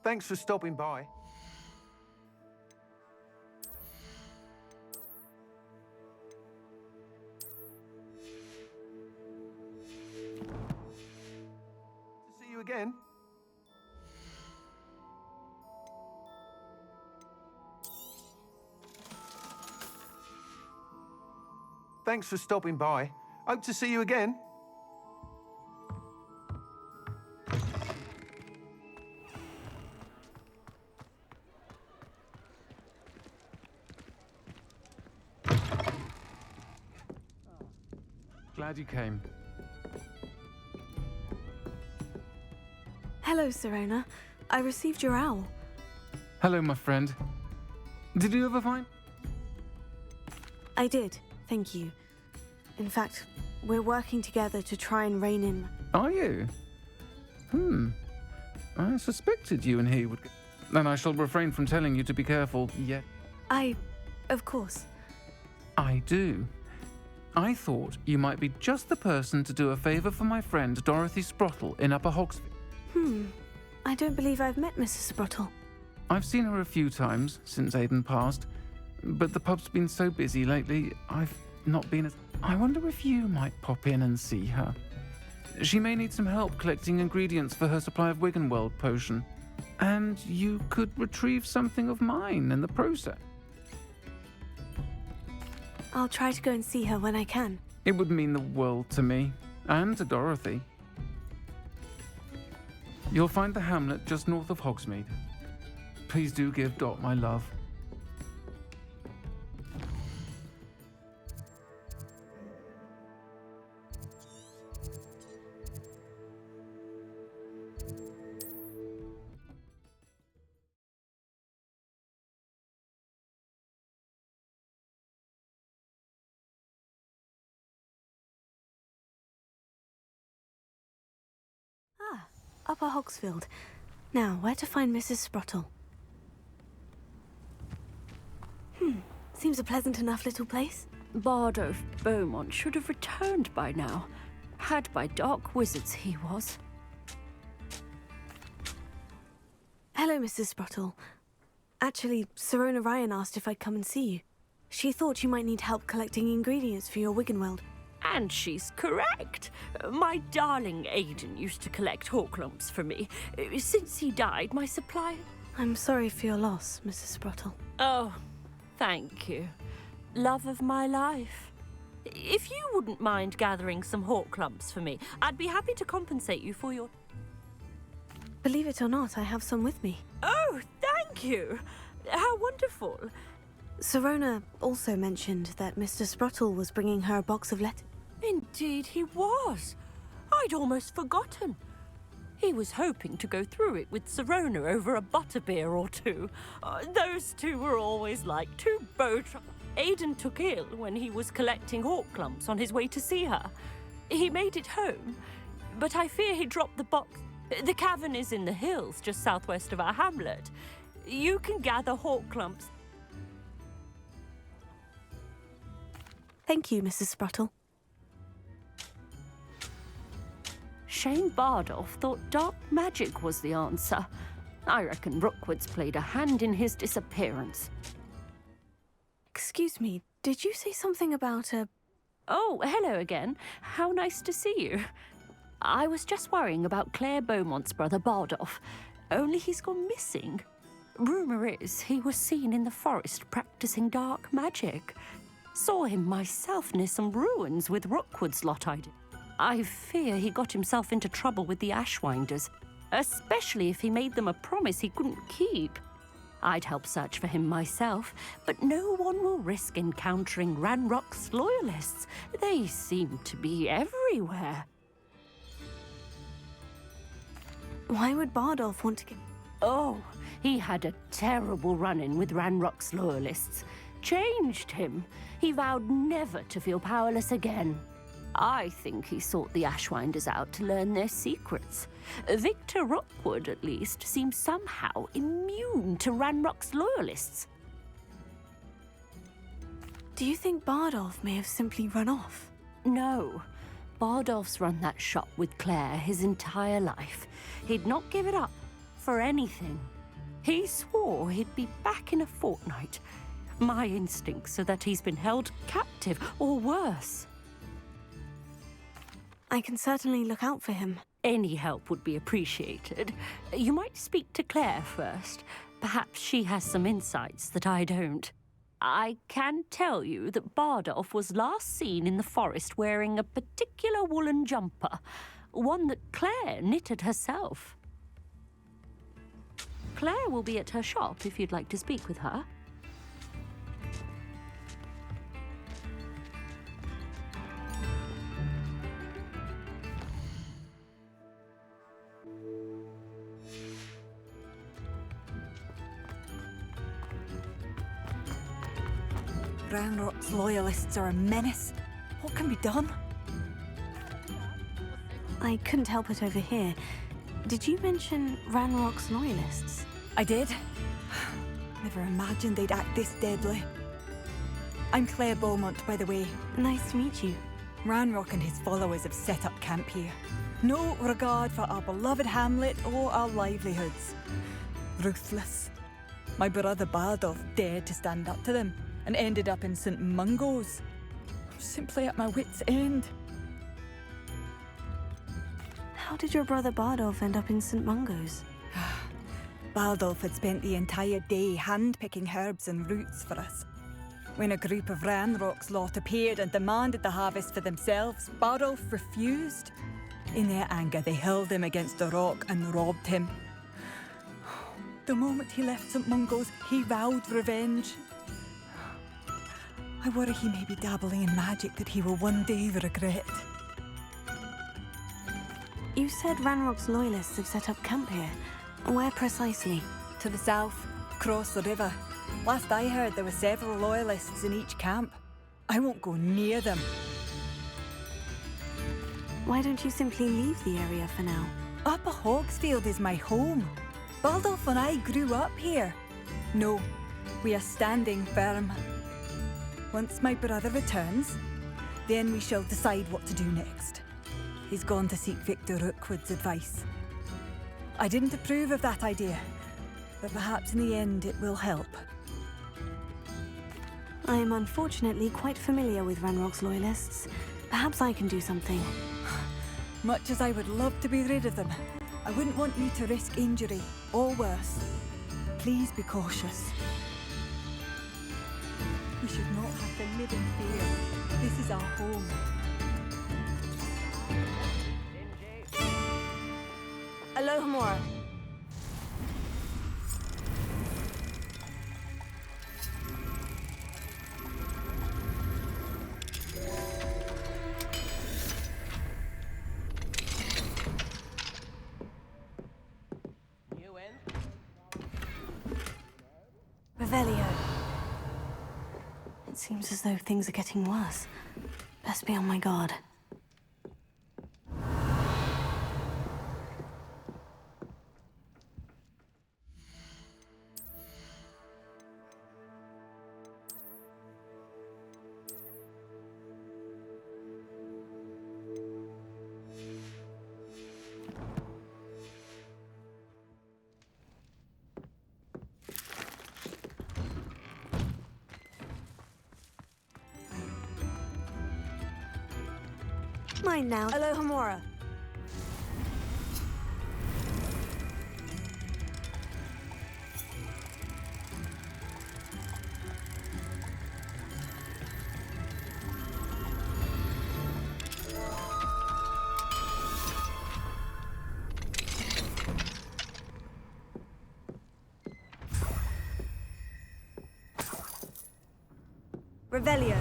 Thanks for stopping by. To see you again. Thanks for stopping by. Hope to see you again. Glad you came. Hello, Sirona. I received your owl. Hello, my friend. Did you ever find... I did, thank you. In fact, we're working together to try and rein in... Are you? I suspected you and he would... Then I shall refrain from telling you to be careful yet. Of course. I do. I thought you might be just the person to do a favour for my friend Dorothy Sprottle in Upper Hogsfield. I don't believe I've met Mrs. Sprottle. I've seen her a few times since Aidan passed, but the pub's been so busy lately, I've not been as... I wonder if you might pop in and see her. She may need some help collecting ingredients for her supply of Wiggenweld potion, and you could retrieve something of mine in the process. I'll try to go and see her when I can. It would mean the world to me, and to Dorothy. You'll find the hamlet just north of Hogsmeade. Please do give Dot my love. Upper Hogsfield. Now, where to find Mrs. Sprottle? Seems a pleasant enough little place. Bardolph Beaumont should have returned by now. Had by dark wizards he was. Hello, Mrs. Sprottle. Actually, Sirona Ryan asked if I'd come and see you. She thought you might need help collecting ingredients for your Wiggenweld. And she's correct. My darling Aidan used to collect hawk lumps for me. Since he died, my supply... I'm sorry for your loss, Mrs. Sprottle. Oh, thank you. Love of my life. If you wouldn't mind gathering some hawk lumps for me, I'd be happy to compensate you for your... Believe it or not, I have some with me. Oh, thank you. How wonderful. Sirona also mentioned that Mr. Sprottle was bringing her a box of letters. Indeed he was. I'd almost forgotten. He was hoping to go through it with Sirona over a butterbeer or two. Those two were always like two Aidan took ill when he was collecting hawk lumps on his way to see her. He made it home, but I fear he dropped the box. The cavern is in the hills just southwest of our hamlet. You can gather hawk lumps. Thank you, Mrs. Sprottle. Shane Bardolph thought dark magic was the answer. I reckon Rookwood's played a hand in his disappearance. Excuse me, did you say something about a... Oh, hello again. How nice to see you. I was just worrying about Claire Beaumont's brother Bardolph, only he's gone missing. Rumour is he was seen in the forest practicing dark magic. Saw him myself near some ruins with Rookwood's lot I did. I fear he got himself into trouble with the Ashwinders, especially if he made them a promise he couldn't keep. I'd help search for him myself, but no one will risk encountering Ranrock's loyalists. They seem to be everywhere. Why would Bardolph want to get... Oh, he had a terrible run-in with Ranrock's loyalists. Changed him. He vowed never to feel powerless again. I think he sought the Ashwinders out to learn their secrets. Victor Rockwood, at least, seems somehow immune to Ranrock's loyalists. Do you think Bardolph may have simply run off? No. Bardolph's run that shop with Claire his entire life. He'd not give it up for anything. He swore he'd be back in a fortnight. My instincts are that he's been held captive, or worse. I can certainly look out for him. Any help would be appreciated. You might speak to Claire first. Perhaps she has some insights that I don't. I can tell you that Bardolph was last seen in the forest wearing a particular woolen jumper, one that Claire knitted herself. Claire will be at her shop if you'd like to speak with her. Ranrock's loyalists are a menace. What can be done? I couldn't help it over here. Did you mention Ranrock's loyalists? I did. Never imagined they'd act this deadly. I'm Claire Beaumont, by the way. Nice to meet you. Ranrock and his followers have set up camp here. No regard for our beloved hamlet or our livelihoods. Ruthless. My brother Bardolph dared to stand up to them and ended up in St. Mungo's. I'm simply at my wit's end. How did your brother Bardolph end up in St. Mungo's? Bardolph had spent the entire day hand-picking herbs and roots for us. When a group of Ranrock's lot appeared and demanded the harvest for themselves, Bardolph refused. In their anger, they hurled him against a rock and robbed him. The moment he left St. Mungo's, he vowed revenge. I worry he may be dabbling in magic that he will one day regret. You said Ranrock's loyalists have set up camp here. Where precisely? To the south, across the river. Last I heard, there were several loyalists in each camp. I won't go near them. Why don't you simply leave the area for now? Upper Hogsfield is my home. Bardolph and I grew up here. No, we are standing firm. Once my brother returns, then we shall decide what to do next. He's gone to seek Victor Rookwood's advice. I didn't approve of that idea, but perhaps in the end it will help. I am unfortunately quite familiar with Ranrock's loyalists. Perhaps I can do something. Much as I would love to be rid of them, I wouldn't want you to risk injury, or worse. Please be cautious. We should not have to live in fear. This is our home. Alohomora. Revelio. It seems as though things are getting worse. Best be on my guard. Mine now. Alohomora. Revelio.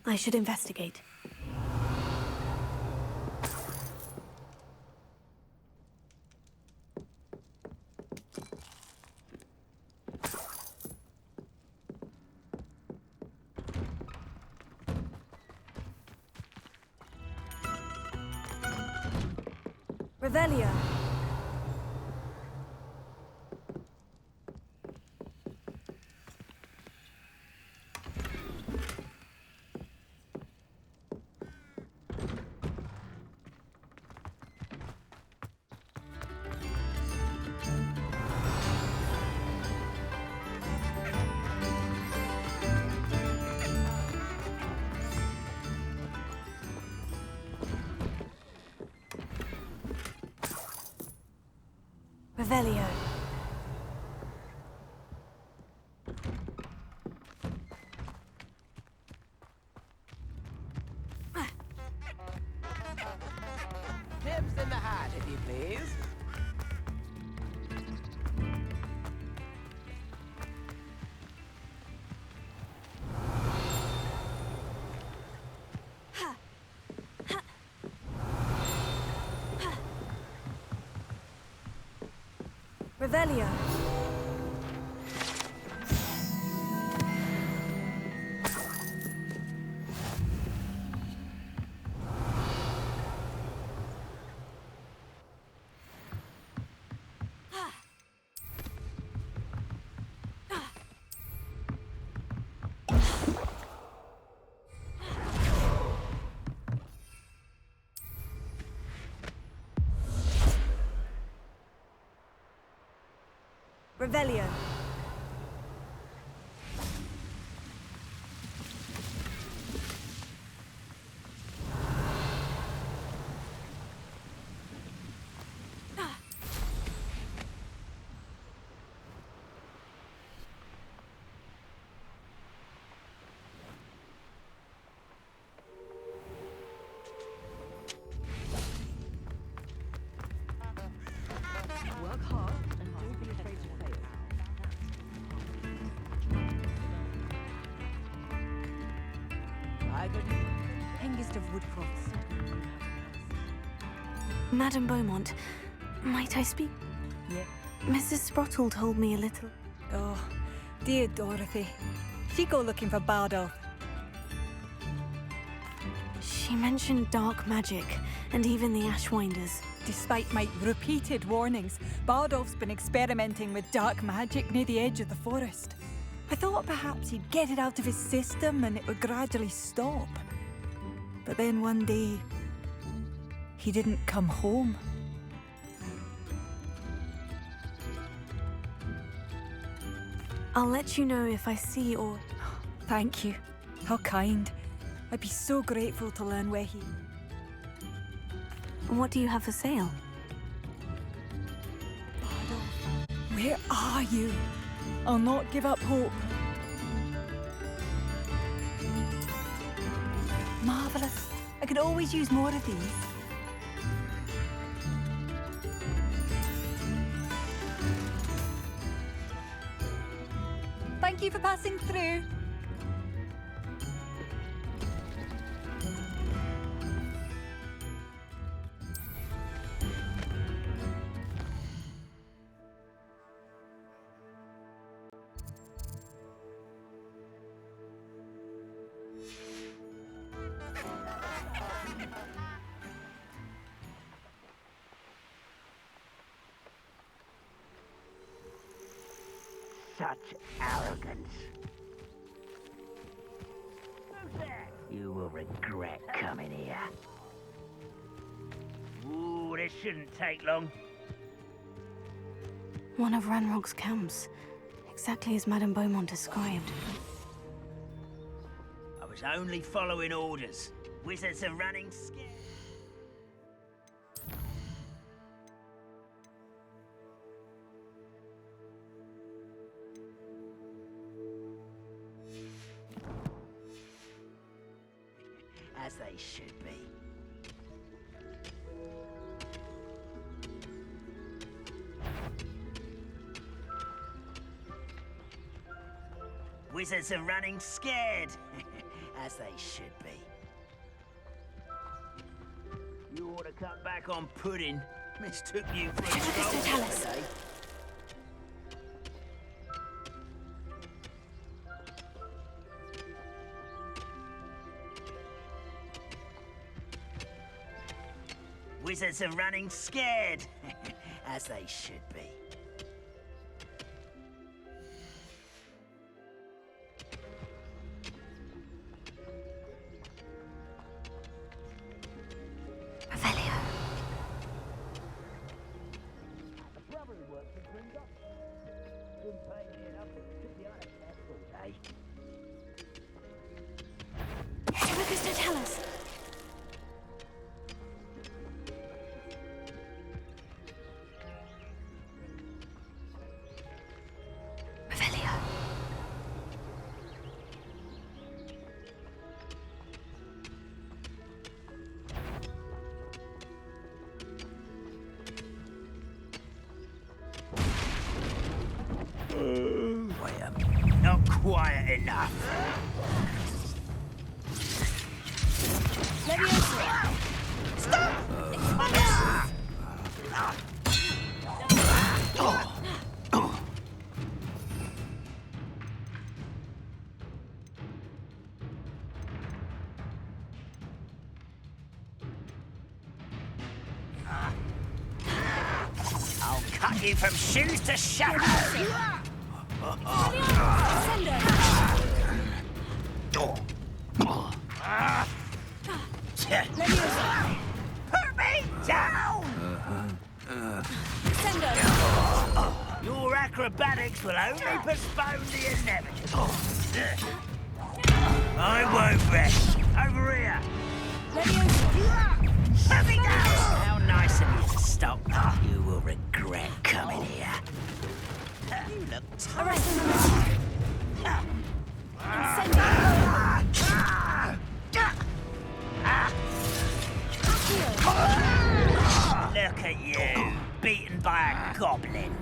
I should investigate. Revelio. Revelio. Nibs in the hat, if you please. Revelio. Revelio. Work hard and don't be afraid to fail. Hengist of Woodcroft. Madame Beaumont, might I speak? Yeah. Mrs. Sprottle told me a little. Oh, dear Dorothy. She go looking for Bardolph. She mentioned dark magic and even the Ashwinders. Despite my repeated warnings, Bardolph's been experimenting with dark magic near the edge of the forest. I thought perhaps he'd get it out of his system and it would gradually stop. But then one day, he didn't come home. I'll let you know if I see or... Thank you. How kind. I'd be so grateful to learn where he... What do you have for sale? Where are you? I'll not give up hope. Marvellous. I could always use more of these. Thank you for passing through. Such arrogance. You will regret coming here. Ooh, this shouldn't take long. One of Ranrock's camps. Exactly as Madame Beaumont described. I was only following orders. Wizards are running scared. As they should be. Wizards are running scared. as they should be. You ought to cut back on pudding. Mistook you for a troll the other day. Wizards are running scared, as they should be. Not quiet enough. Stop! I'll cut you from shoes to shadow. Put me down! Your acrobatics will only postpone the inevitable. I won't rest. Over here. Put me down! How nice of you to stop. You will regret coming here. You look tired. Look at you, beaten by a goblin.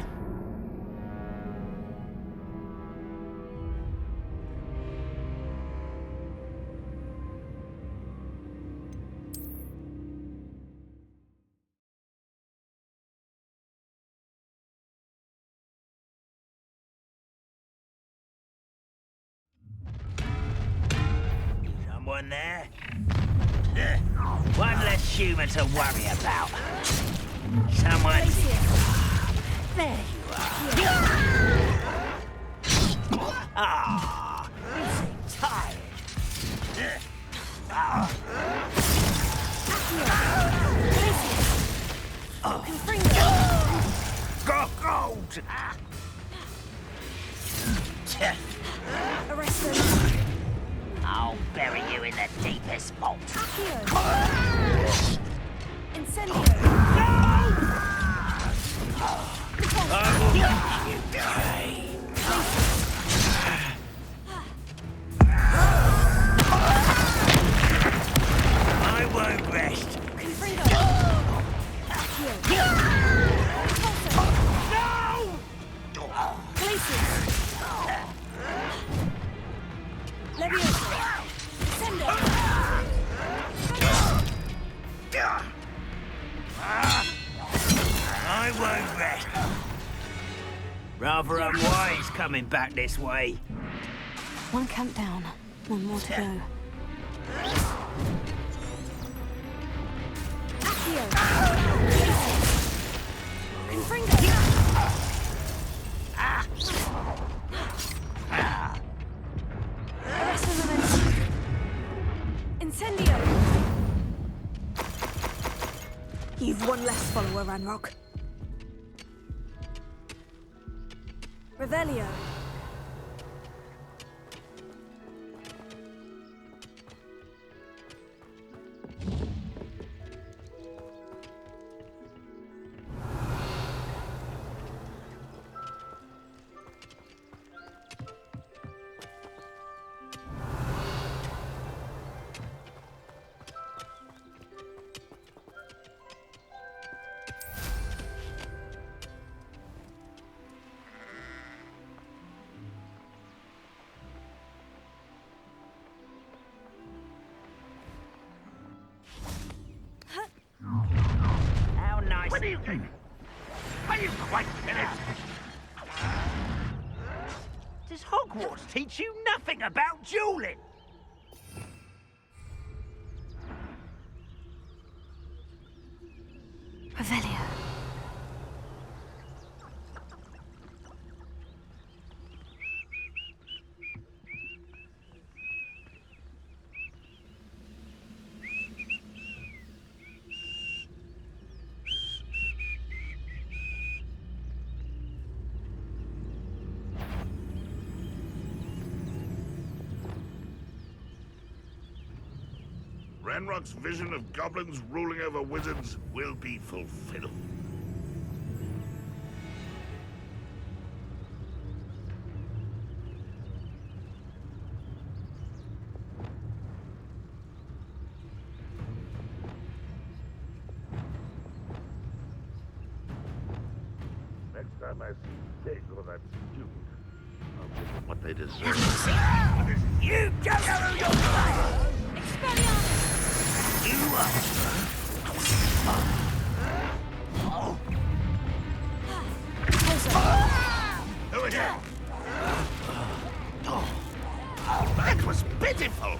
Someone there? One less human to worry about. Someone... There you are. Ah, you seem tired. Got gold! Arrest them. I'll bury you in the deepest vault. Incendio. I will make you pay. I won't rest. No! Places. Leviosa. Sendo. I won't rest. Rather unwise coming back this way. One camp down. One more to go. Accio. Confringo. Arresto momentum. Incendio. You've one less follower, Ranrock. Revelio. talking? Are you quite finished? Does Hogwarts teach you nothing about dueling? Revelio. Ranrock's vision of goblins ruling over wizards will be fulfilled. Next time I see Pig or that student, I'll give them what they deserve. You don't know who you're playing! You are. Who is it? That was pitiful!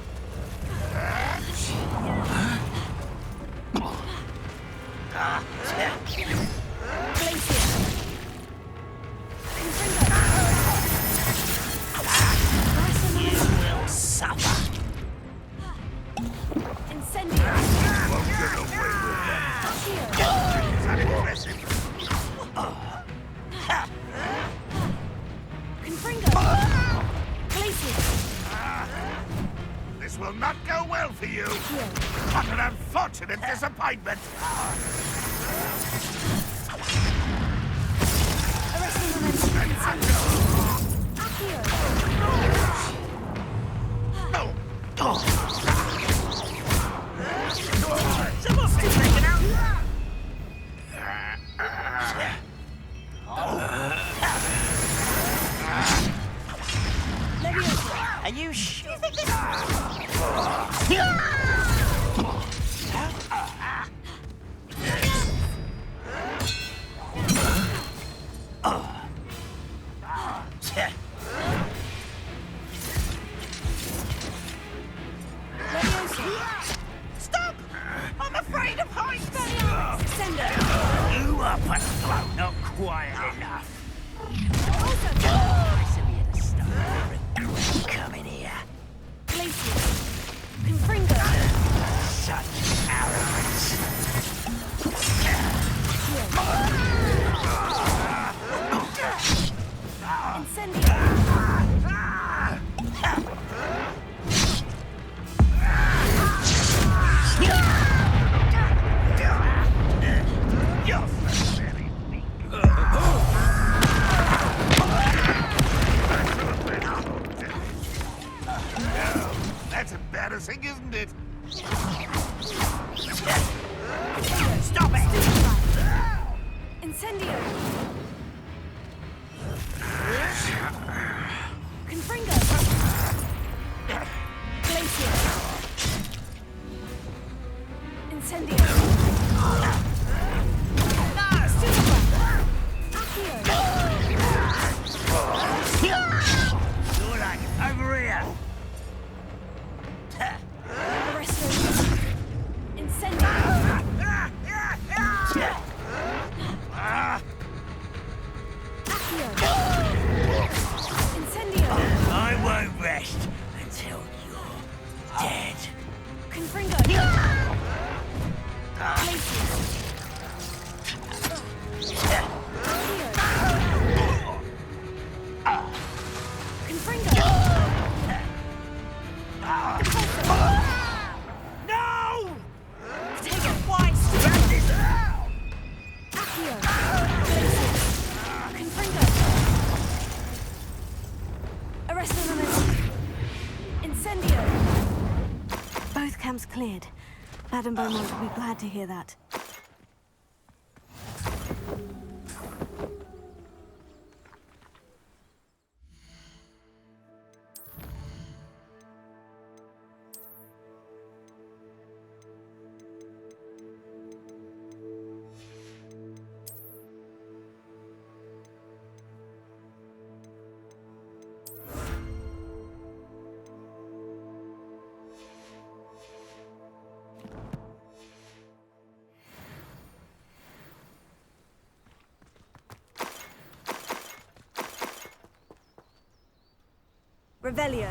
You will suffer. Incendio. Won't get away with that. Is that impressive? Confringo. Glacier. This will not go well for you. What an unfortunate disappointment. Arresting momentum. Accio. Someone's been taken out! Are you sure? You think this... Stop! I'm afraid of heights! You are but slow, not quiet enough. Nice of you to stop. Regret coming here. Glacier. Confringo. Such arrogance. Incendio. You're very weak. That's embarrassing, isn't it? Stop it! Incendio. Confringo. Glacier. Incendio. You're like over here. Arresto. Incendio. Accio. Incendio. I won't rest until you're dead. Confringo. Glacier. Confringo. No! Take it wise. Accio. Glacier. Confringo. Arresto momentum. Incendio. Both camps cleared. Madame Beaumont will be glad to hear that. Revelio.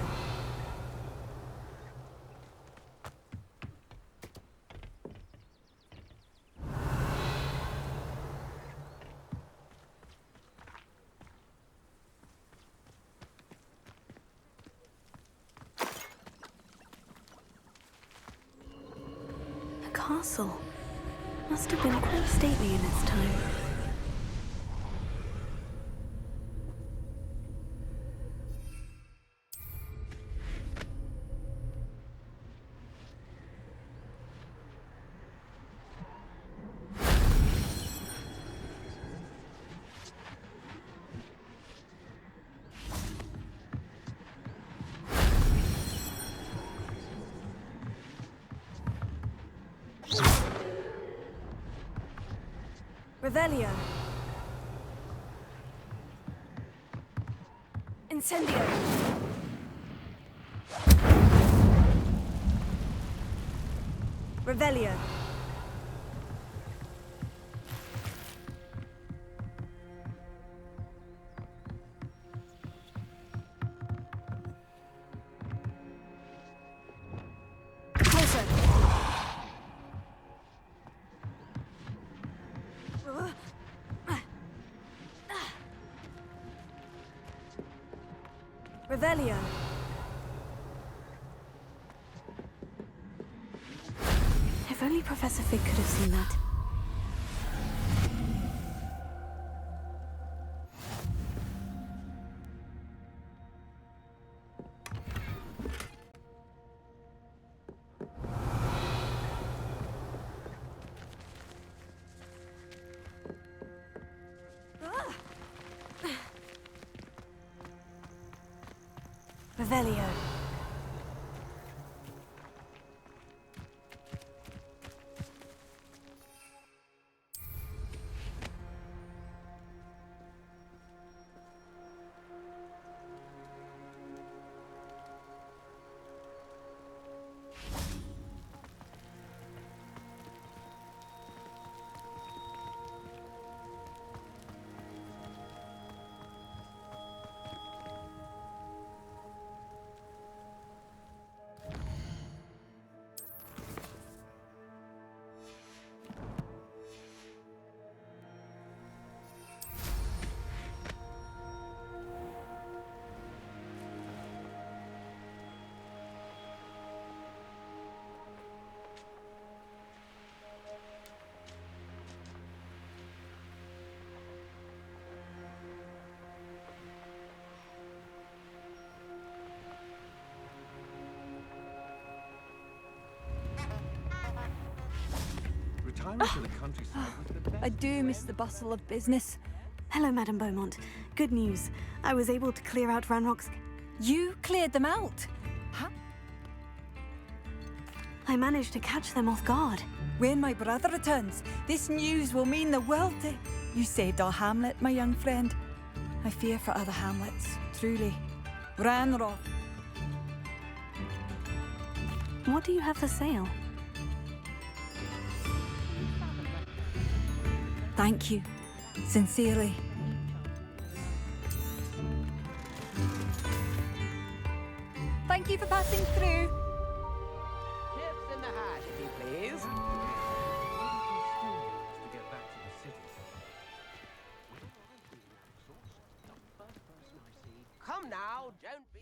A castle. Must have been quite stately in its time. Revelio. Incendio. Revelio. Closer. Revelio. If only Professor Fig could have seen that. Revelio. To the countryside was the best. I do miss the bustle of business. Hello, Madame Beaumont. Good news. I was able to clear out Ranrock's... You cleared them out? Huh? I managed to catch them off guard. When my brother returns, this news will mean the world to... You saved our hamlet, my young friend. I fear for other hamlets, truly. Ranrock. What do you have for sale? Thank you. Sincerely. Thank you for passing through. Tips in the hat, if you please. Come now, don't be...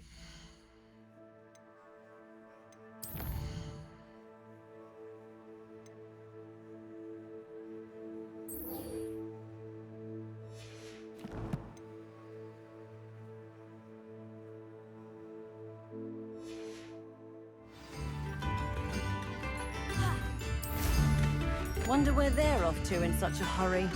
Wonder where they're off to in such a hurry.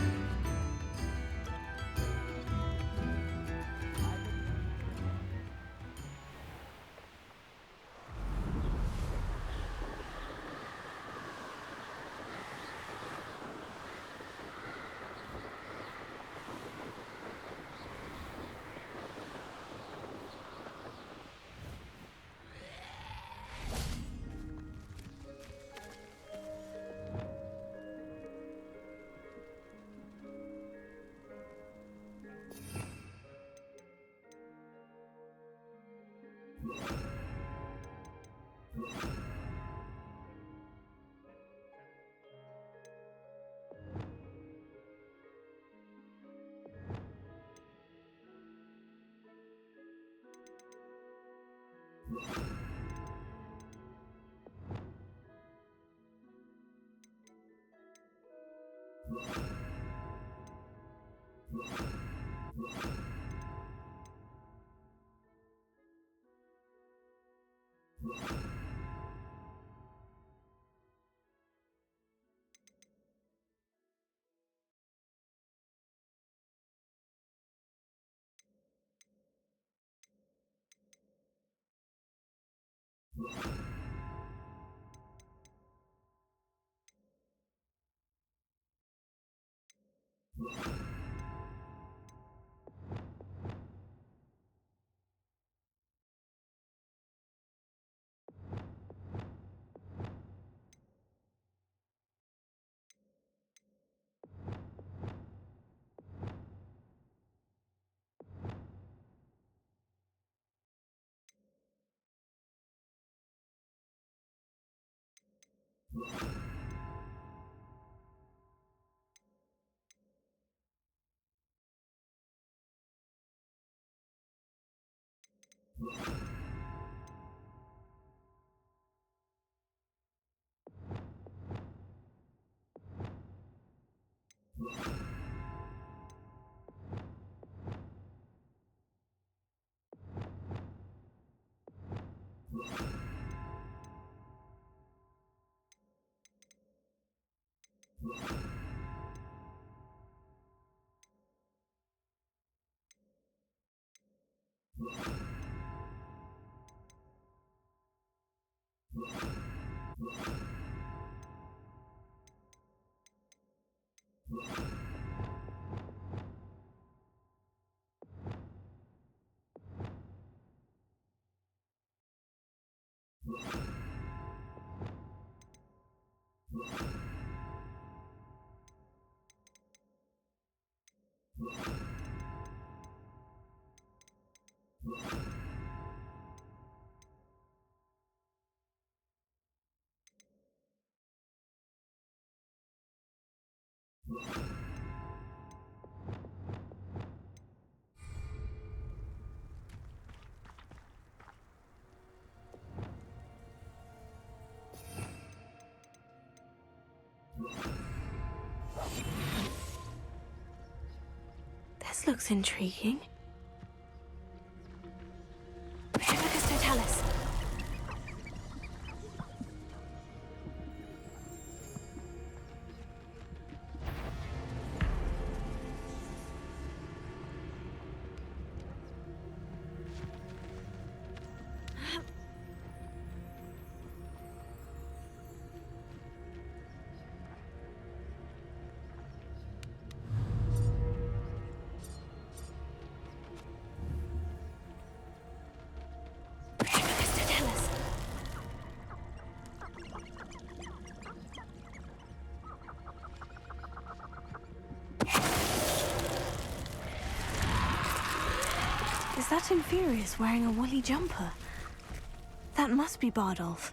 This looks intriguing. Is that Infurious wearing a woolly jumper? That must be Bardolph.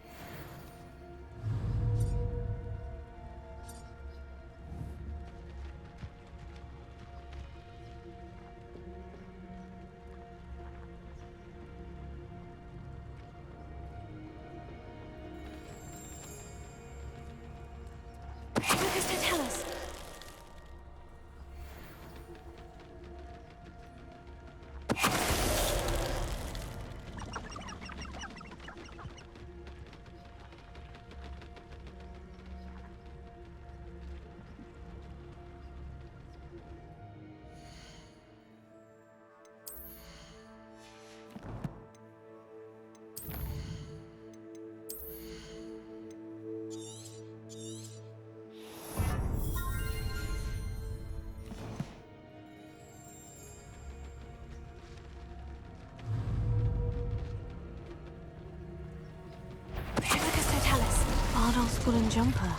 Bardolph's woolen jumper.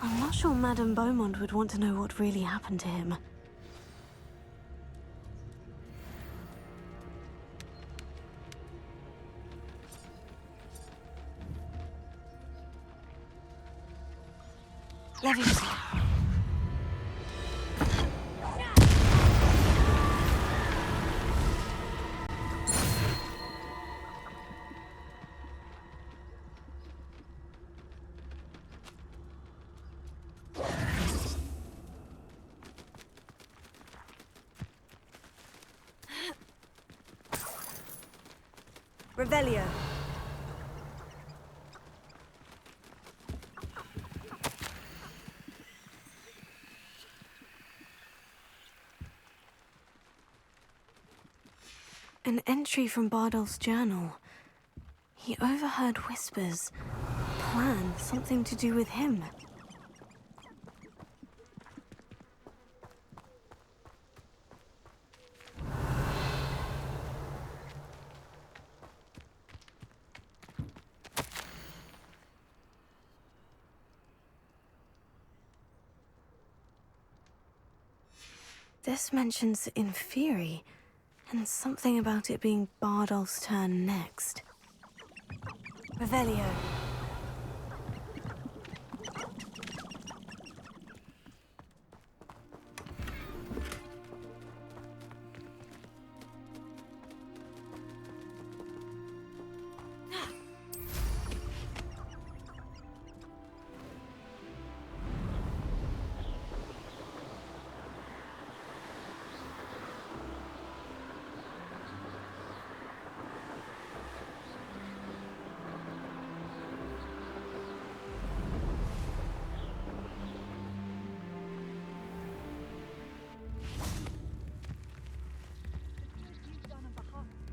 I'm not sure Madame Beaumont would want to know what really happened to him. Leviosa. Revelio. An entry from Bardolph's journal. He overheard whispers. Plan, something to do with him. This mentions Inferi, and something about it being Bardolph's turn next. Revelio.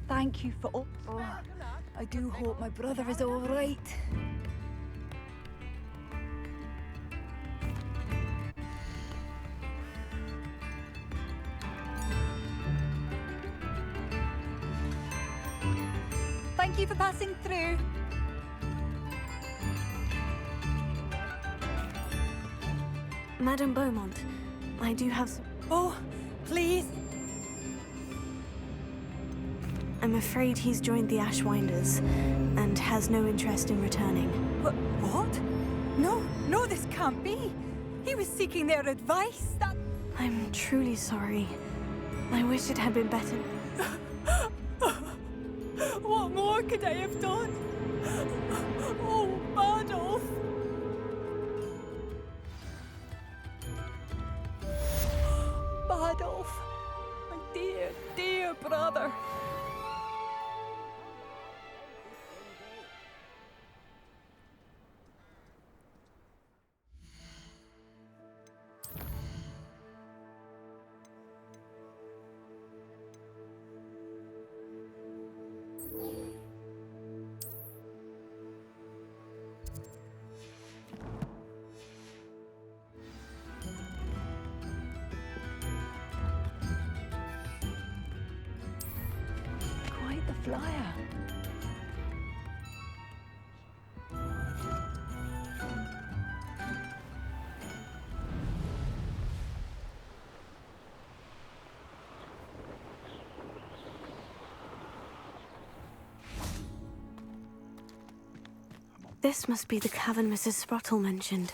Thank you for all. Oh, I do hope my brother is all right. Thank you for passing through. Madame Beaumont, I do have some... Oh, please. I'm afraid he's joined the Ashwinders and has no interest in returning. What? No, this can't be. He was seeking their advice. I'm truly sorry. I wish it had been better. What more could I have done? Oh, Bardolph. Bardolph, my dear, dear brother. Quite the flyer. This must be the cavern Mrs. Sprottle mentioned.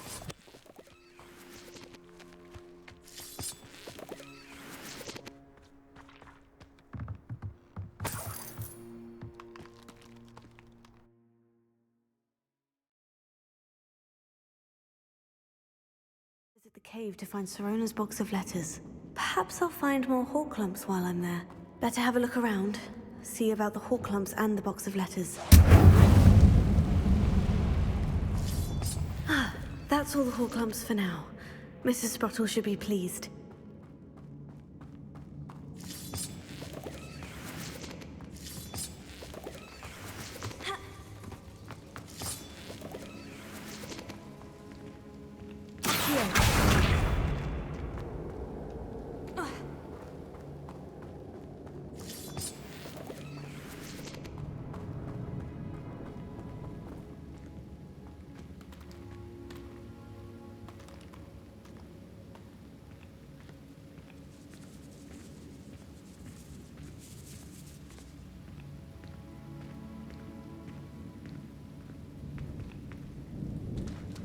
Visit the cave to find Sorona's box of letters. Perhaps I'll find more Horklumps while I'm there. Better have a look around. See about the Horklumps and the box of letters. That's all the Horklumps for now. Mrs. Sprottle should be pleased.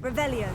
Revelio.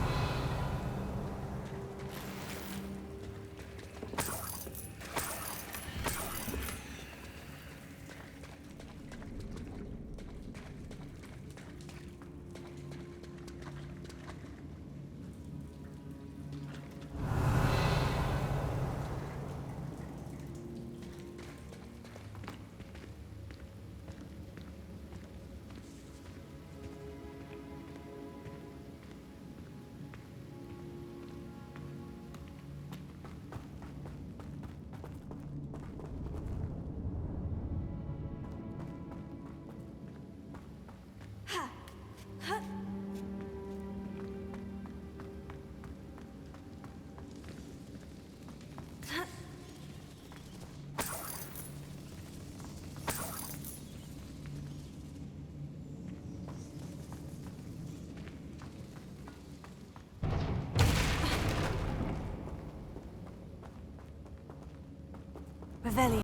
Revelio.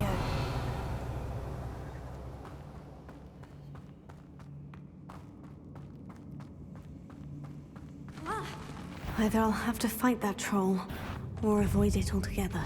Either I'll have to fight that troll, or avoid it altogether.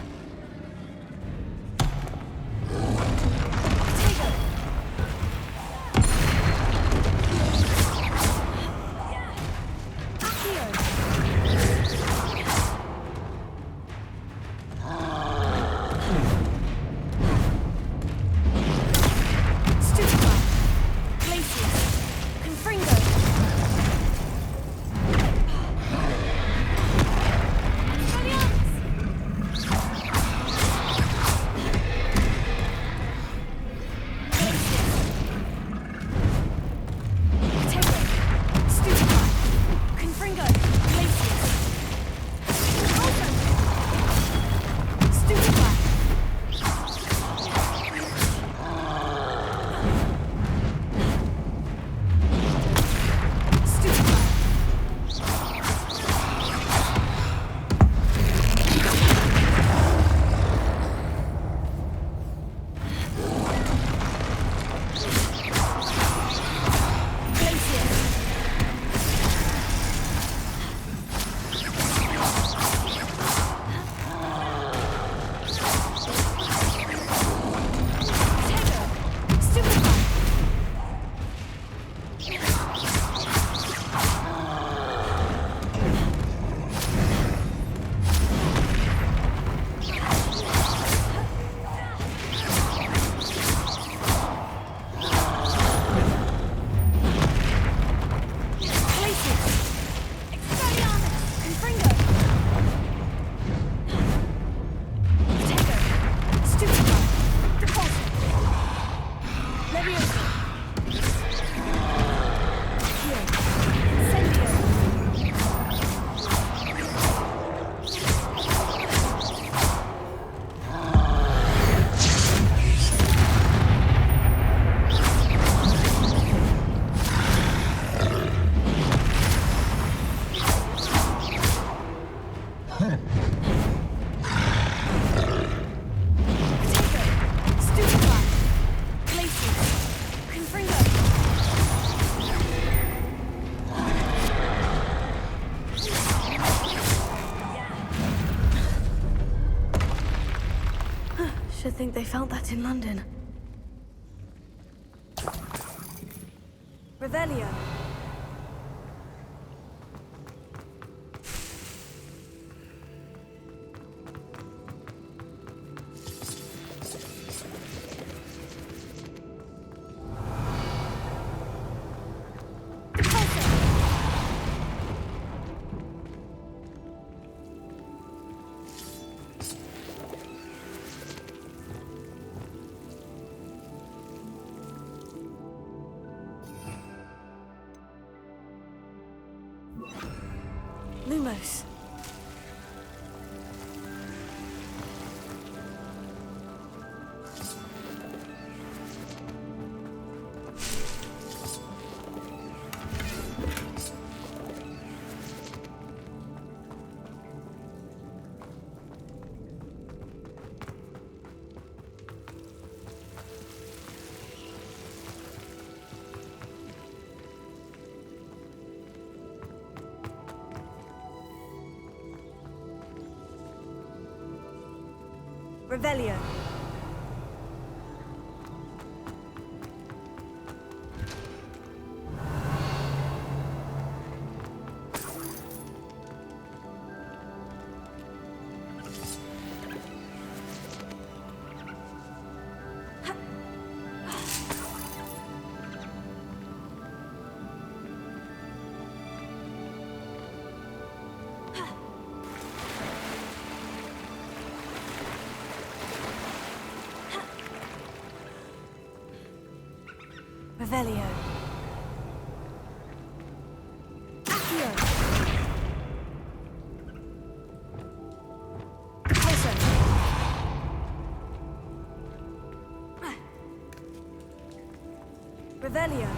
Should think they felt that in London. Revelio. Lumos. Revelio. Revelio. Accio. Pulso. Revelio.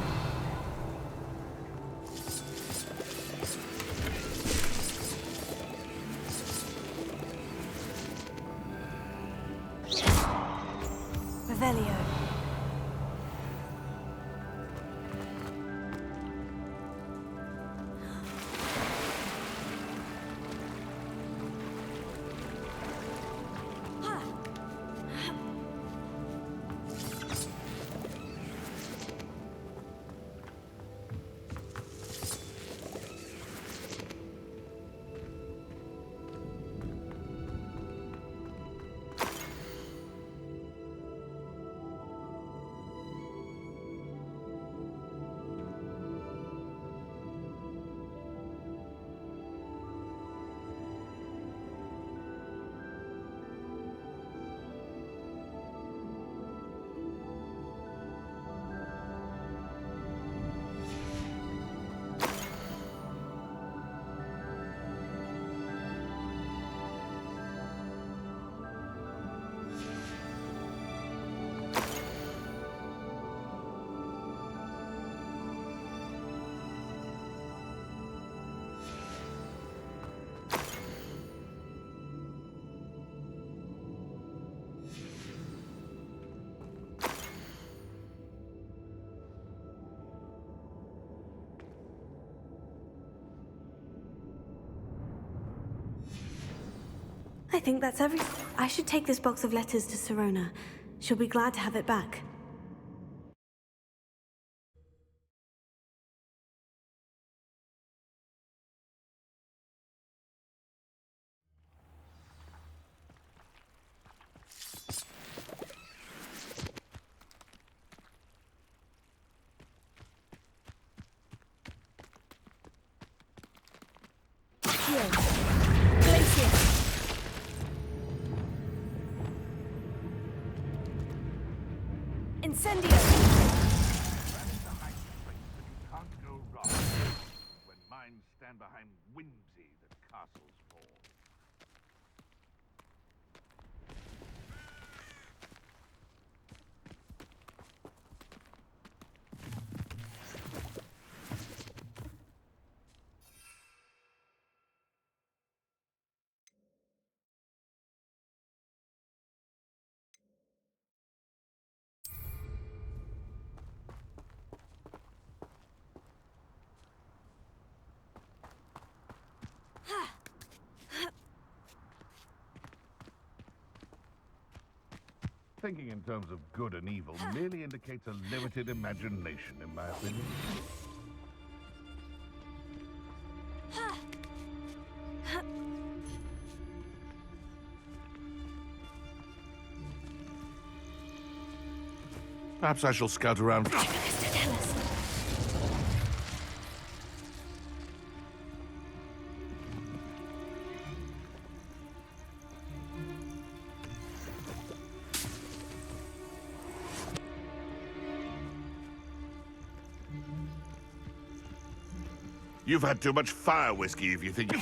I think that's everything. I should take this box of letters to Sirona. She'll be glad to have it back. Incendio! Can't go wrong. When minds stand behind whimsy, the castles fall. Thinking in terms of good and evil merely indicates a limited imagination, in my opinion. Perhaps I shall scout around. You've had too much fire whiskey if you think you...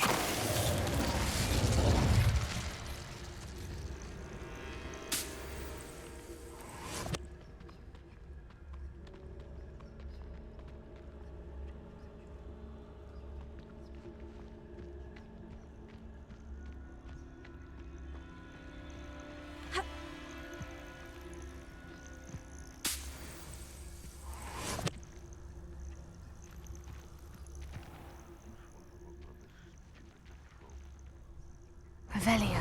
Revelio.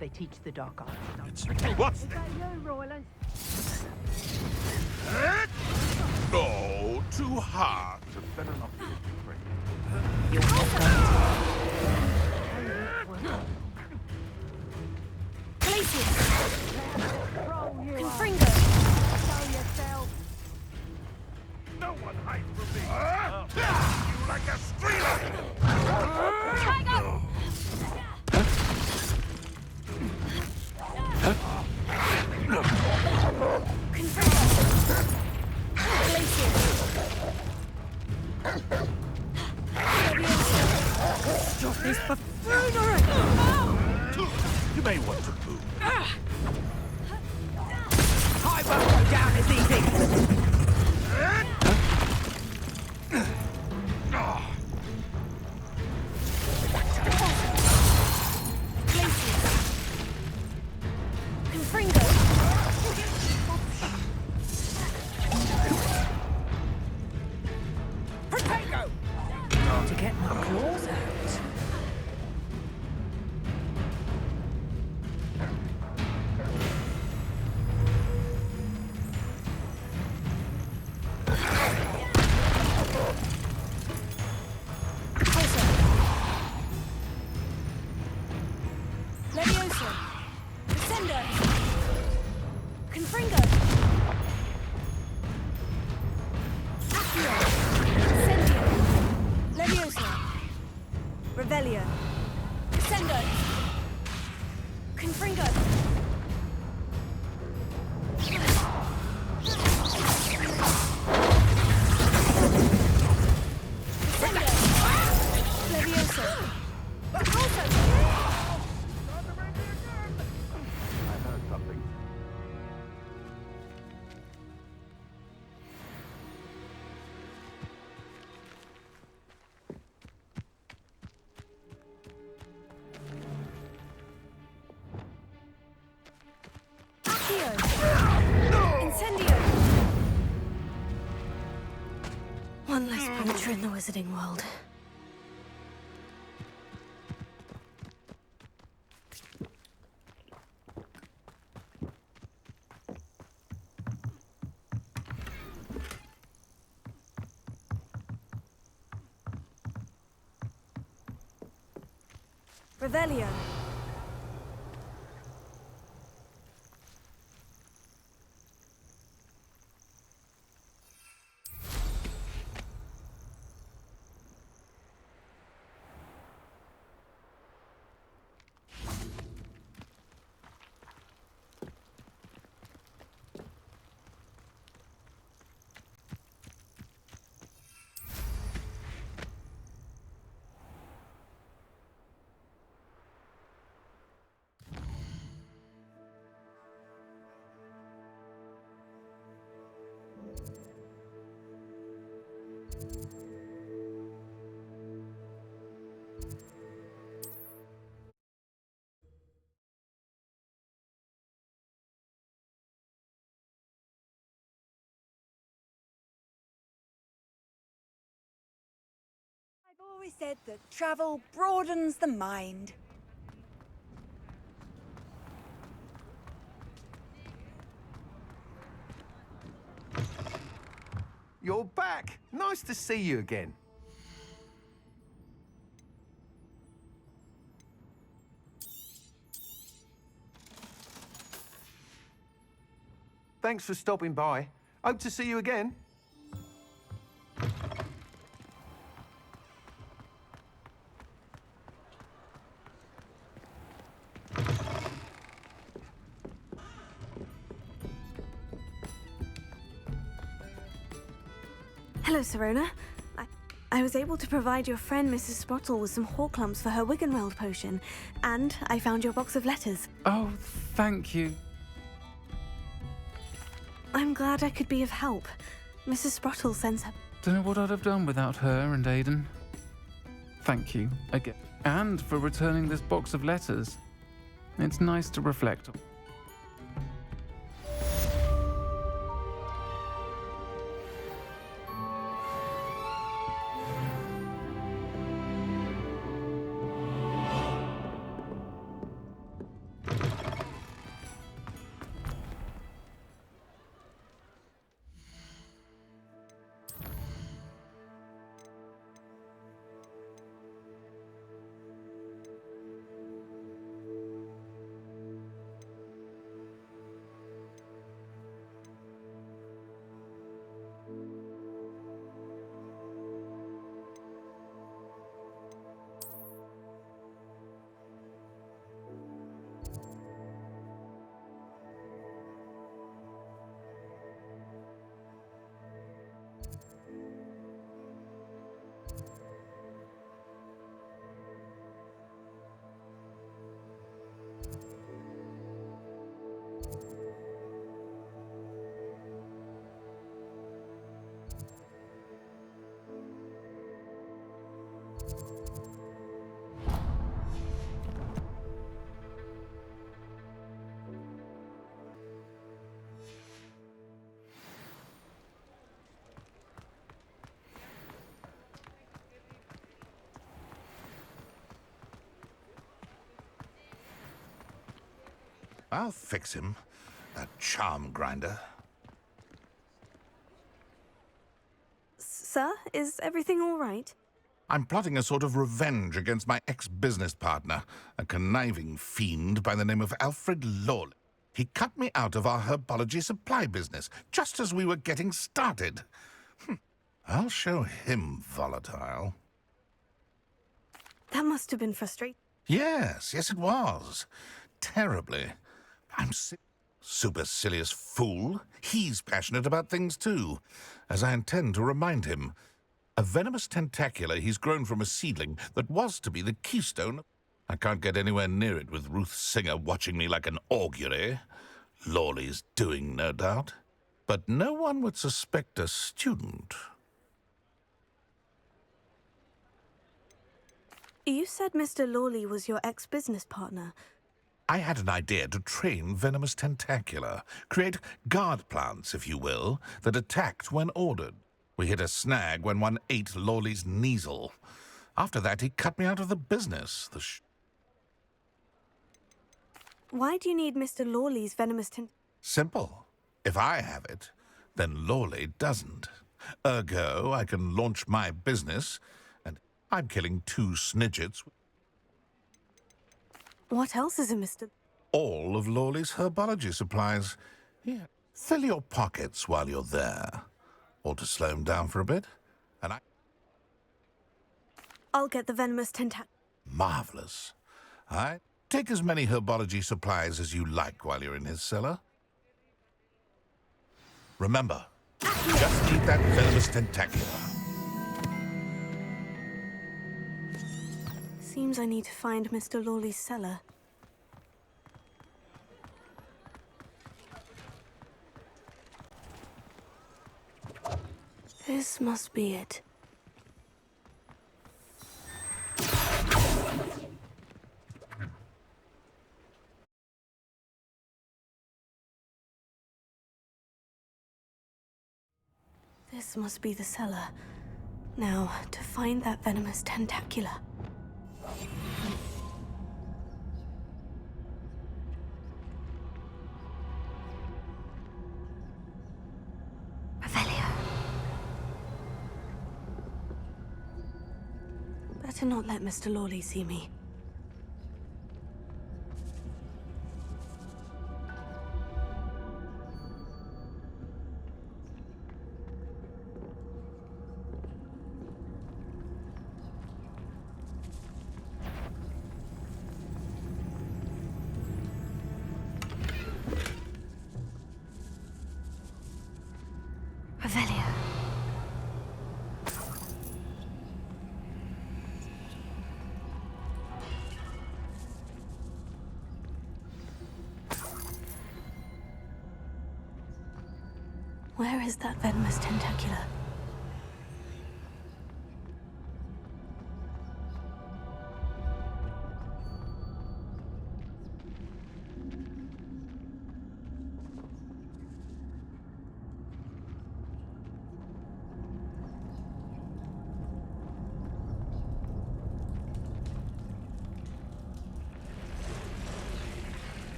They teach the dark arts. What's Is that you, Royland? No, too hard. Better not be afraid. You're not going to. Confringo. Show yourself. No one hides from me. You like a streamer. Tiger! Stop this buffoonery! You may want to move. I won't go down as easy! To get my claws out. One less poacher in the wizarding world. Revelio. I've always said that travel broadens the mind. You're back. Nice to see you again. Thanks for stopping by. Hope to see you again. Hello, Serona. I was able to provide your friend Mrs. Sprottle with some Horklumps for her Wiggenweld potion, and I found your box of letters. Oh, thank you. I'm glad I could be of help. Mrs. Sprottle sends her... Don't know what I'd have done without her and Aidan. Thank you again. And for returning this box of letters. It's nice to reflect on. I'll fix him, that charm grinder. Sir, is everything all right? I'm plotting a sort of revenge against my ex-business partner, a conniving fiend by the name of Alfred Lawley. He cut me out of our herbology supply business, just as we were getting started. I'll show him volatile. That must have been frustrating. Yes, it was. Terribly. I'm supercilious fool. He's passionate about things too, as I intend to remind him. A venomous tentacula he's grown from a seedling that was to be the keystone. I can't get anywhere near it with Ruth Singer watching me like an augury. Lawley's doing, no doubt. But no one would suspect a student. You said Mr. Lawley was your ex-business partner. I had an idea to train venomous tentacula, create guard plants, if you will, that attacked when ordered. We hit a snag when one ate Lawley's Kneasel. After that, he cut me out of the business. Why do you need Mr. Lawley's venomous Simple. If I have it, then Lawley doesn't. Ergo, I can launch my business, and I'm killing 2 snidgets. What else is in Mr. All of Lawley's herbology supplies. Here, fill your pockets while you're there. Or to slow him down for a bit, and I'll get the venomous tentac. Marvelous. Take as many herbology supplies as you like while you're in his cellar. Remember, just need that venomous tentacular. Seems I need to find Mr. Lawley's cellar. This must be it. This must be the cellar. Now, to find that venomous tentacula. Better not let Mr. Lawley see me. Where is that venomous tentacula?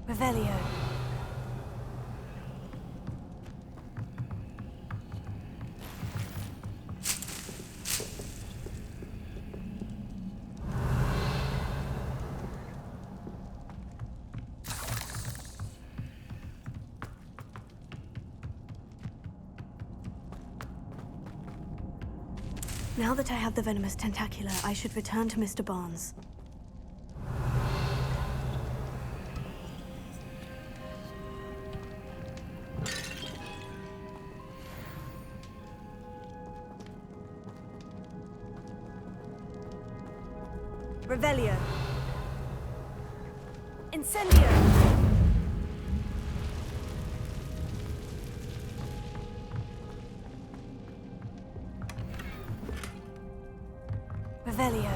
Revelio. Now that I have the venomous tentacula, I should return to Mr. Barnes. Revelio. Incendio. Revelio.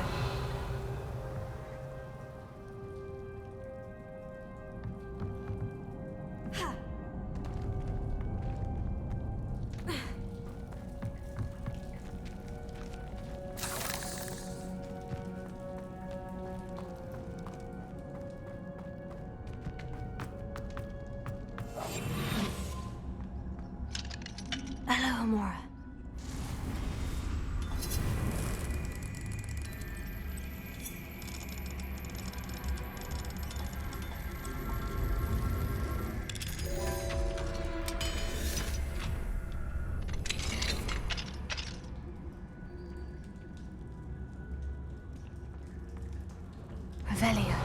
Hello, Amora. Revelio.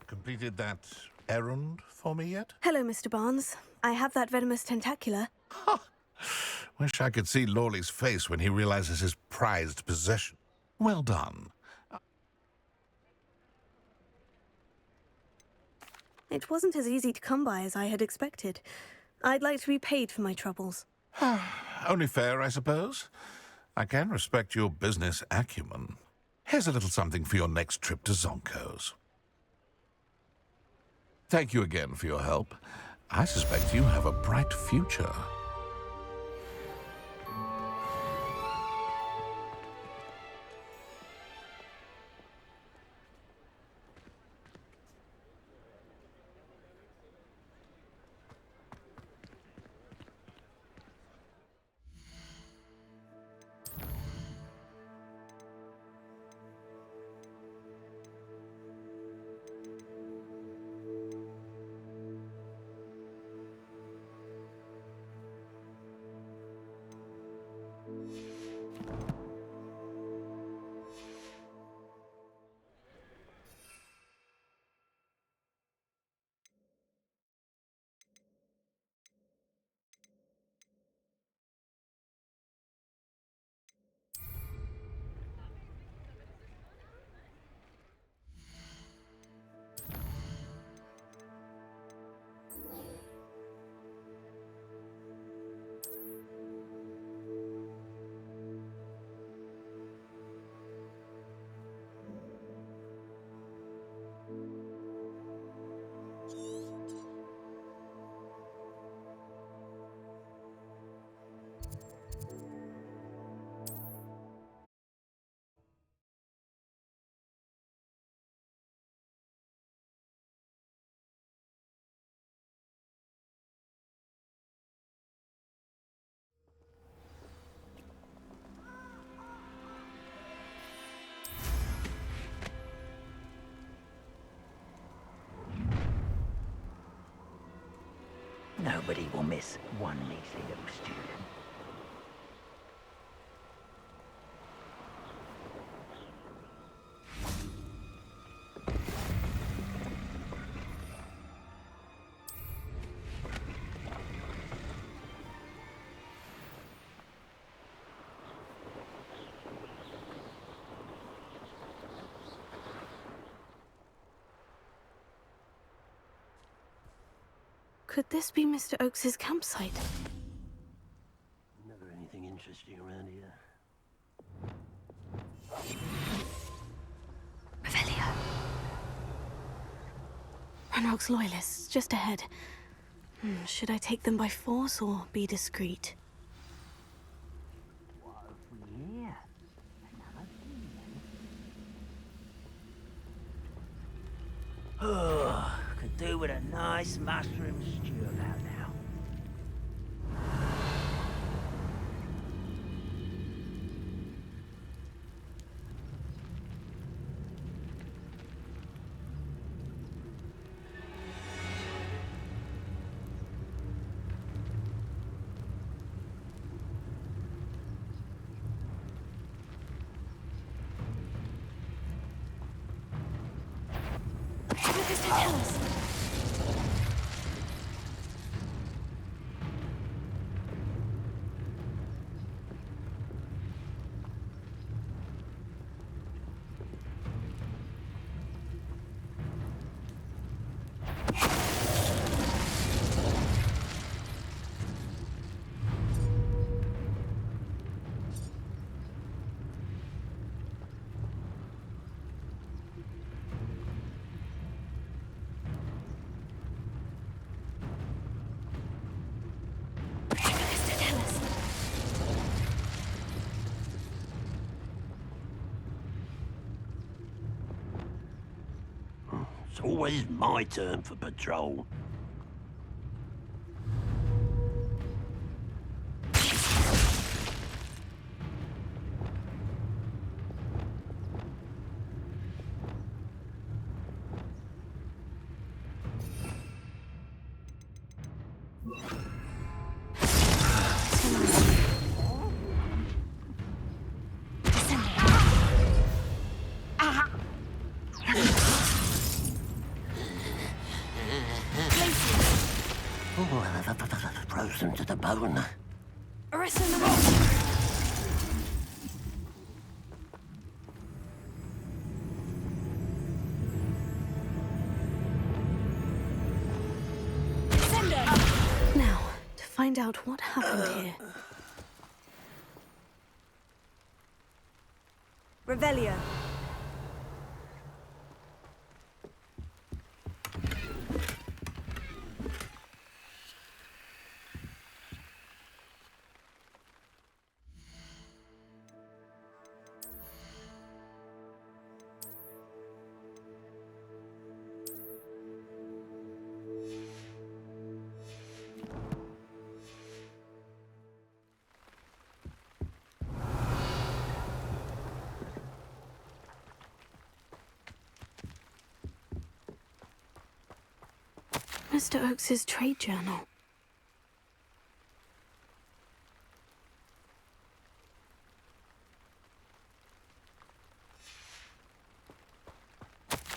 Completed that errand for me yet? Hello, Mr. Barnes. I have that venomous tentacula. Wish I could see Lawley's face when he realizes his prized possession. Well done. It wasn't as easy to come by as I had expected. I'd like to be paid for my troubles. Only fair, I suppose. I can respect your business acumen. Here's a little something for your next trip to Zonko's. Thank you again for your help. I suspect you have a bright future. Nobody will miss one measly little student. Could this be Mr. Oakes's campsite? Never anything interesting around here. Revelio. Ranrock's loyalists, just ahead. Should I take them by force or be discreet? Yeah. Oh, could do with a nice mushroom stew about now. It's always my turn for patrol. Frozen to the bone. Arrest in the rock. Now, to find out what happened here. Revelio. Mr. Oakes's trade journal.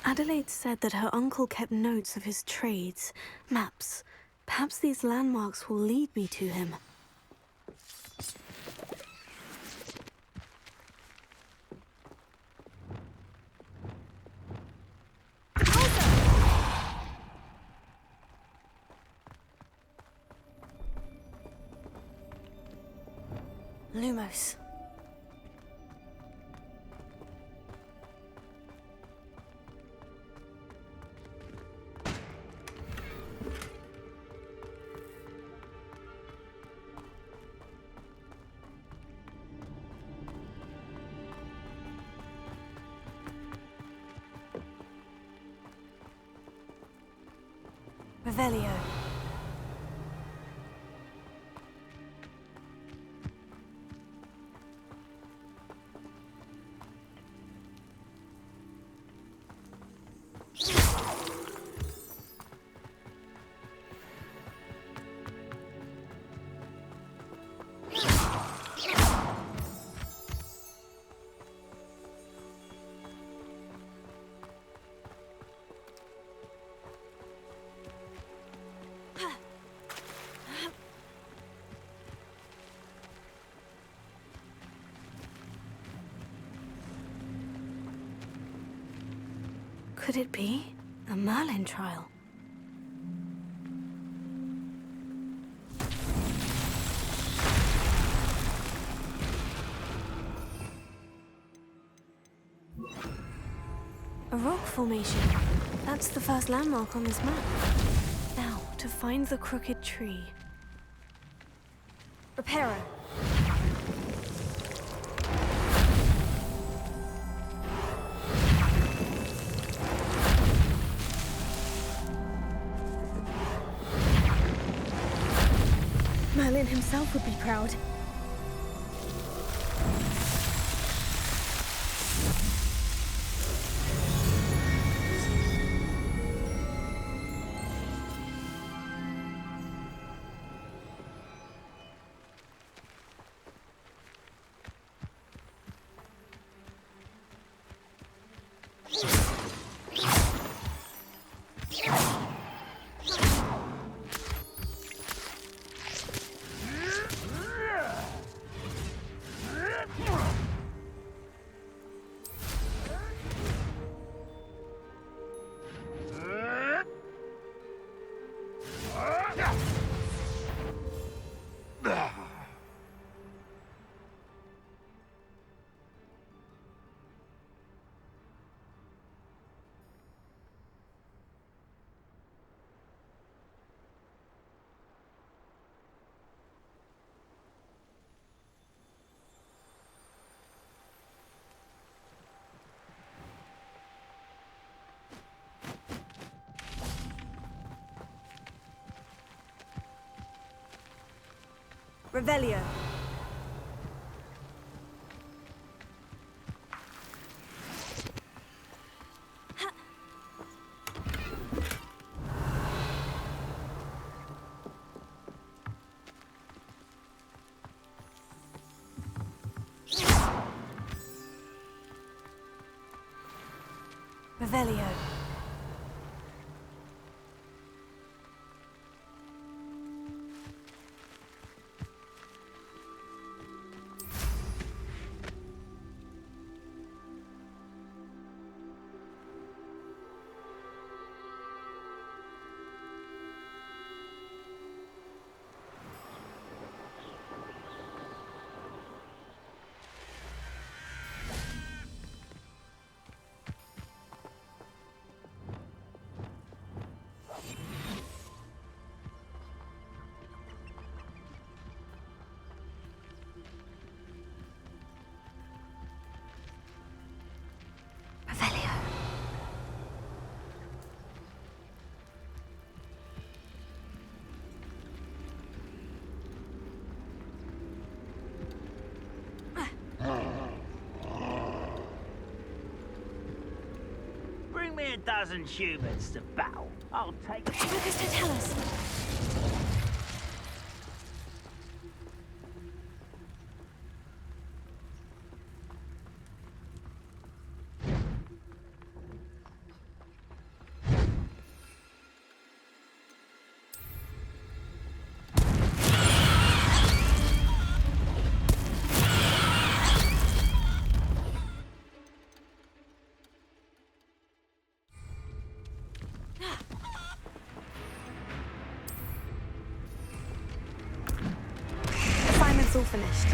Adelaide said that her uncle kept notes of his trades, maps. Perhaps these landmarks will lead me to him. Lumos. Revelio. Could it be a Merlin trial? A rock formation. That's the first landmark on this map. Now, to find the crooked tree. Reparo. Brilliant himself would be proud. Revelio. Revelio. Bring me a dozen humans to battle. I'll take it. Lucas, don't tell us. Assignment's all finished.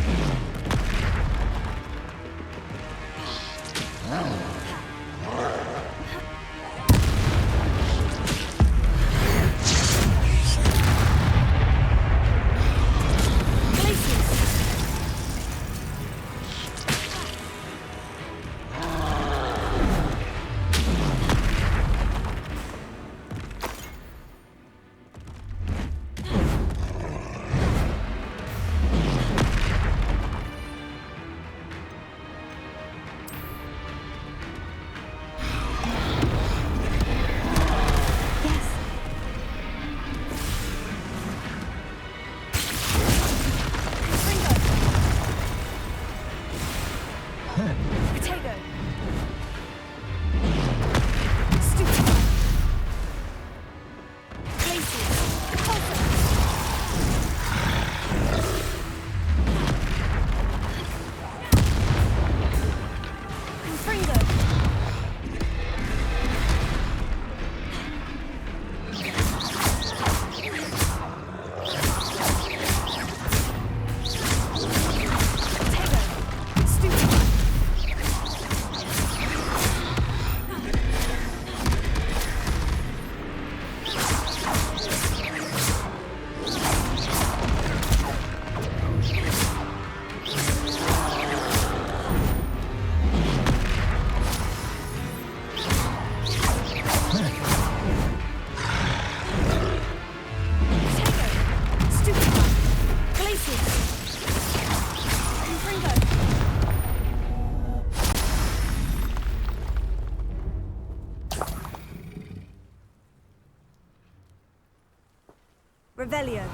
Revelio.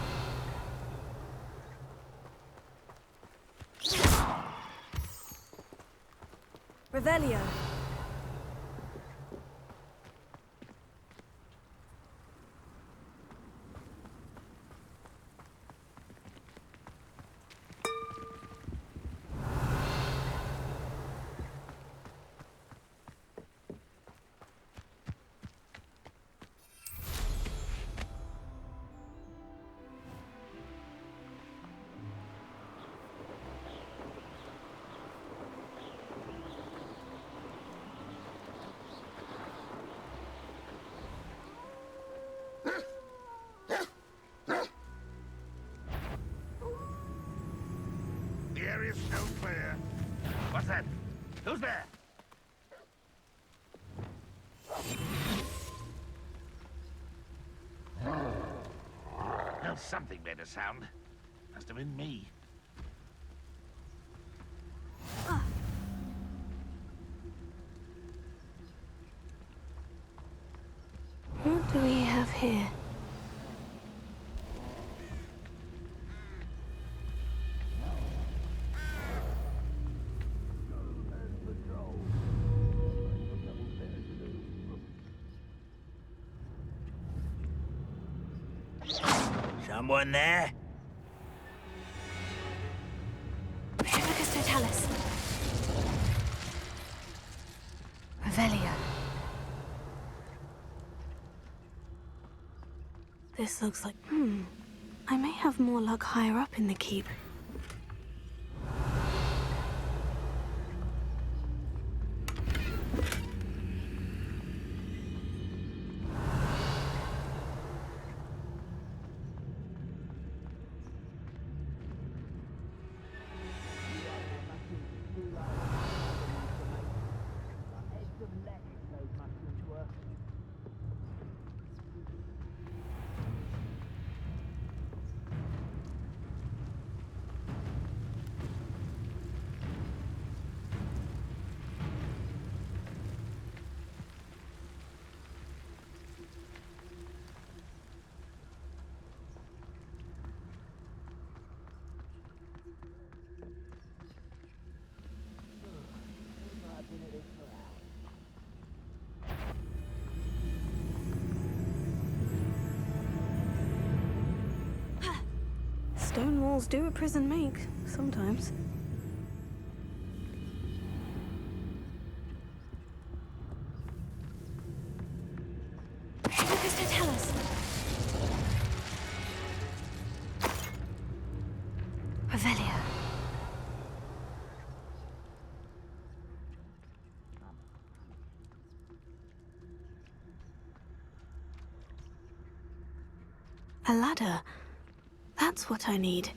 Revelio. The area's still clear. What's that? Who's there? Well, something made a sound. Must have been me. What do we have here? Someone there? Tribicus totalis. Revelio. This looks like... I may have more luck higher up in the keep. Stone walls do a prison make, sometimes. Tribicus totalis. Revelio. A ladder. That's what I need.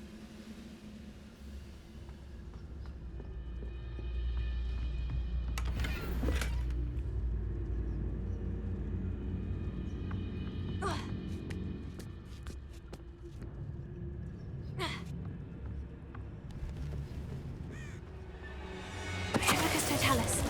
Tribicus totalis.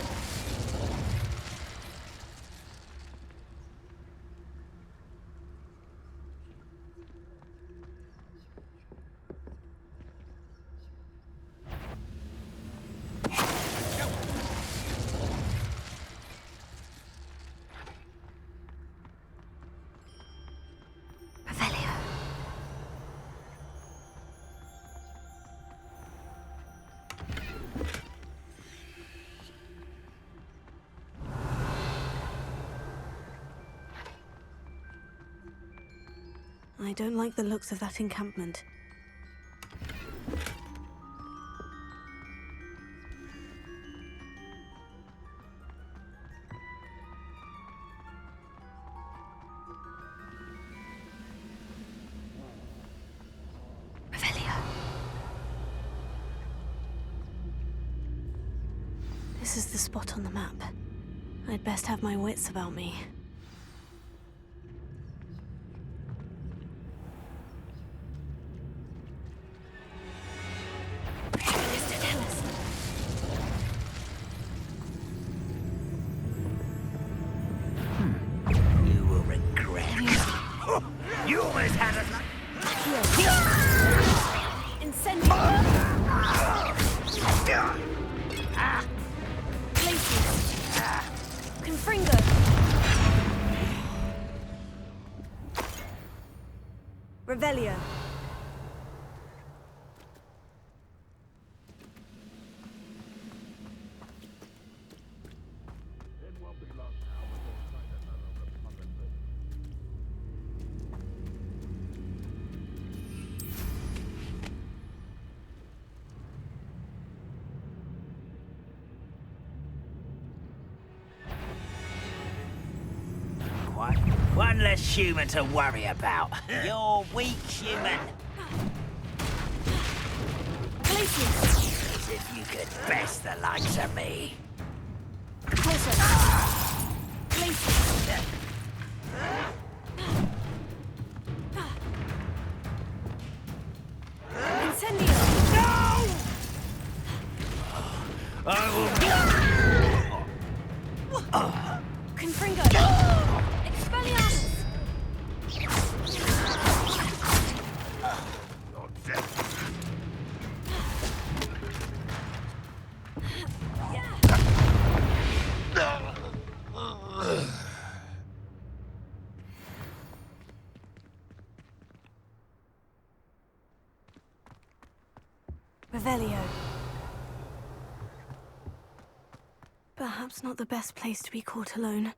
I don't like the looks of that encampment. Revelio. This is the spot on the map. I'd best have my wits about me. You will regret. You almost had us like... Revelio. One less human to worry about. You're weak, human. As if you could best the likes of me. Closer. Incendio. No! I will. Confringo. Expelliarmus. Revelio. Perhaps not the best place to be caught alone.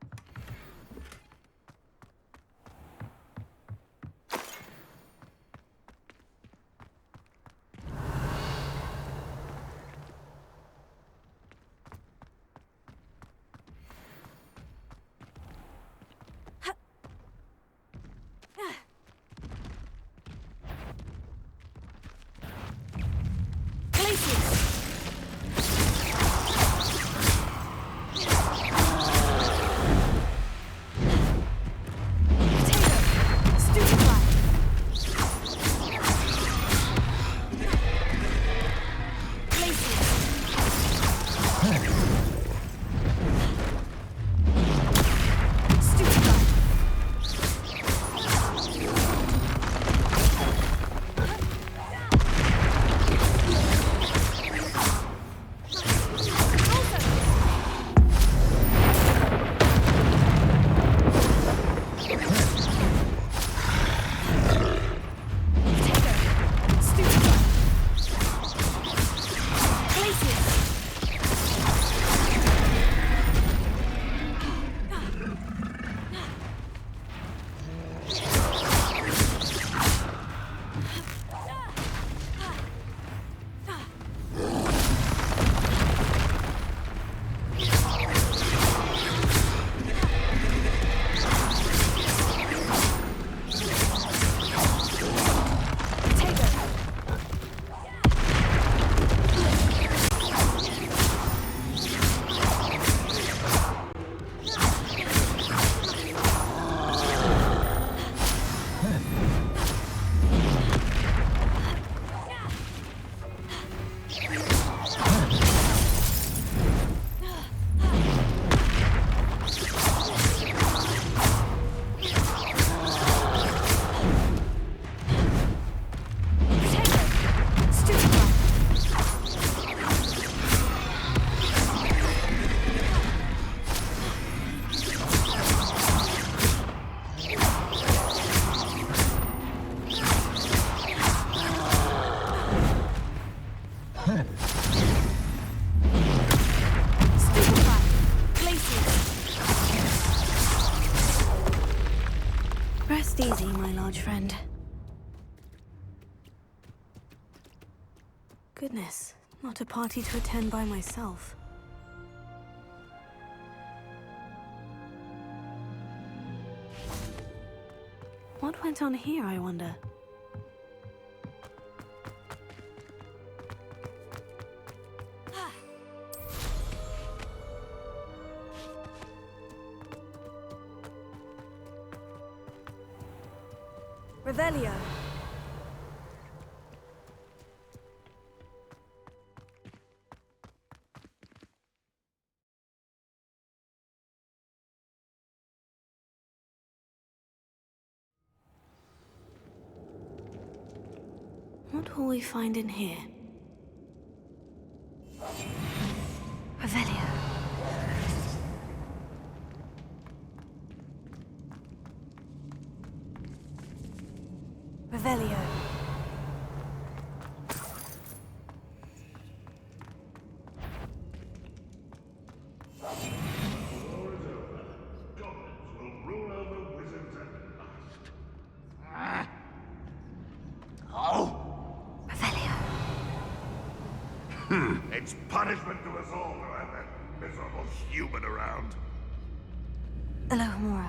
Rest easy, my large friend. Goodness, not a party to attend by myself. What went on here, I wonder? Revelio. What will we find in here? Revelio. Revelio. It's punishment to us all to have that miserable human around. Alohomora.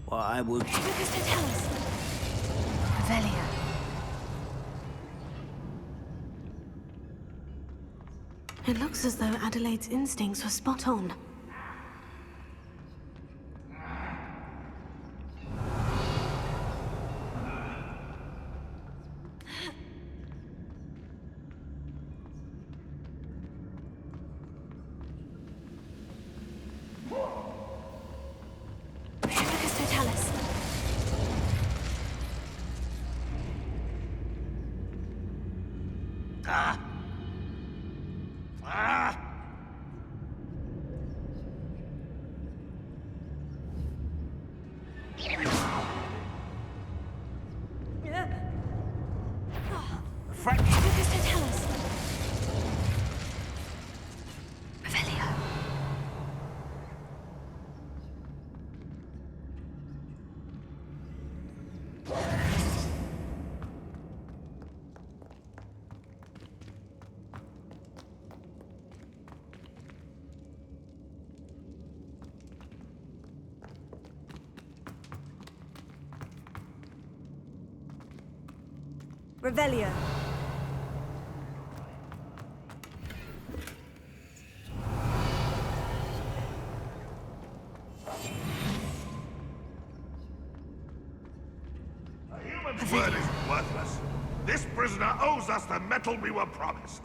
Why would you? Revelio. It looks as though Adelaide's instincts were spot on. Revelio. Human's word is worthless. This prisoner owes us the metal we were promised.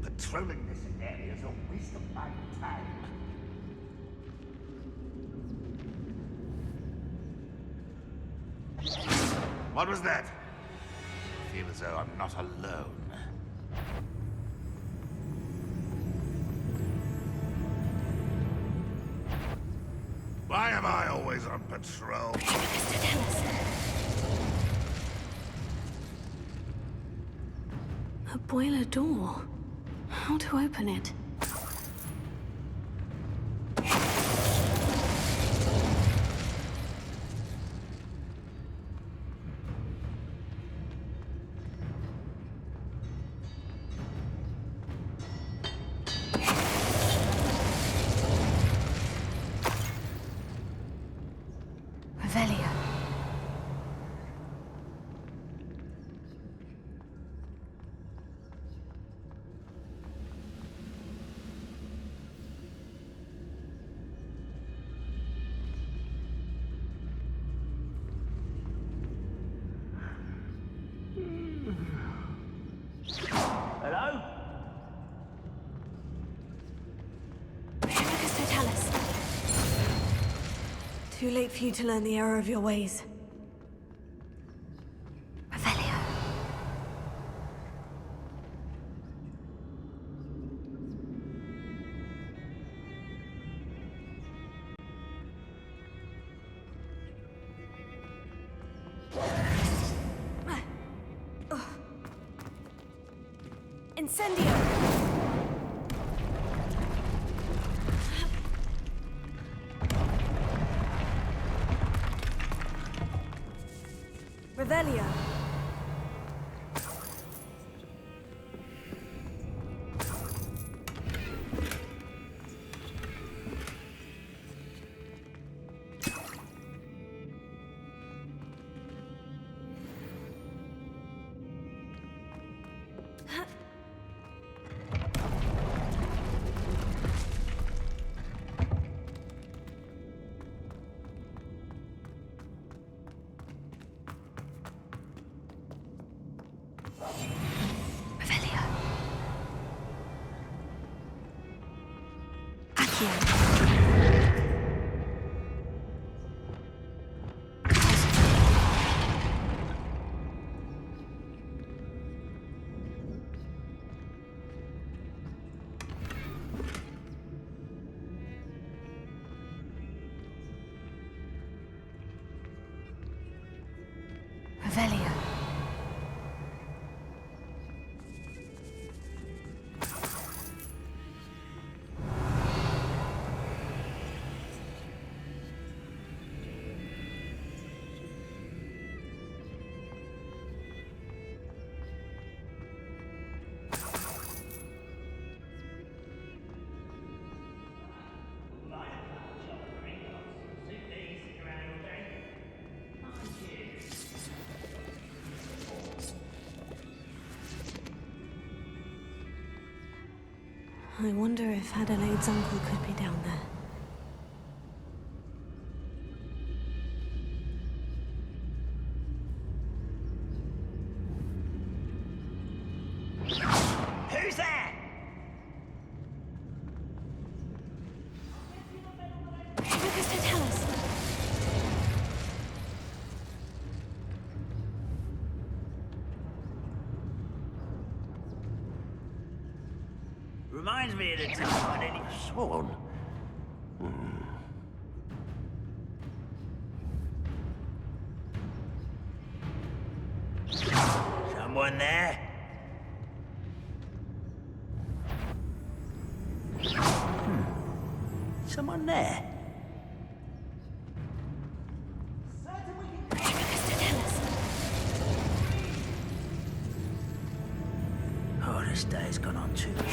Patrolling this area is a waste of my time. What was that? I feel as though I'm not alone. Why am I always on patrol? A boiler door. How to open it? Revelio. Hello? Too late for you to learn the error of your ways. Revelio. Incendio! Revelio. Thank you. Revelio. I wonder if Adelaide's uncle could be down there. Who's there? Lucas, don't tell us. Reminds me of the time I nearly sworn. Someone there? Someone there? Oh, this day's gone on too long.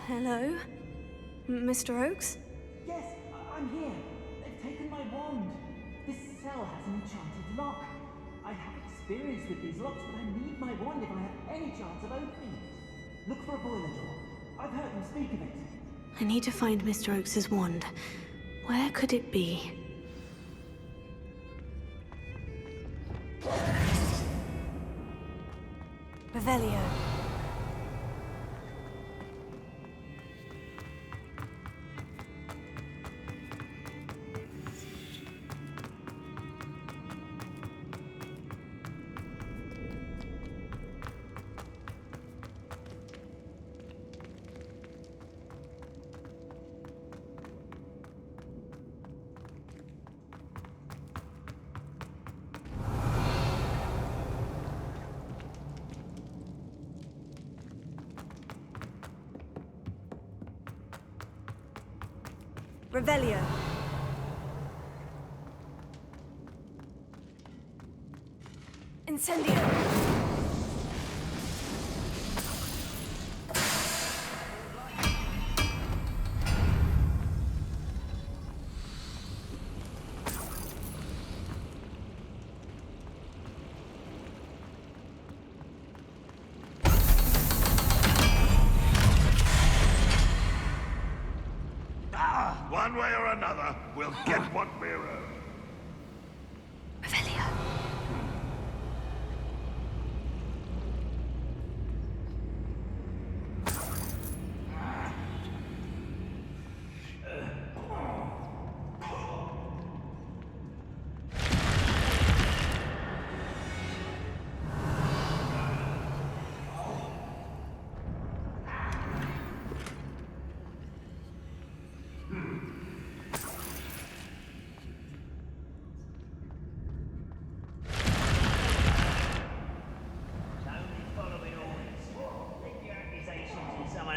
Hello? Mr. Oakes? Yes, I'm here. They've taken my wand. This cell has an enchanted lock. I have experience with these locks, but I need my wand if I have any chance of opening it. Look for a boiler door. I've heard them speak of it. I need to find Mr. Oakes' wand. Where could it be? Revelio. Revelio. Incendio. One way or another, we'll get what we're owed. Revelio.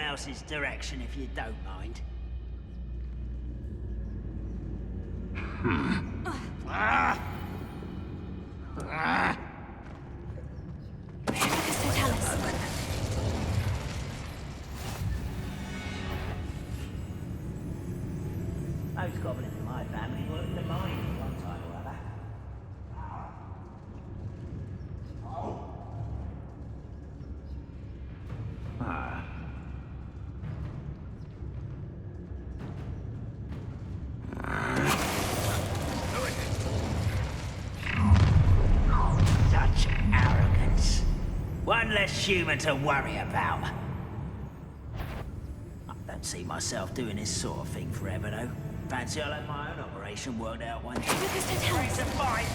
Else's direction if you don't mind. Those goblins in my family worked the mine at one time or other. One less human to worry about. I don't see myself doing this sort of thing forever, though. Fancy I'll have my own operation worked out one day. Ready to fight!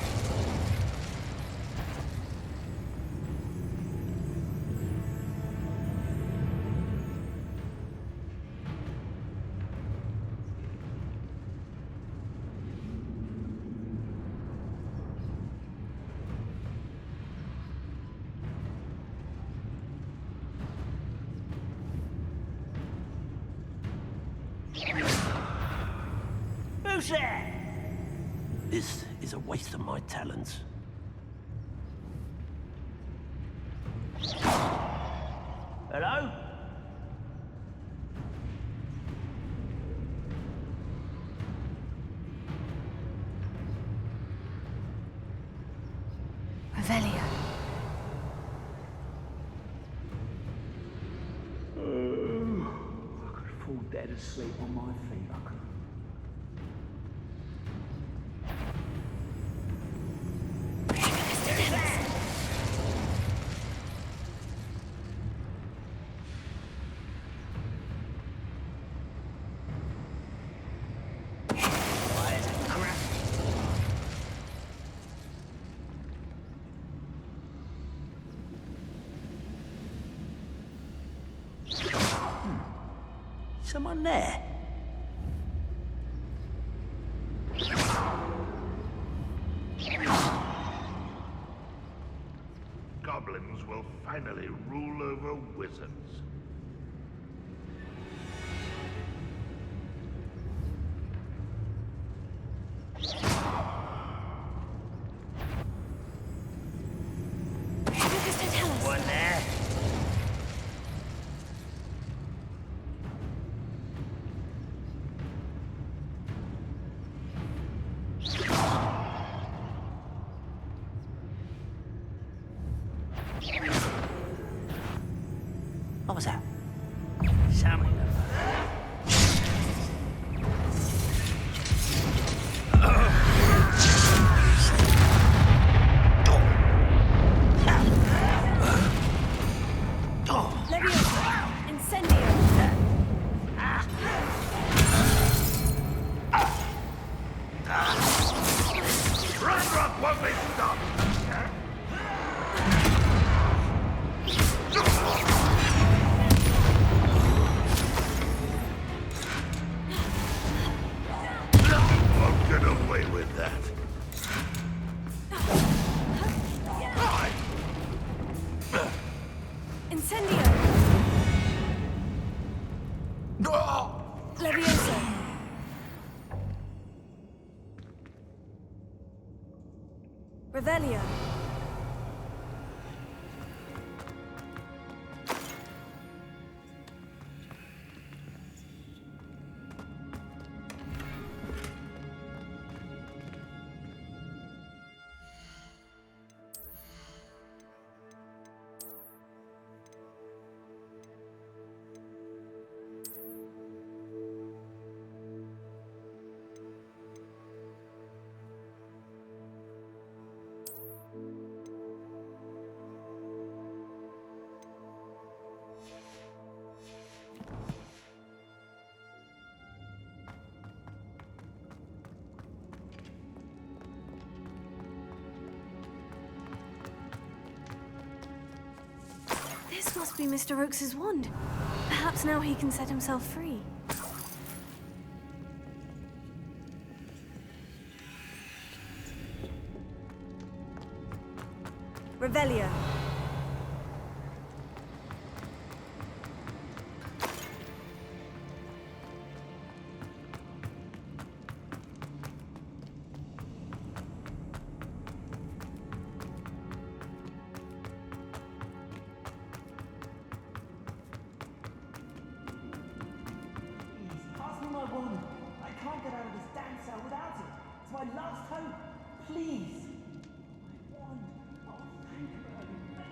Who's there? This is a waste of my talents. Hello? Revelio. I could fall dead asleep on my feet. I could. Someone there? Goblins will finally rule over wizards. One there? What was that? Something. Leviosa! Incendio! Rock won't be stopped! Won't get away with that. Incendio! Leviosa! Revelio! This must be Mr. Oakes's wand. Perhaps now he can set himself free. Revelio. Pass me my wand. I can't get out of this damn cell without it. It's my last hope. Please. My wand. Oh, thank you, Merlin. Thank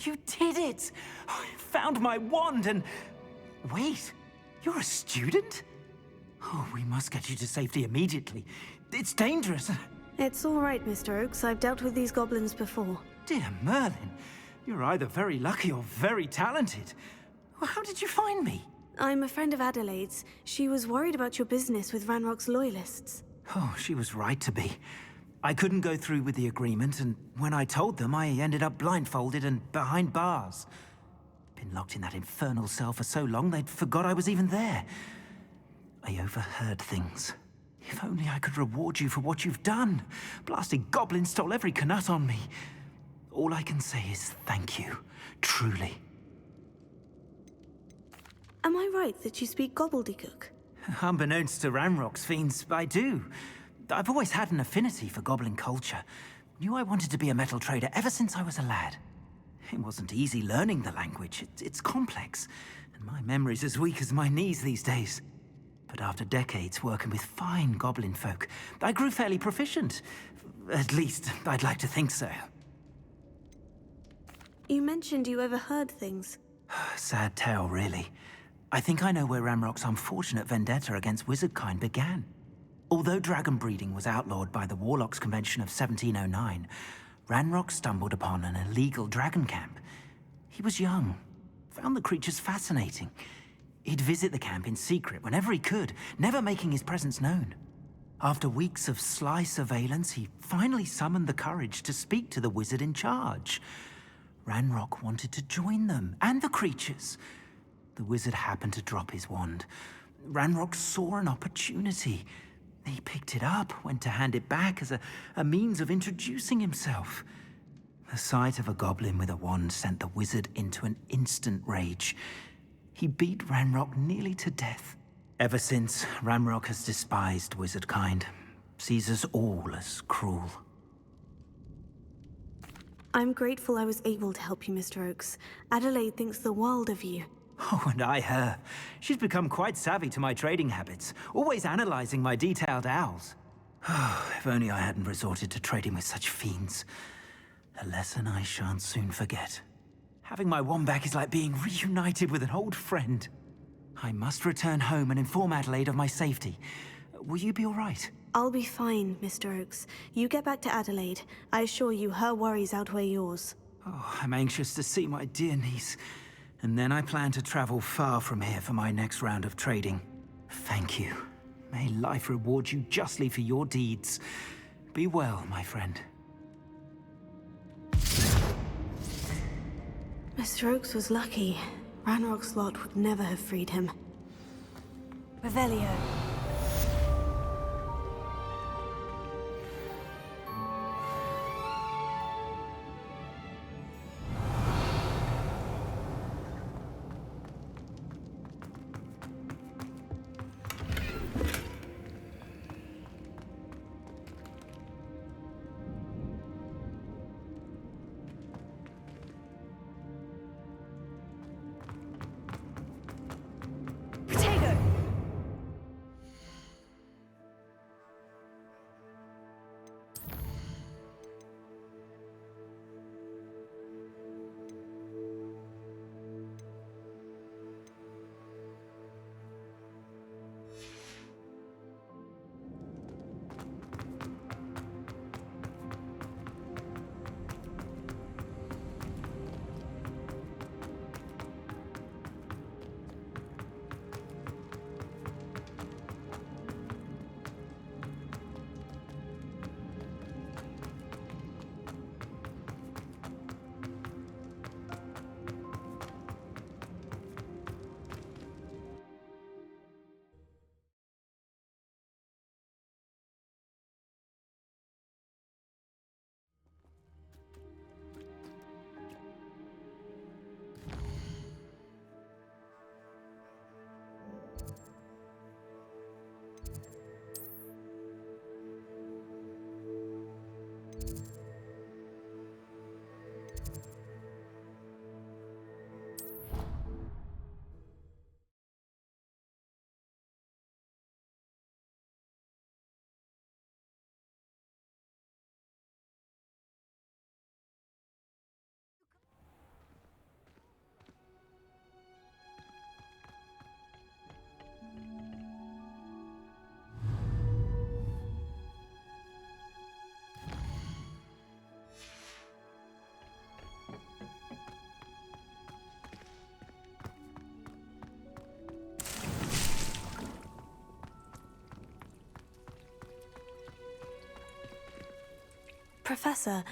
you. You did it! I found my wand and Wait, you're a student? Oh, we must get you to safety immediately. It's dangerous. It's all right, Mr. Oakes. I've dealt with these goblins before. Dear Merlin, you're either very lucky or very talented. Well, how did you find me? I'm a friend of Adelaide's. She was worried about your business with Ranrock's loyalists. Oh, she was right to be. I couldn't go through with the agreement, and when I told them, I ended up blindfolded and behind bars. Been locked in that infernal cell for so long, they'd forgot I was even there. I overheard things. If only I could reward you for what you've done. Blasted goblin stole every Knut on me. All I can say is thank you, truly. Am I right that you speak gobbledygook? Unbeknownst to Ranrock's fiends, I do. I've always had an affinity for goblin culture. Knew I wanted to be a metal trader ever since I was a lad. It wasn't easy learning the language. It's complex, and my memory's as weak as my knees these days. But after decades working with fine goblin folk, I grew fairly proficient. At least, I'd like to think so. You mentioned you overheard things. Sad tale, really. I think I know where Ranrock's unfortunate vendetta against wizardkind began. Although dragon breeding was outlawed by the Warlocks Convention of 1709, Ranrock stumbled upon an illegal dragon camp. He was young, found the creatures fascinating. He'd visit the camp in secret whenever he could, never making his presence known. After weeks of sly surveillance, he finally summoned the courage to speak to the wizard in charge. Ranrock wanted to join them, and the creatures. The wizard happened to drop his wand. Ranrock saw an opportunity. He picked it up, went to hand it back as a means of introducing himself. The sight of a goblin with a wand sent the wizard into an instant rage. He beat Ranrock nearly to death. Ever since, Ranrock has despised wizardkind, sees us all as cruel. I'm grateful I was able to help you, Mr. Oakes. Adelaide thinks the world of you. Oh, and I her. She's become quite savvy to my trading habits, always analyzing my detailed owls. If only I hadn't resorted to trading with such fiends. A lesson I shan't soon forget. Having my wand back is like being reunited with an old friend. I must return home and inform Adelaide of my safety. Will you be all right? I'll be fine, Mr. Oakes. You get back to Adelaide. I assure you her worries outweigh yours. Oh, I'm anxious to see my dear niece. And then I plan to travel far from here for my next round of trading. Thank you. May life reward you justly for your deeds. Be well, my friend. Mr. Oakes was lucky. Ranrock's lot would never have freed him. Revelio. Professor,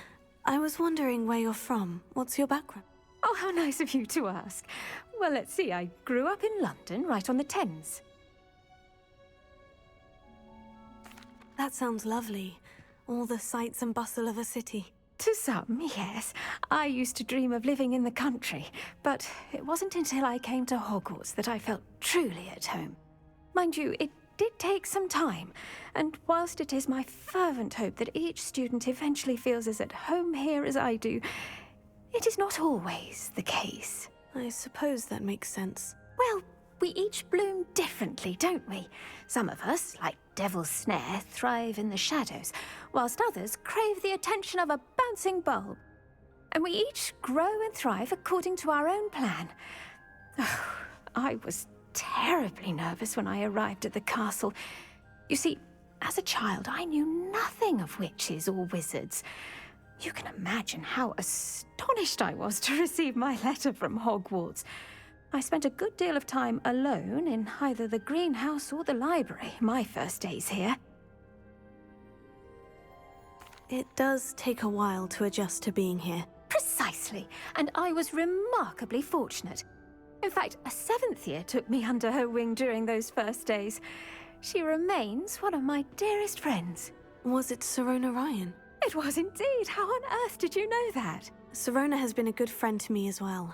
I was wondering where you're from. What's your background? Oh, how nice of you to ask. Well, let's see. I grew up in London, right on the Thames. That sounds lovely. All the sights and bustle of a city. To some, yes. I used to dream of living in the country, but it wasn't until I came to Hogwarts that I felt truly at home. Mind you, it did take some time, and whilst it is my fervent hope that each student eventually feels as at home here as I do, it is not always the case. I suppose that makes sense. Well, we each bloom differently, don't we? Some of us, like Devil's Snare, thrive in the shadows, whilst others crave the attention of a bouncing bulb. And we each grow and thrive according to our own plan. Oh, I was terribly nervous when I arrived at the castle. You see, as a child, I knew nothing of witches or wizards. You can imagine how astonished I was to receive my letter from Hogwarts. I spent a good deal of time alone in either the greenhouse or the library my first days here. It does take a while to adjust to being here. Precisely, and I was remarkably fortunate. In fact, a 7th year took me under her wing during those first days. She remains one of my dearest friends. Was it Sirona Ryan? It was indeed. How on earth did you know that? Sirona has been a good friend to me as well.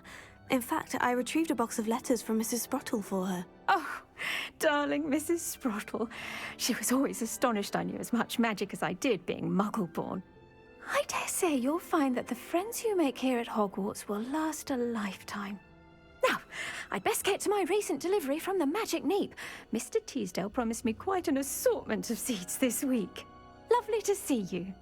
In fact, I retrieved a box of letters from Mrs. Sprottle for her. Oh, darling Mrs. Sprottle. She was always astonished I knew as much magic as I did, being Muggle-born. I dare say you'll find that the friends you make here at Hogwarts will last a lifetime. Now, I'd best get to my recent delivery from the Magic Neep. Mr. Teasdale promised me quite an assortment of seeds this week. Lovely to see you.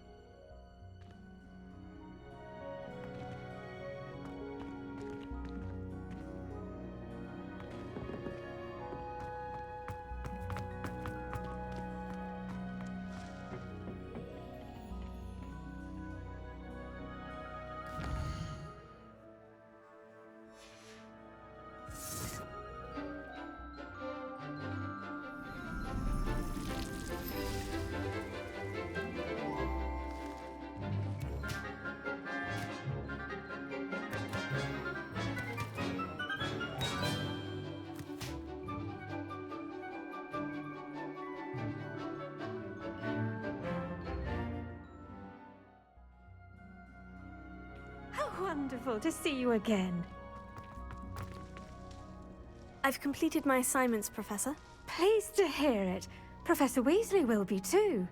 Wonderful to see you again. I've completed my assignments, Professor. Pleased to hear it. Professor Weasley will be too.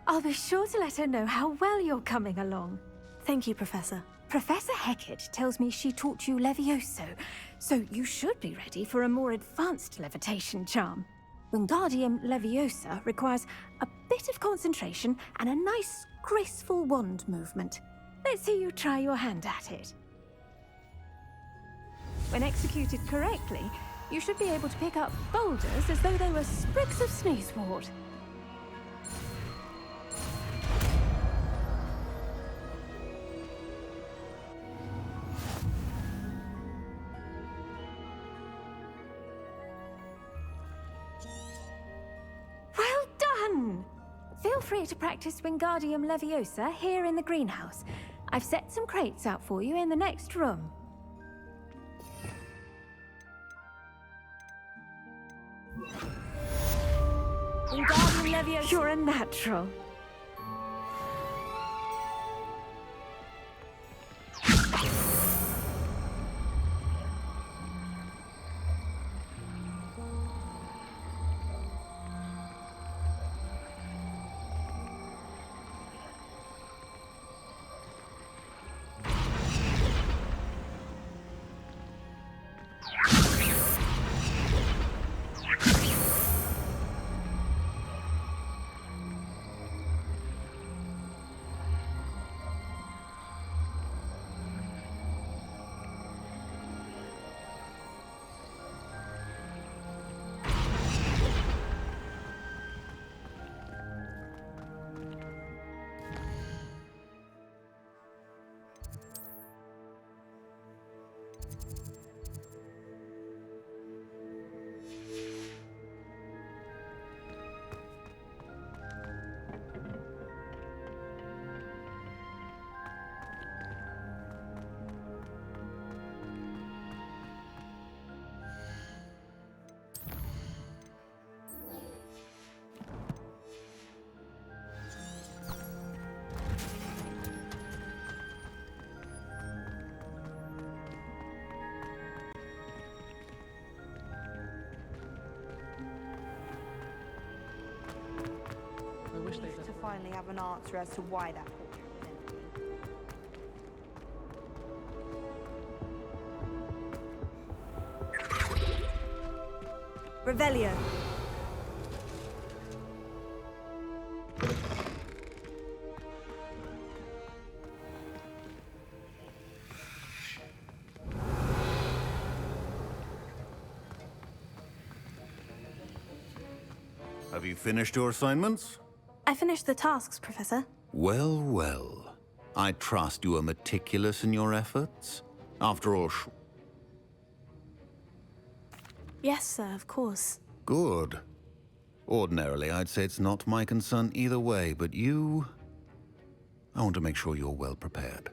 I'll be sure to let her know how well you're coming along. Thank you, Professor. Professor Hecat tells me she taught you Levioso, so you should be ready for a more advanced levitation charm. Wingardium Leviosa requires a bit of concentration and a nice, graceful wand movement. Let's see you try your hand at it. When executed correctly, you should be able to pick up boulders as though they were sprigs of sneezewort. Well done! Feel free to practice Wingardium Leviosa here in the greenhouse. I've set some crates out for you in the next room. Wingardium Leviosa. You're a natural. finally have an answer as to why that portrait was empty. Revelio. Have you finished your assignments? I finished the tasks, Professor. Well, well. I trust you are meticulous in your efforts. After all, Yes, sir, of course. good. Ordinarily, I'd say it's not my concern either way, but you... I want to make sure you're well prepared.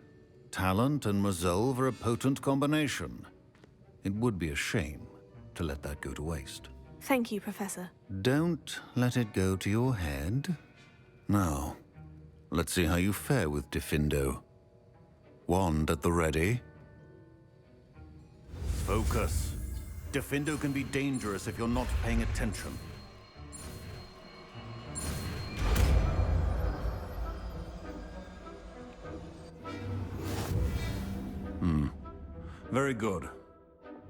Talent and resolve are a potent combination. It would be a shame to let that go to waste. Thank you, Professor. Don't let it go to your head. Now, let's see how you fare with Diffindo. Wand at the ready. Focus. Diffindo can be dangerous if you're not paying attention. Very good.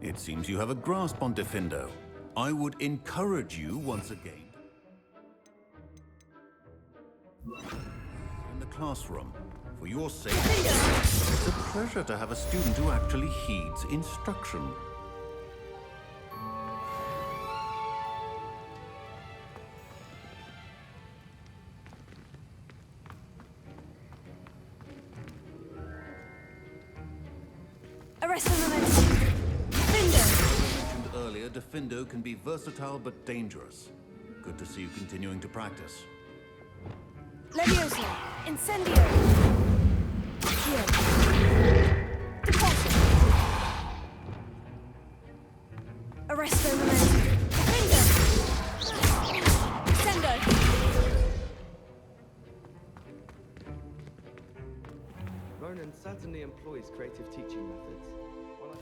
It seems you have a grasp on Diffindo. I would encourage you once again in the classroom. For your sake, it's a pleasure to have a student who actually heeds instruction. Arrest the momentum. Diffindo! As mentioned earlier, Diffindo can be versatile but dangerous. Good to see you continuing to practice. Leviosa. Incendio. Accio. Deposit. Arresto momentum. Diffindo! Sendo. Ronan certainly employs creative teaching methods. While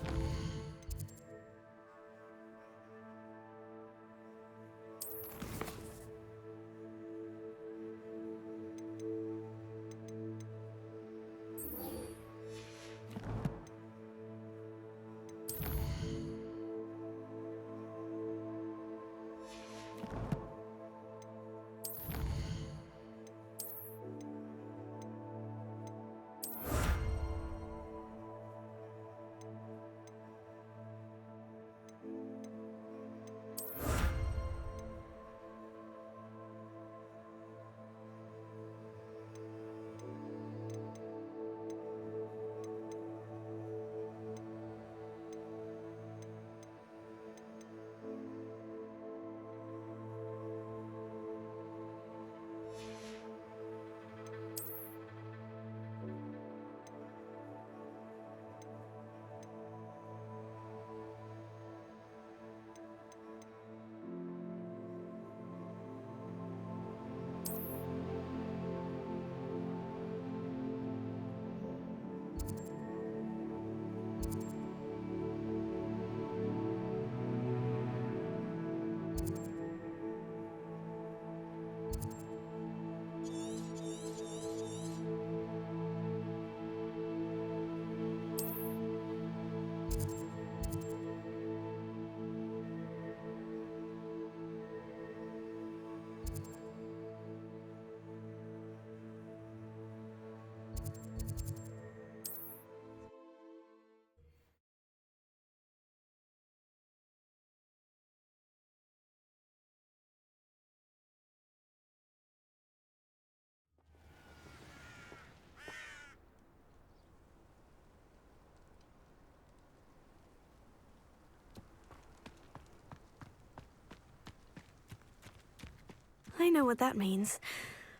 I know what that means.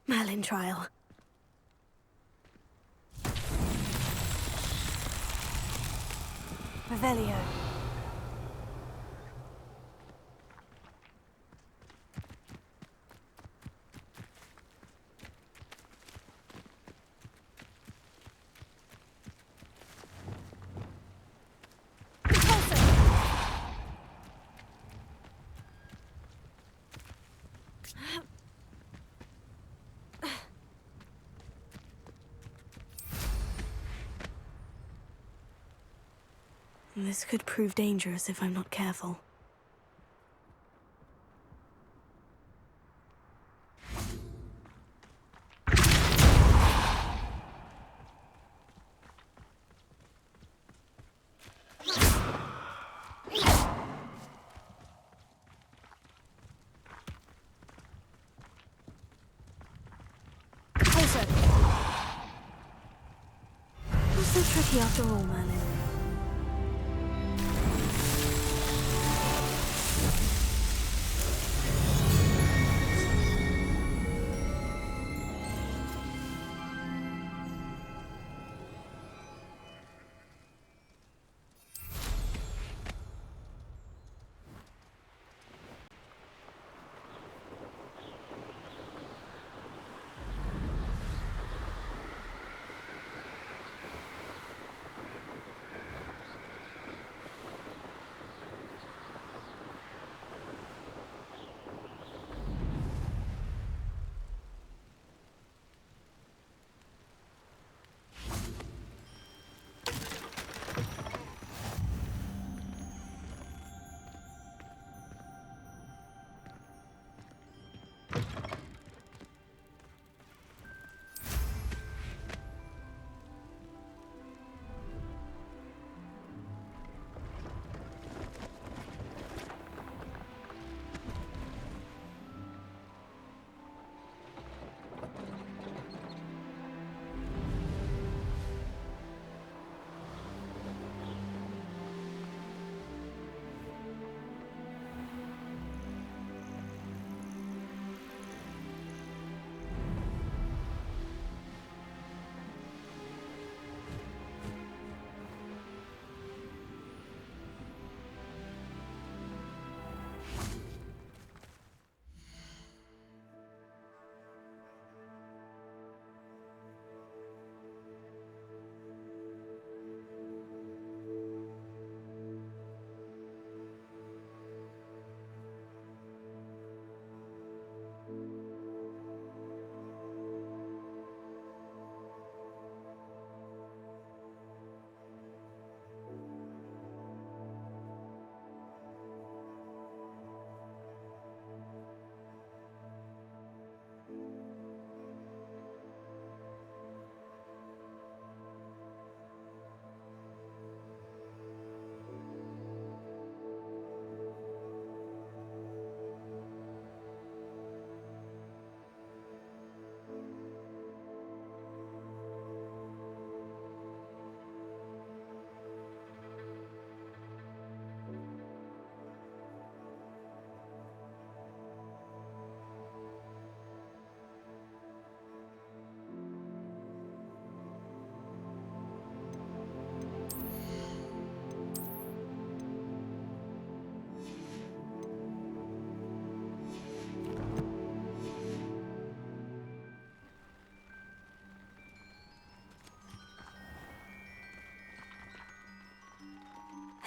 Merlin trial. Revelio. This could prove dangerous if I'm not careful. Not so tricky after all, Merlin.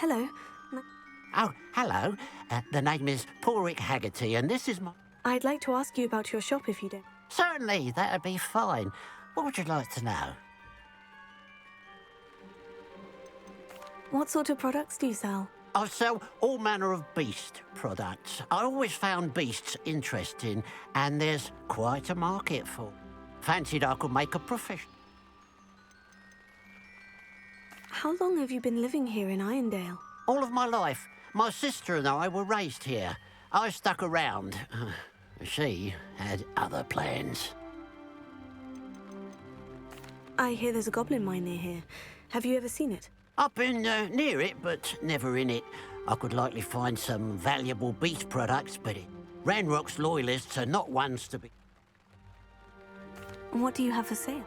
Hello. Oh, hello. The name is Porrick Haggerty, and this is my... I'd like to ask you about your shop if you don't. Certainly, that'd be fine. What would you like to know? What sort of products do you sell? I sell all manner of beast products. I always found beasts interesting, and there's quite a market for. Fancied I could make a profession. How long have you been living here in Irondale? All of my life. My sister and I were raised here. I stuck around. She had other plans. I hear there's a goblin mine near here. Have you ever seen it? I've been near it, but never in it. I could likely find some valuable beast products, but Ranrock's loyalists are not ones to be... What do you have for sale?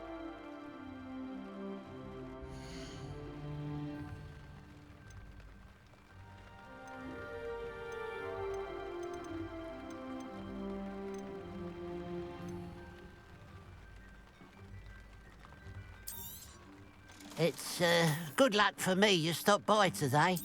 It's good luck for me you stopped by today.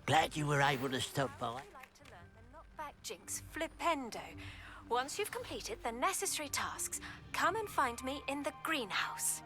Glad you were able to stop by. Like to learn the knockback jinx flipendo. Once you've completed the necessary tasks, come and find me in the greenhouse.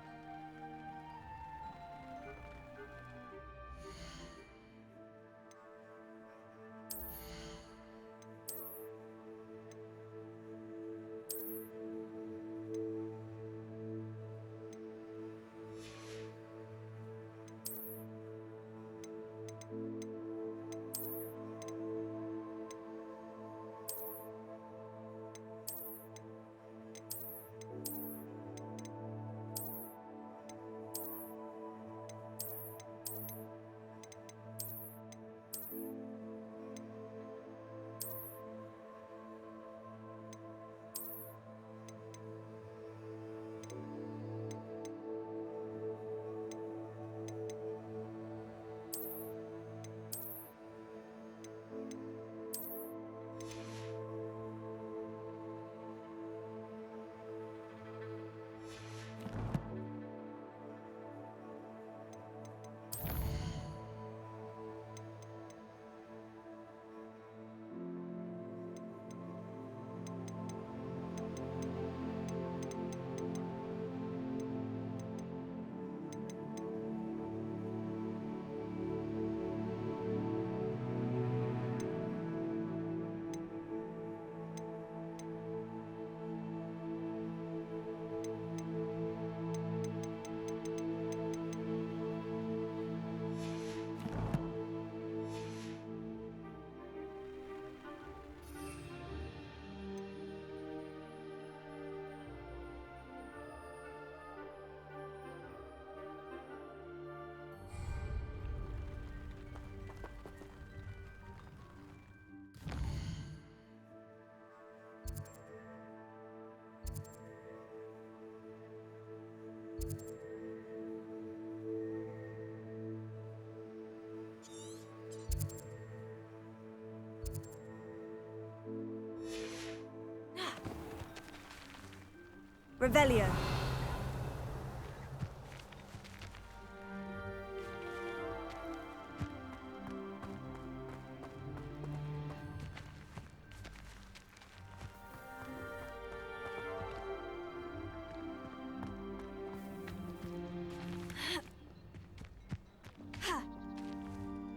Revelio.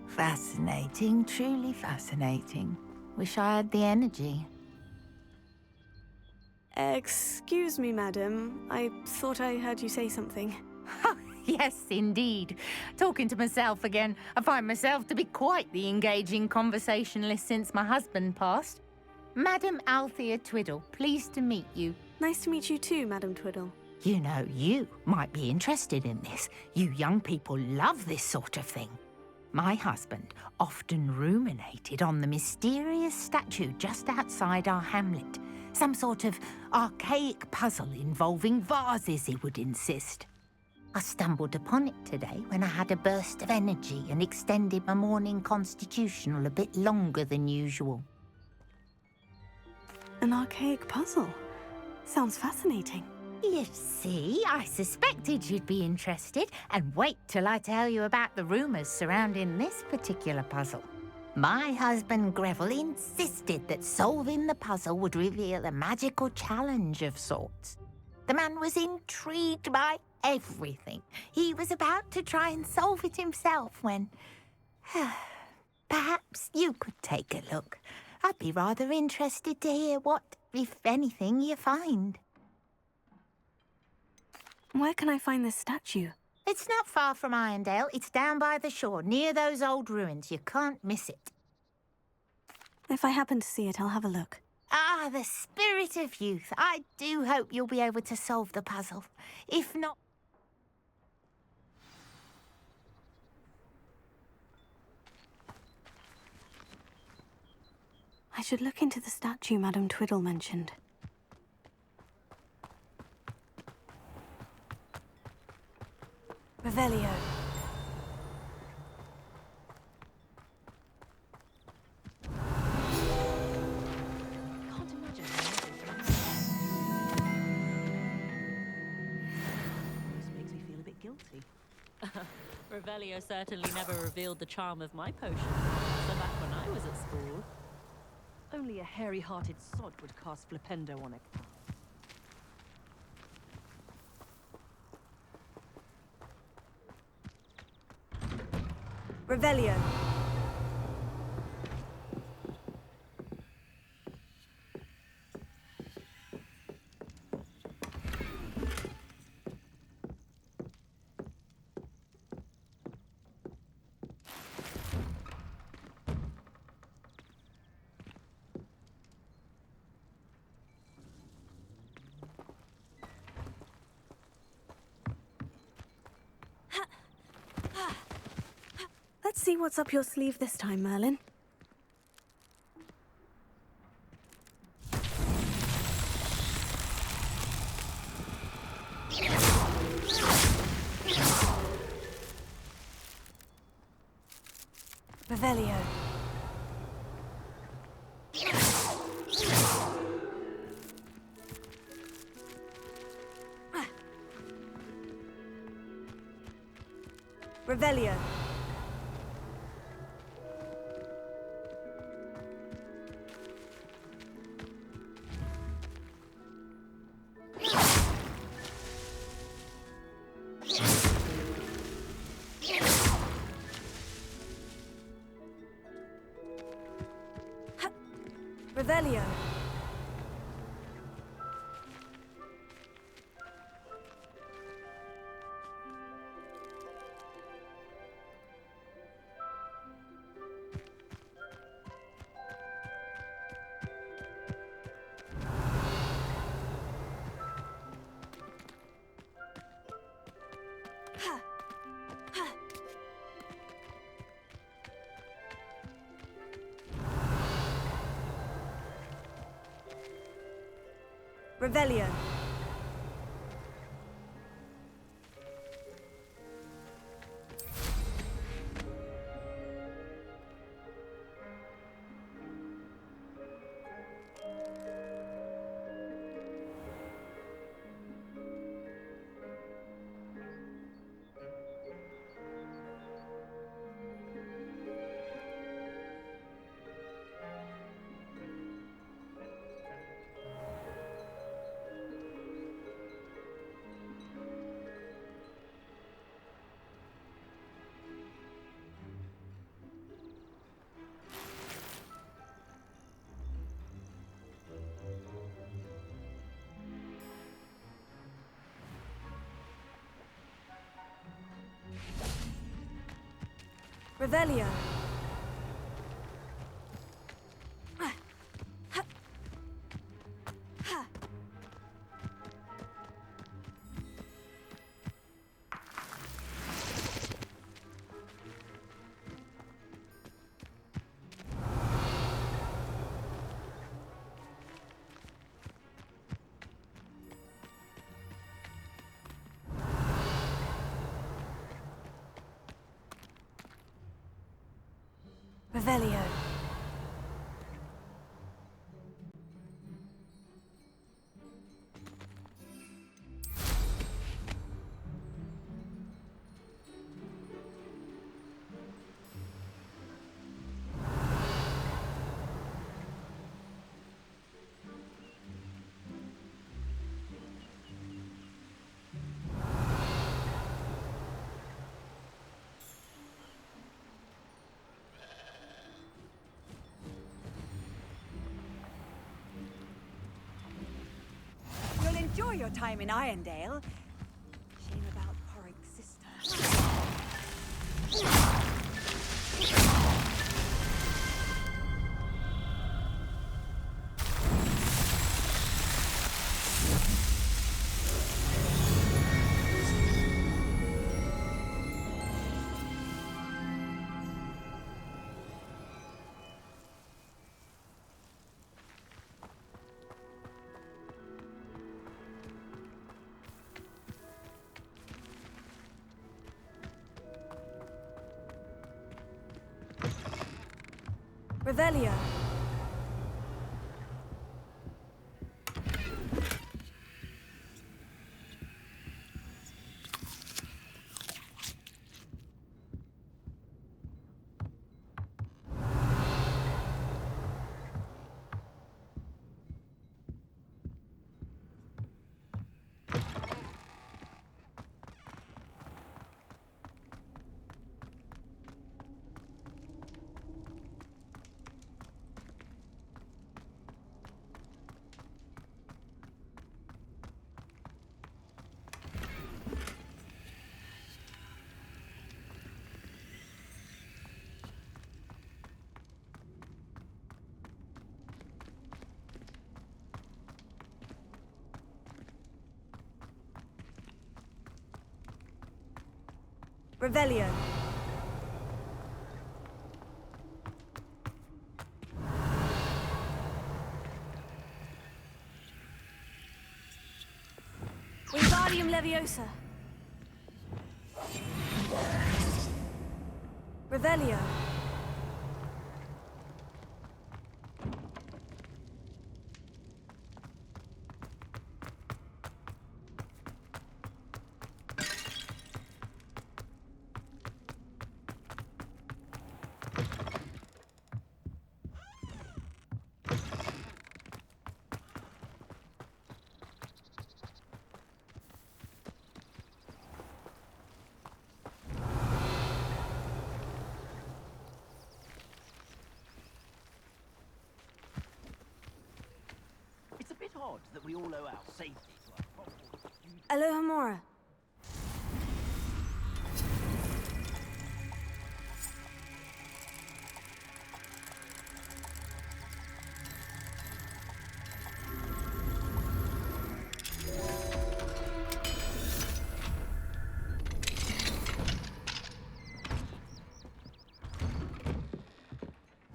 Fascinating, truly fascinating. Wish I had the energy. Excuse me, madam. I thought I heard you say something. Yes, indeed. Talking to myself again. I find myself to be quite the engaging conversationalist since my husband passed. Madam Althea Twiddle, pleased to meet you. Nice to meet you too, Madam Twiddle. You know, you might be interested in this. You young people love this sort of thing. My husband often ruminated on the mysterious statue just outside our hamlet. Some sort of archaic puzzle involving vases, he would insist. I stumbled upon it today when I had a burst of energy and extended my morning constitutional a bit longer than usual. An archaic puzzle? Sounds fascinating. You see, I suspected you'd be interested, and wait till I tell you about the rumours surrounding this particular puzzle. My husband Greville insisted that solving the puzzle would reveal a magical challenge of sorts. The man was intrigued by everything. He was about to try and solve it himself when... Perhaps you could take a look. I'd be rather interested to hear what, if anything, you find. Where can I find this statue? It's not far from Irondale. It's down by the shore, near those old ruins. You can't miss it. If I happen to see it, I'll have a look. Ah, the spirit of youth. I do hope you'll be able to solve the puzzle. If not... I should look into the statue Madam Twiddle mentioned. Revelio. Makes me feel a bit guilty. Revelio certainly never revealed the charm of my potion. was at school, only a hairy-hearted sod would cast Flipendo on a cow. Revelio. Let's see what's up your sleeve this time, Merlin. Revelio. Revelio. Revelio. Revelio. Revelio. Revelio. You'll enjoy your time in Irondale. Shame about Porrick's sister. Revelio. Revelio. Wingardium Leviosa. Revelio. It's a bit odd that we all owe our safety to our proper... Alohomora.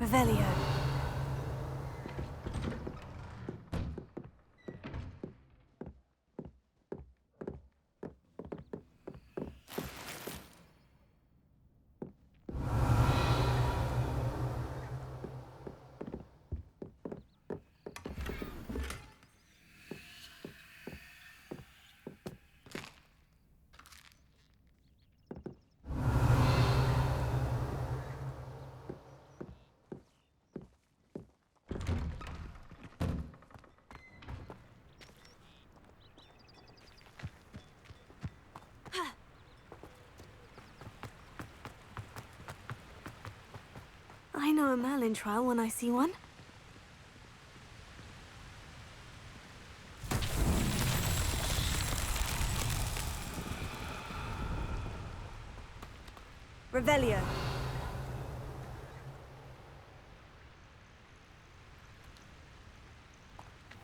Revelio. I know a Merlin trial when I see one. Revelio.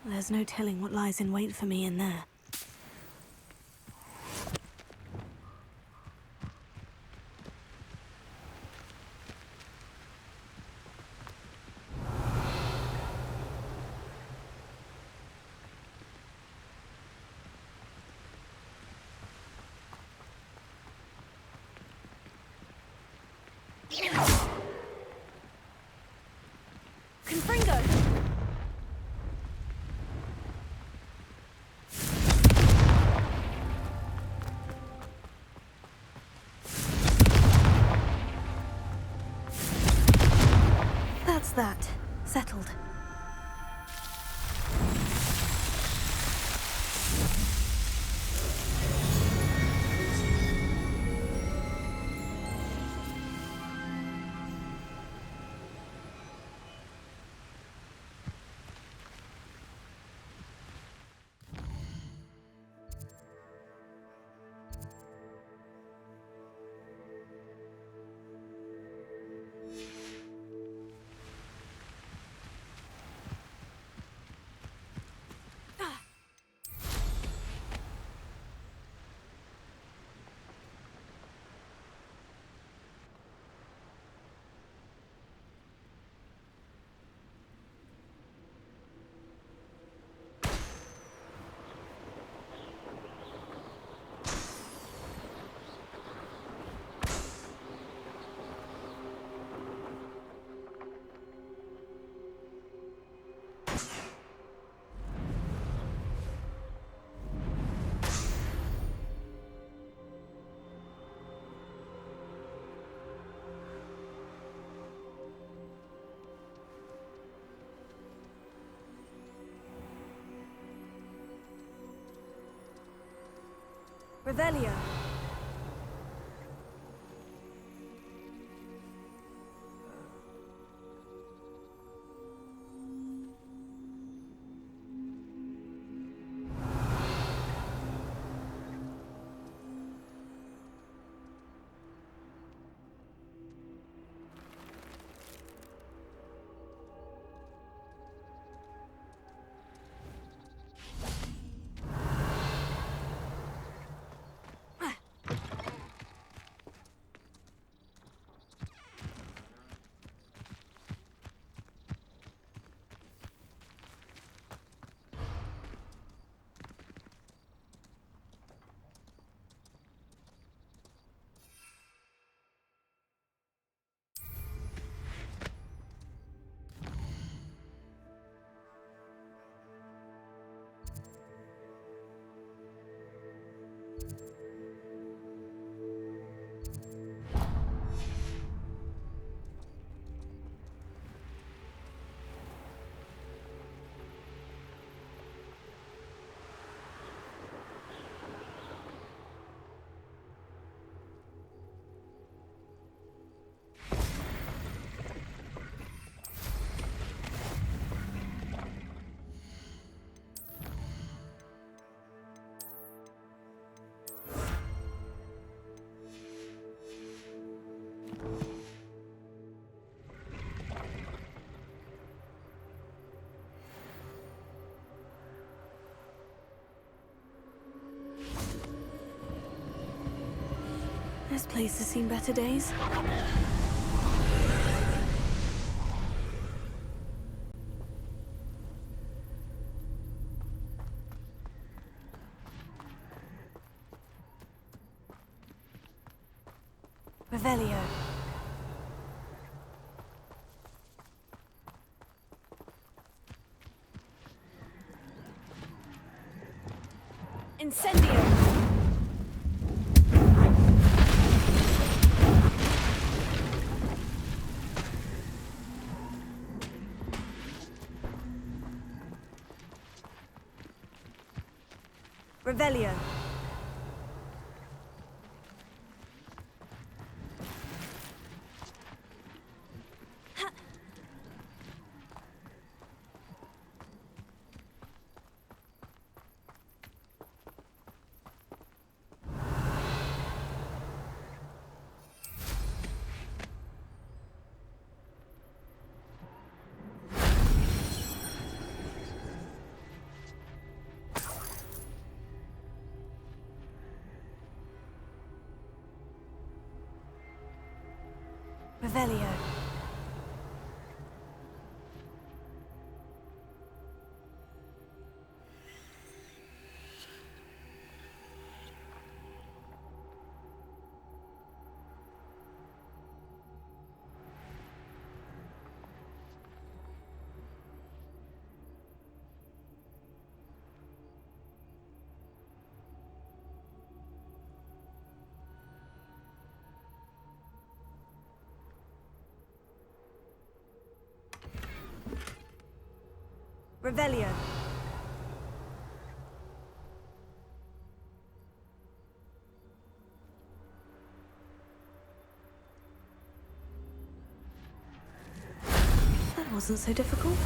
There's no telling what lies in wait for me in there. Confringo! That's that. Settled. Revelio. This place has seen better days. Revelio. Incendio. Revelio. Revelio. Revelio. That wasn't so difficult.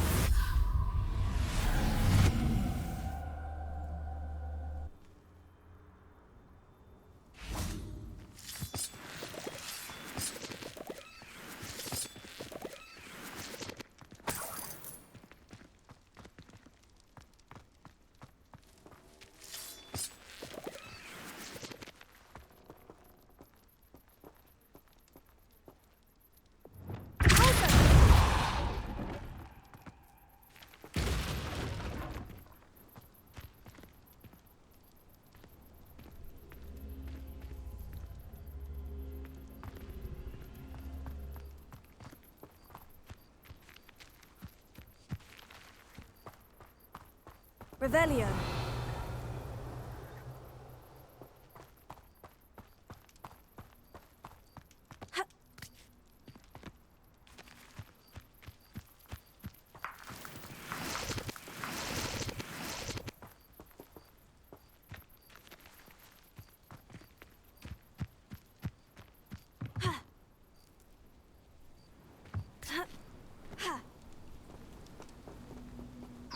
Revelio.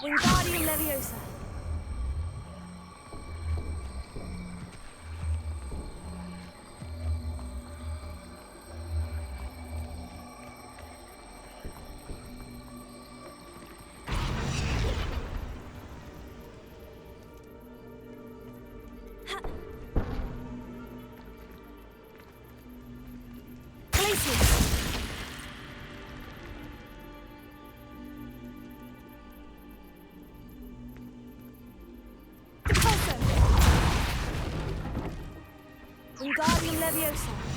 Wingardium Leviosa. Wingardium Leviosa.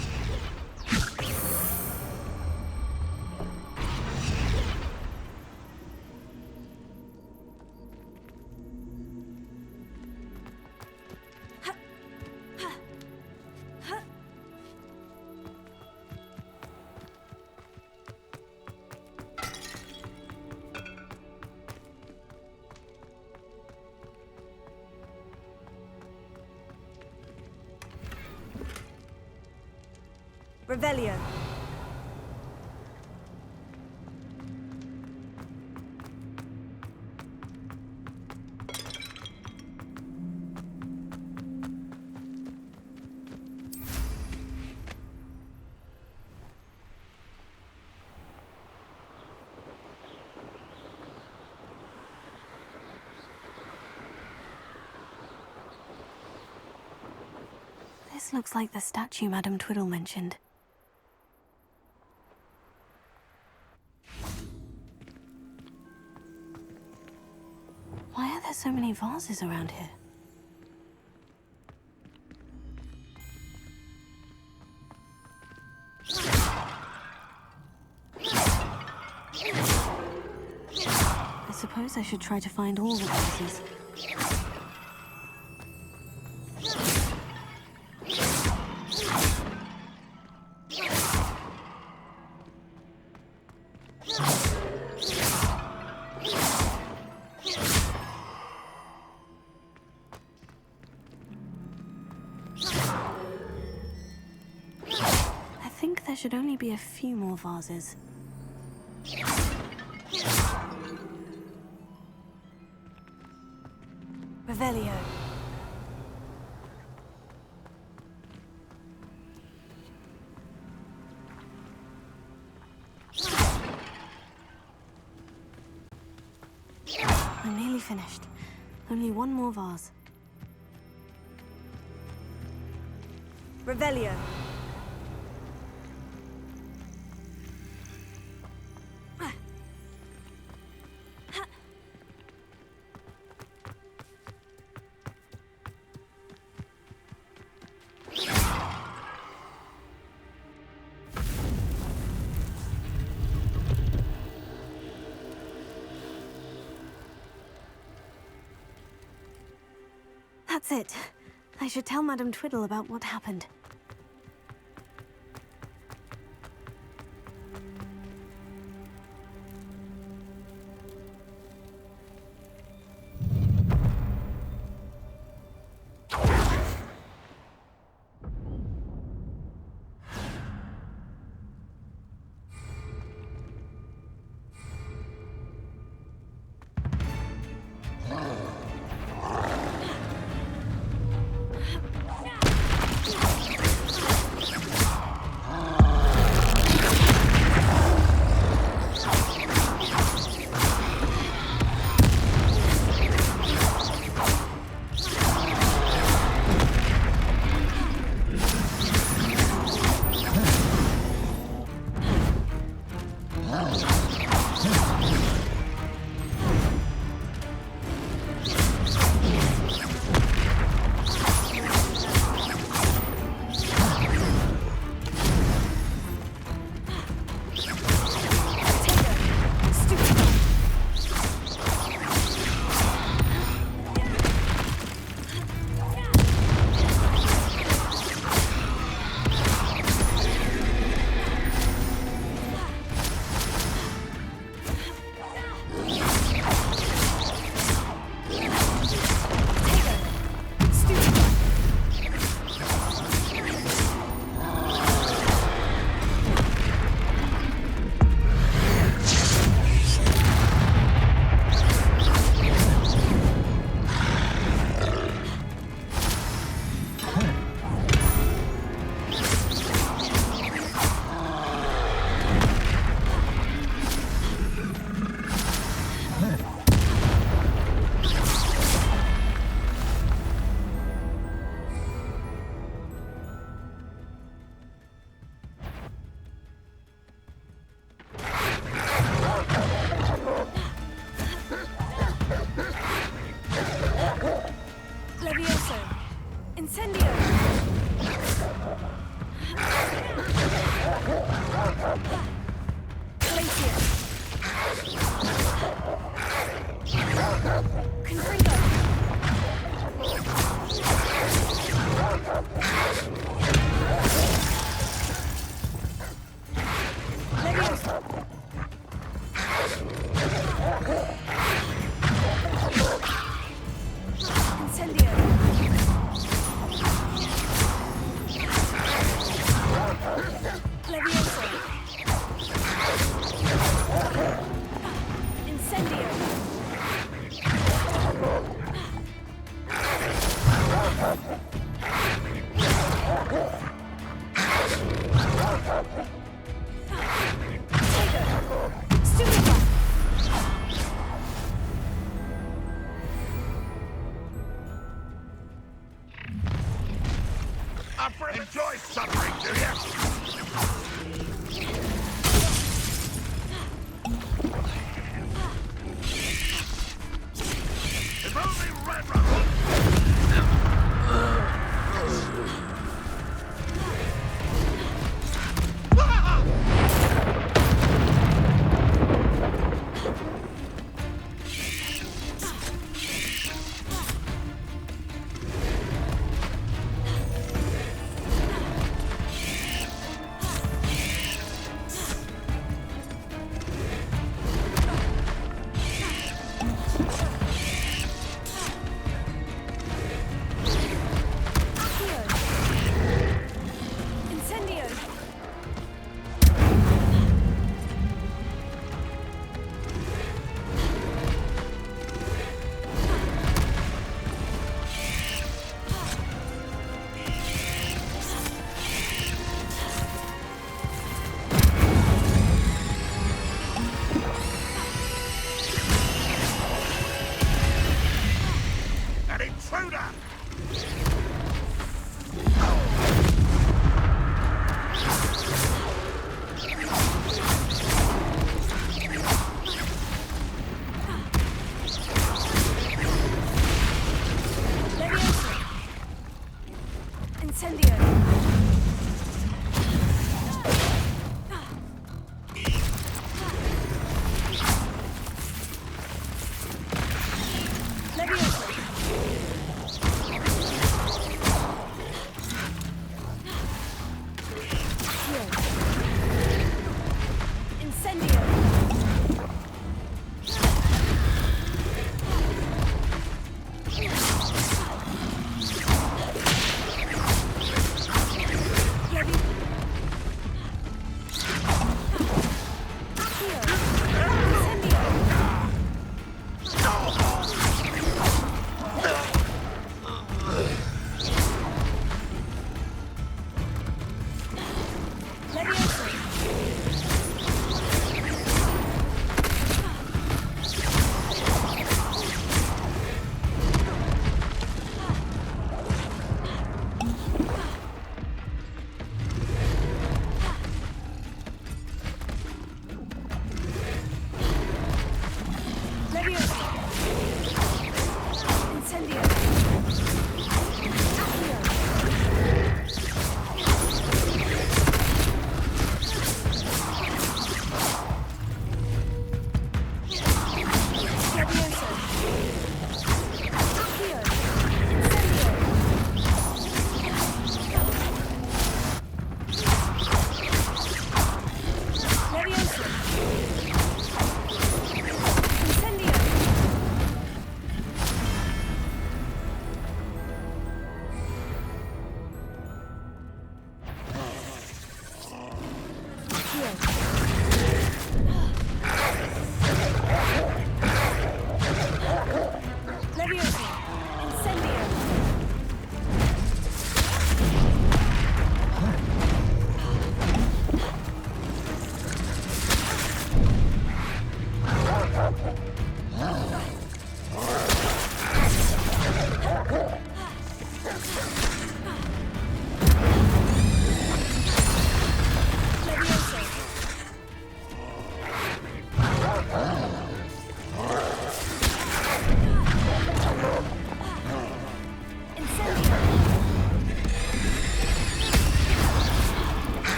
Revelio. This looks like the statue Madame Twiddle mentioned. Why are there so many vases around here? I suppose I should try to find all the vases. I think there should only be a few more vases. Revelio. I'm nearly finished. Only one more vase. Revelio. That's it. I should tell Madame Twiddle about what happened.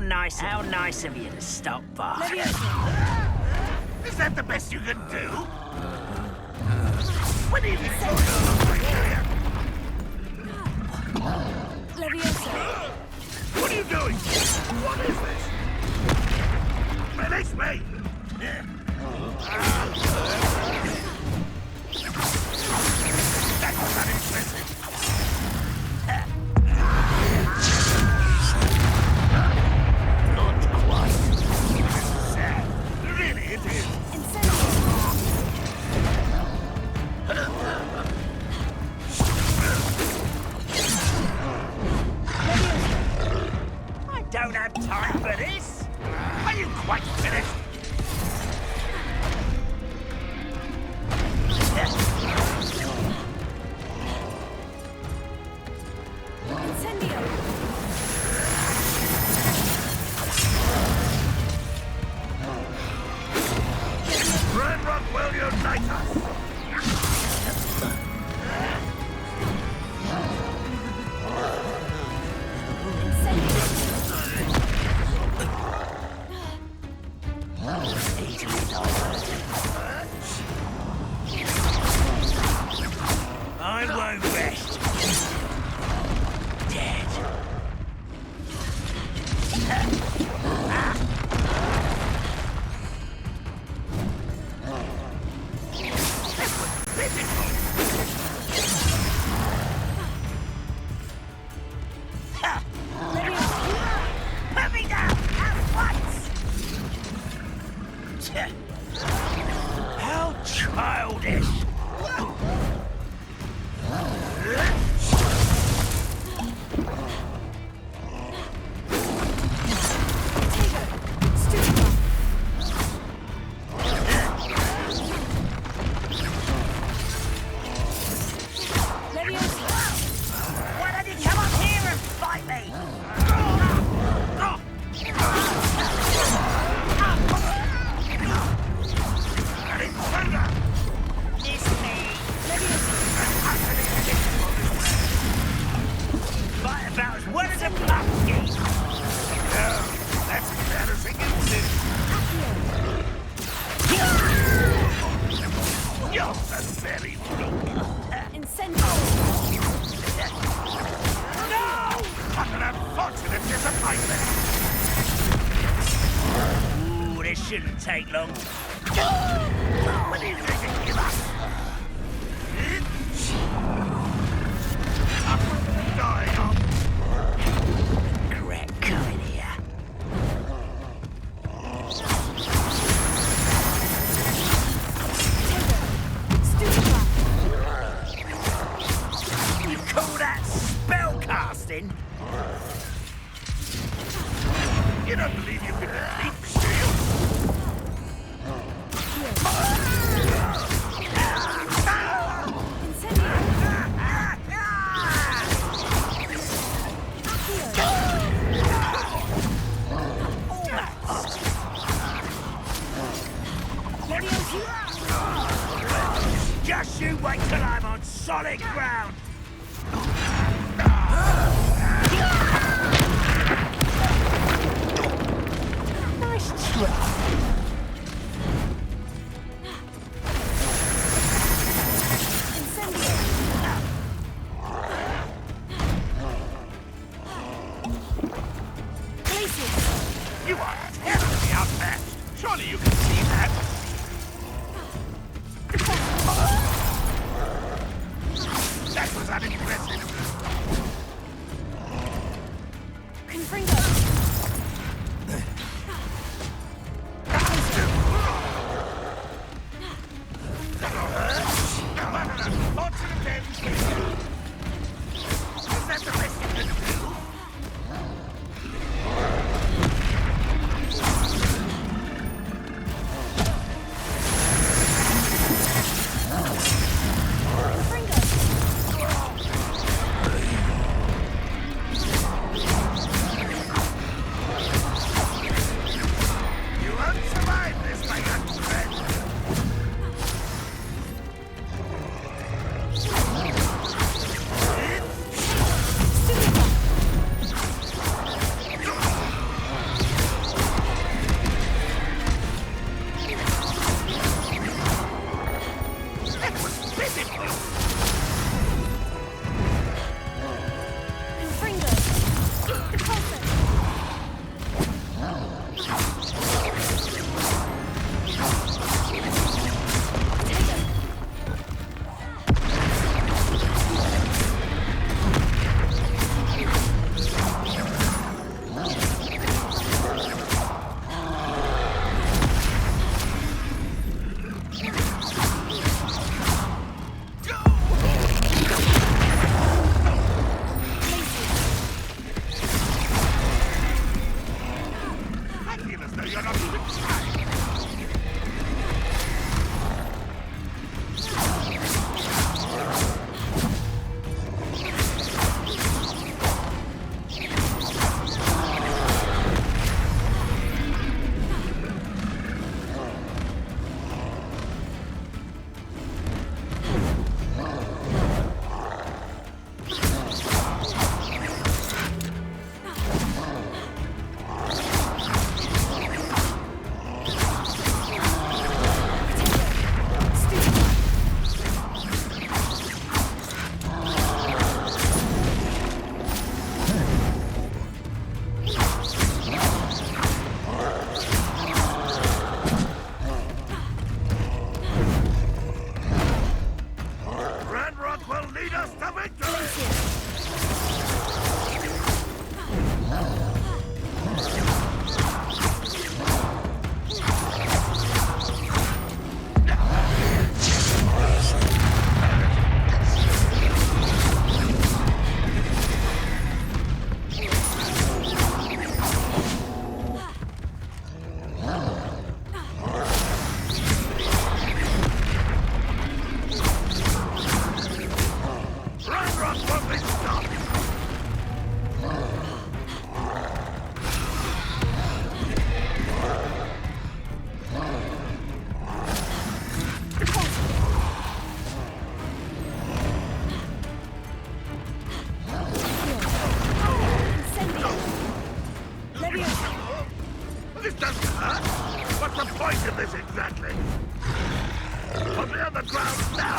nice of you to stop by. Is that the best you can do? When are you going to go to Leviosa. What are you doing? What is this? Release me! That was unimpressive. Not quite. Sad. Really, it is. I don't have time for this. Are you quite finished? Ranrock will unite us! I won't rest. Dead. Put me down at once! How childish! Why don't you come up here and fight me? It's me. Fight about as well as a pumpkin. That's embarrassing, isn't it? You're so very weak. No! What an unfortunate disappointment! Ooh, this shouldn't take long. When are you going to give up? I'm dying of... Correct, coming here. You call that spell casting? You don't believe you can defeat me, do you? Just you wait till I'm on solid ground. Nice try. You are terribly outmatched. Surely you can see that. That was unimpressive. Is that the best you can do? This doesn't hurt. What's the point of this exactly? Put me on the ground now!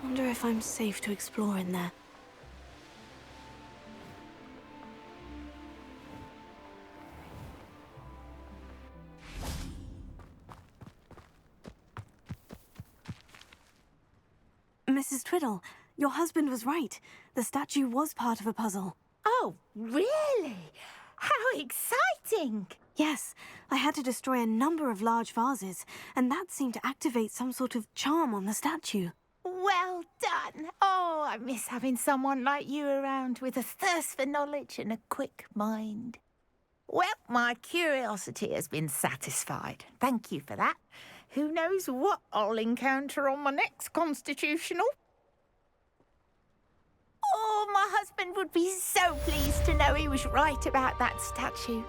Wonder if I'm safe to explore in there. Mrs. Twiddle, your husband was right. The statue was part of a puzzle. Oh, really? How exciting! Yes, I had to destroy a number of large vases, and that seemed to activate some sort of charm on the statue. Well done. Oh, I miss having someone like you around with a thirst for knowledge and a quick mind. Well, my curiosity has been satisfied. Thank you for that. Who knows what I'll encounter on my next constitutional? Oh, my husband would be so pleased to know he was right about that statue.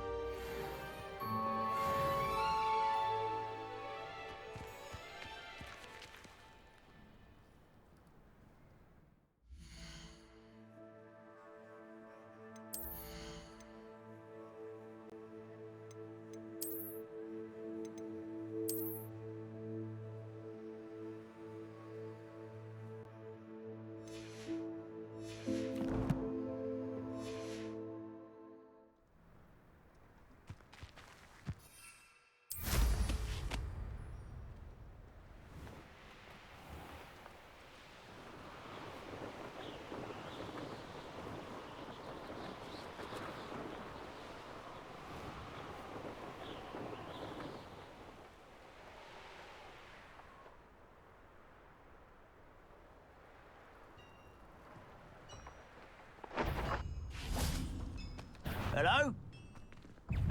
Hello?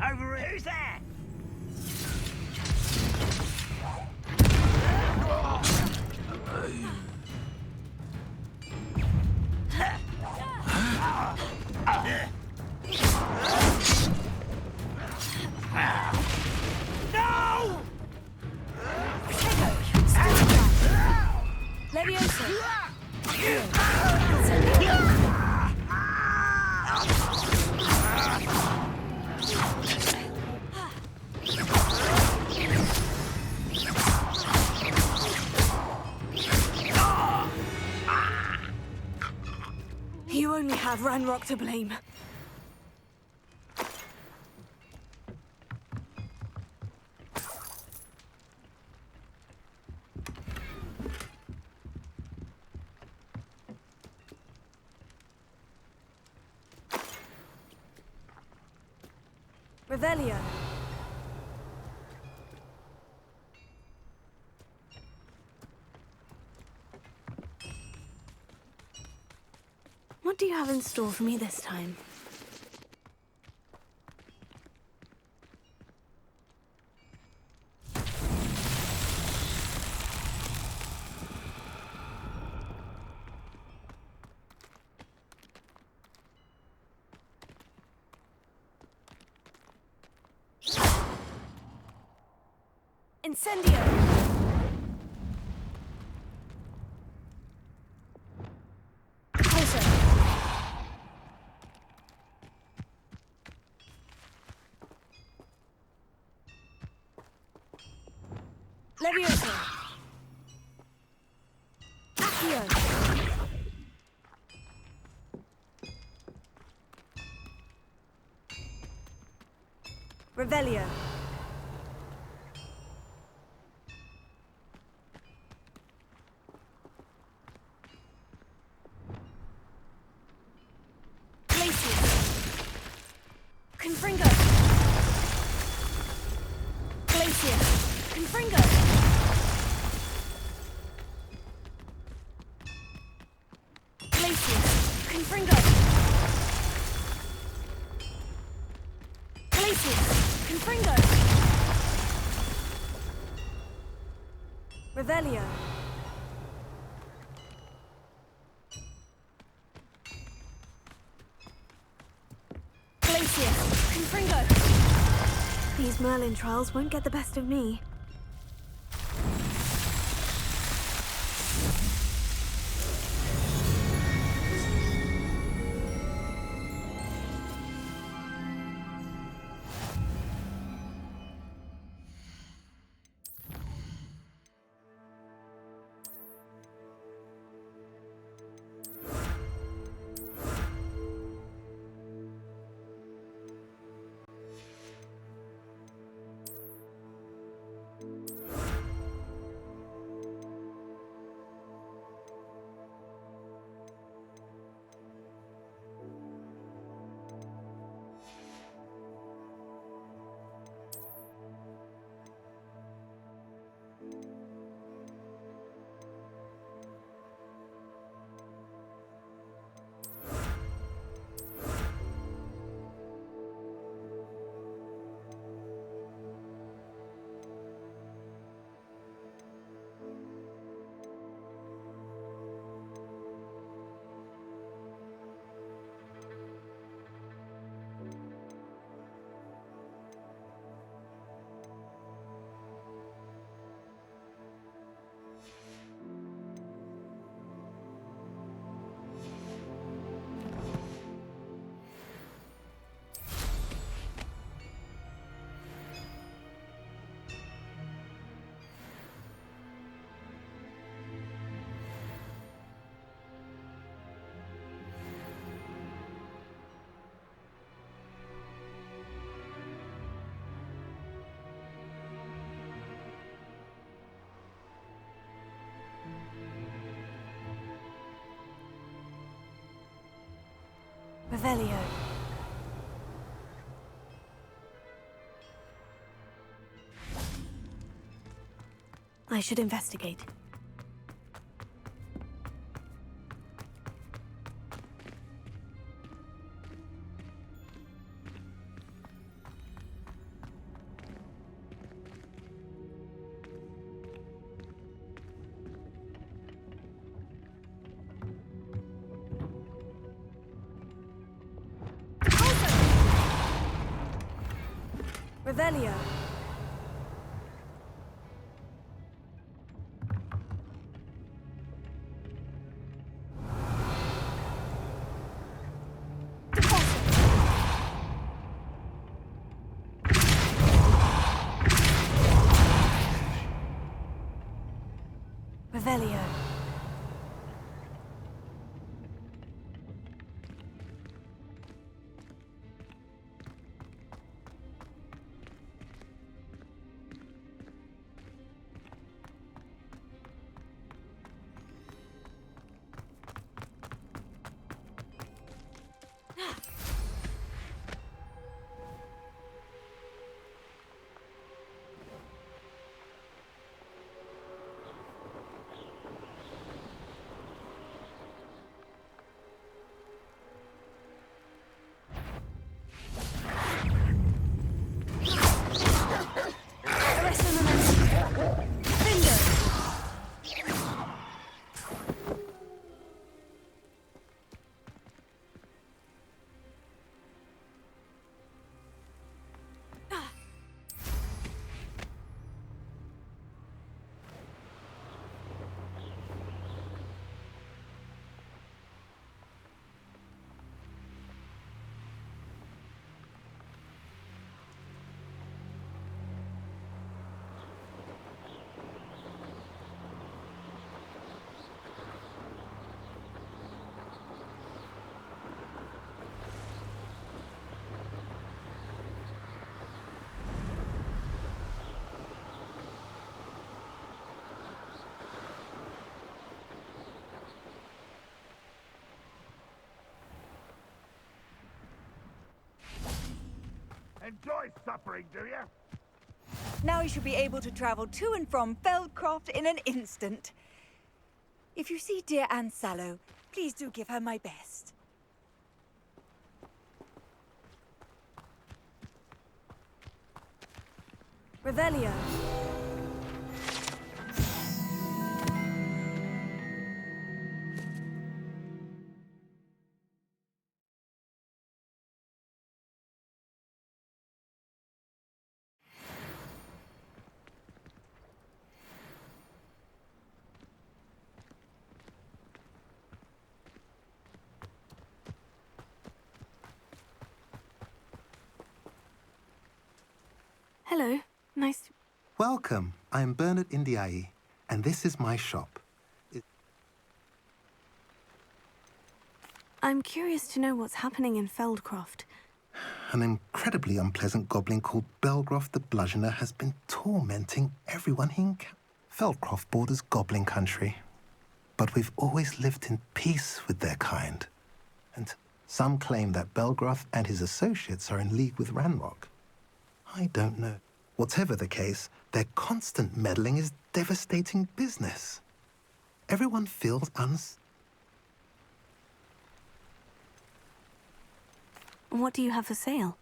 Over here. Who's there? No! You only have Ranrock to blame. Revelio. What do you have in store for me this time? Incendio! Revelio. Confringo! Glacier! Confringo! Glacier! Confringo! Glacier! Confringo! Revelio. Glacier! Confringo! These Merlin trials won't get the best of me. Revelio. I should investigate. Revelio. Revelio. enjoy suffering, do you? Now you should be able to travel to and from Feldcroft in an instant. If you see dear Anne Sallow, please do give her my best. Revelio. Hello. Nice to... Welcome. I'm Bernard Indiai, and this is my shop. I'm curious to know what's happening in Feldcroft. An incredibly unpleasant goblin called Belgroth the Bludgeoner has been tormenting everyone he encounters. Feldcroft borders goblin country, but we've always lived in peace with their kind. And some claim that Belgroth and his associates are in league with Ranrock. I don't know. Whatever the case, their constant meddling is devastating business. Everyone feels What do you have for sale?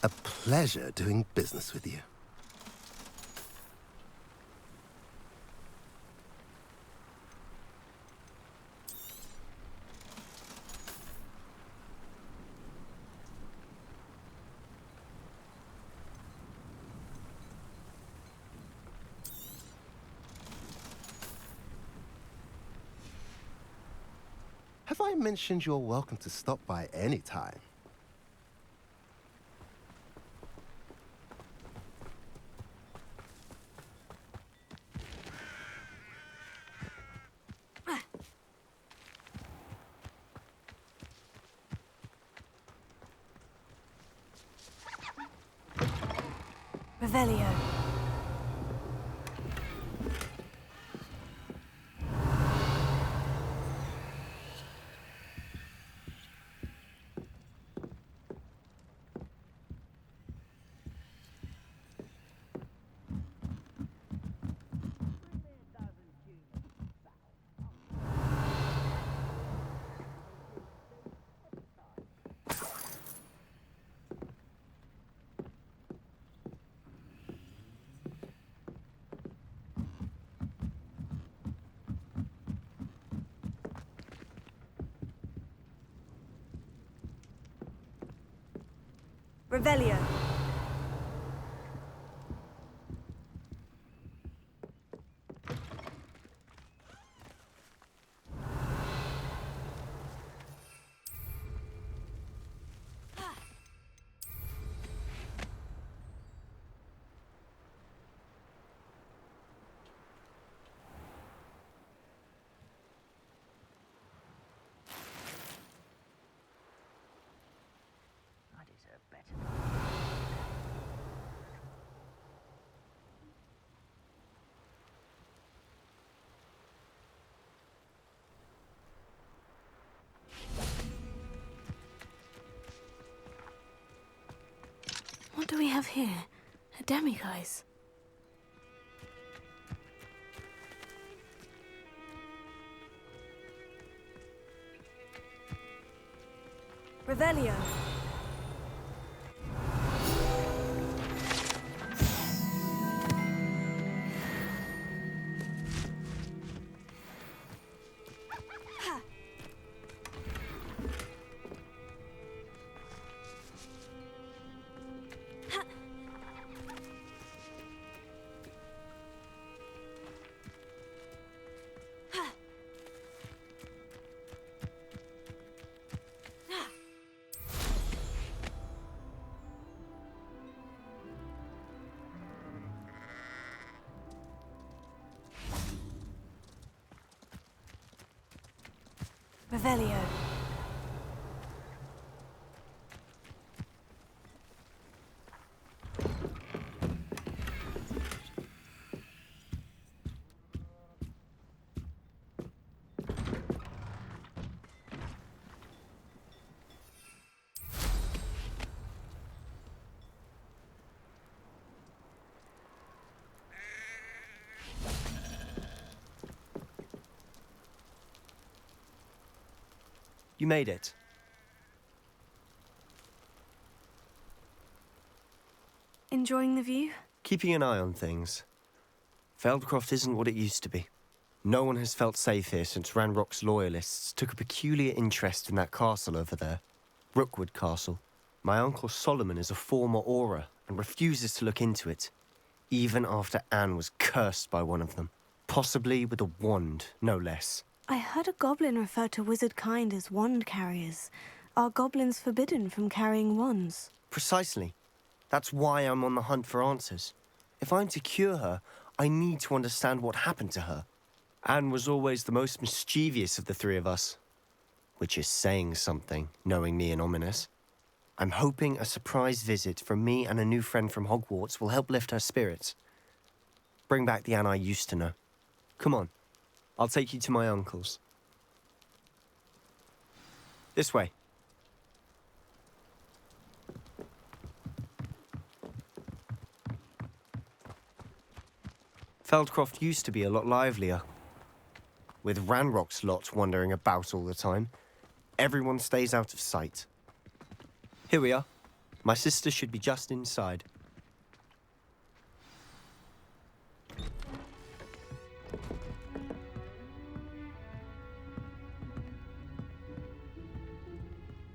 A pleasure doing business with you. Have I mentioned you're welcome to stop by any time? Revelio. Revelio. I deserve better. What do we have here? A demiguise. Revelio. Revelio. You made it. Enjoying the view? Keeping an eye on things. Feldcroft isn't what it used to be. No one has felt safe here since Ranrock's loyalists took a peculiar interest in that castle over there. Rookwood Castle. My uncle Solomon is a former Auror and refuses to look into it, even after Anne was cursed by one of them. Possibly with a wand, no less. I heard a goblin refer to wizard kind as wand carriers. Are goblins forbidden from carrying wands? Precisely. That's why I'm on the hunt for answers. If I'm to cure her, I need to understand what happened to her. Anne was always the most mischievous of the three of us. Which is saying something, knowing me and Ominous. I'm hoping a surprise visit from me and a new friend from Hogwarts will help lift her spirits. Bring back the Anne I used to know. Come on, I'll take you to my uncle's. This way. Feldcroft used to be a lot livelier. With Ranrock's lot wandering about all the time, everyone stays out of sight. Here we are. My sister should be just inside.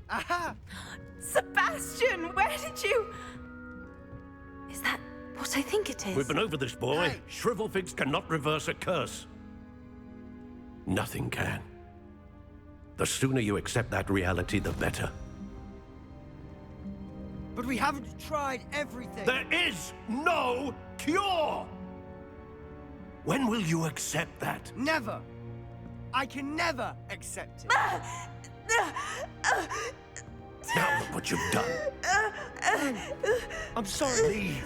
Aha! Sebastian, where did you... Is that what I think it is? We've been over this, boy. Hey. Shrivelfigs cannot reverse a curse. Nothing can. The sooner you accept that reality, the better. But we haven't tried everything. There is no cure! When will you accept that? Never. I can never accept it. Now look what you've done. I'm sorry. Leave.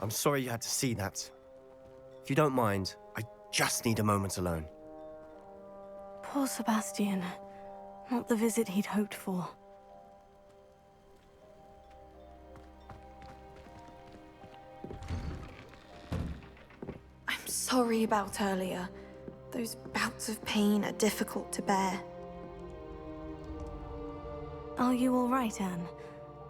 I'm sorry you had to see that. If you don't mind, I just need a moment alone. Poor Sebastian. Not the visit he'd hoped for. I'm sorry about earlier. Those bouts of pain are difficult to bear. Are you all right, Anne?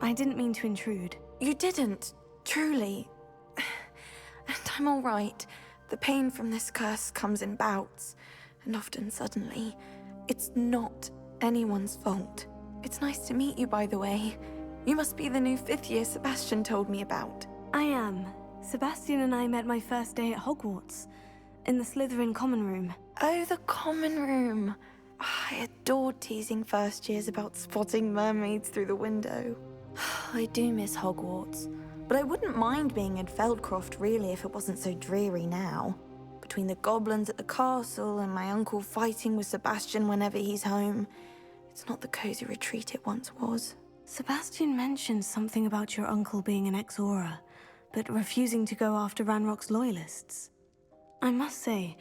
I didn't mean to intrude. You didn't, truly. And I'm all right. The pain from this curse comes in bouts, and often suddenly. It's not anyone's fault. It's nice to meet you, by the way. You must be the new 5th year Sebastian told me about. I am. Sebastian and I met my first day at Hogwarts, in the Slytherin common room. Oh, the common room. I adored teasing first years about spotting mermaids through the window. I do miss Hogwarts, but I wouldn't mind being in Feldcroft really if it wasn't so dreary now. Between the goblins at the castle and my uncle fighting with Sebastian whenever he's home, it's not the cozy retreat it once was. Sebastian mentioned something about your uncle being an ex-Auror, but refusing to go after Ranrock's loyalists. I must say,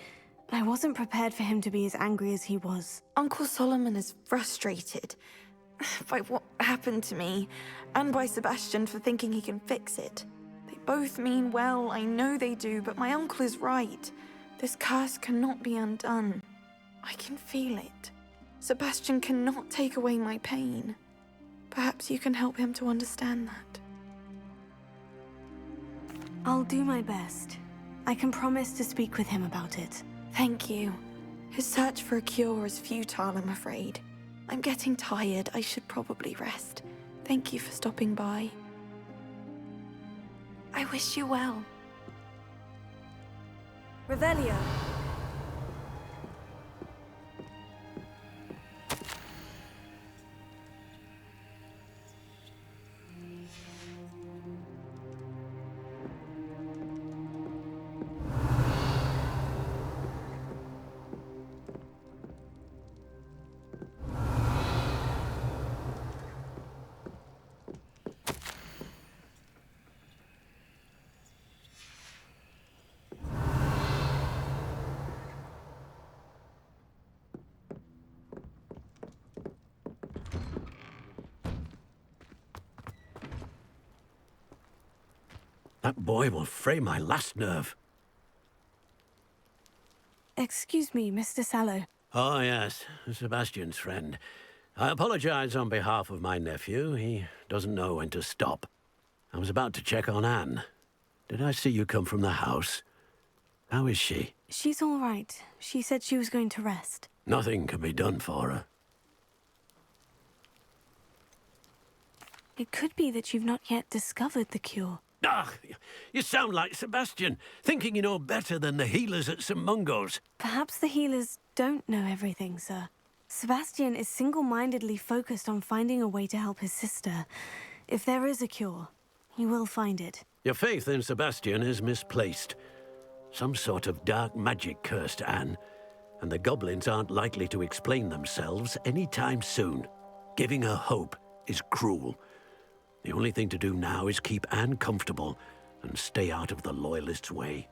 I wasn't prepared for him to be as angry as he was. Uncle Solomon is frustrated by what happened to me, and by Sebastian for thinking he can fix it. They both mean well, I know they do, but my uncle is right. This curse cannot be undone. I can feel it. Sebastian cannot take away my pain. Perhaps you can help him to understand that. I'll do my best. I can promise to speak with him about it. Thank you. His search for a cure is futile, I'm afraid. I'm getting tired. I should probably rest. Thank you for stopping by. I wish you well. Revelio. That boy will fray my last nerve. Excuse me, Mr. Sallow. Oh, yes, Sebastian's friend. I apologize on behalf of my nephew. He doesn't know when to stop. I was about to check on Anne. Did I see you come from the house? How is she? She's all right. She said she was going to rest. Nothing can be done for her. It could be that you've not yet discovered the cure. Ah, you sound like Sebastian, thinking you know better than the healers at St. Mungo's. Perhaps the healers don't know everything, sir. Sebastian is single-mindedly focused on finding a way to help his sister. If there is a cure, he will find it. Your faith in Sebastian is misplaced. Some sort of dark magic cursed Anne, and the goblins aren't likely to explain themselves anytime soon. Giving her hope is cruel. The only thing to do now is keep Anne comfortable and stay out of the Loyalists' way.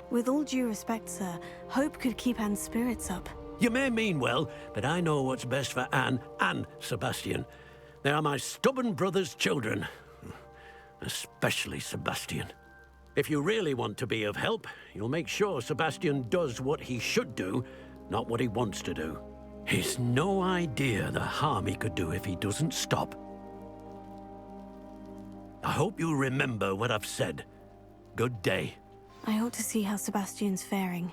With all due respect, sir, hope could keep Anne's spirits up. You may mean well, but I know what's best for Anne and Sebastian. They are my stubborn brother's children. Especially Sebastian. If you really want to be of help, you'll make sure Sebastian does what he should do, not what he wants to do. He's no idea the harm he could do if he doesn't stop. I hope you'll remember what I've said. Good day. I ought to see how Sebastian's faring.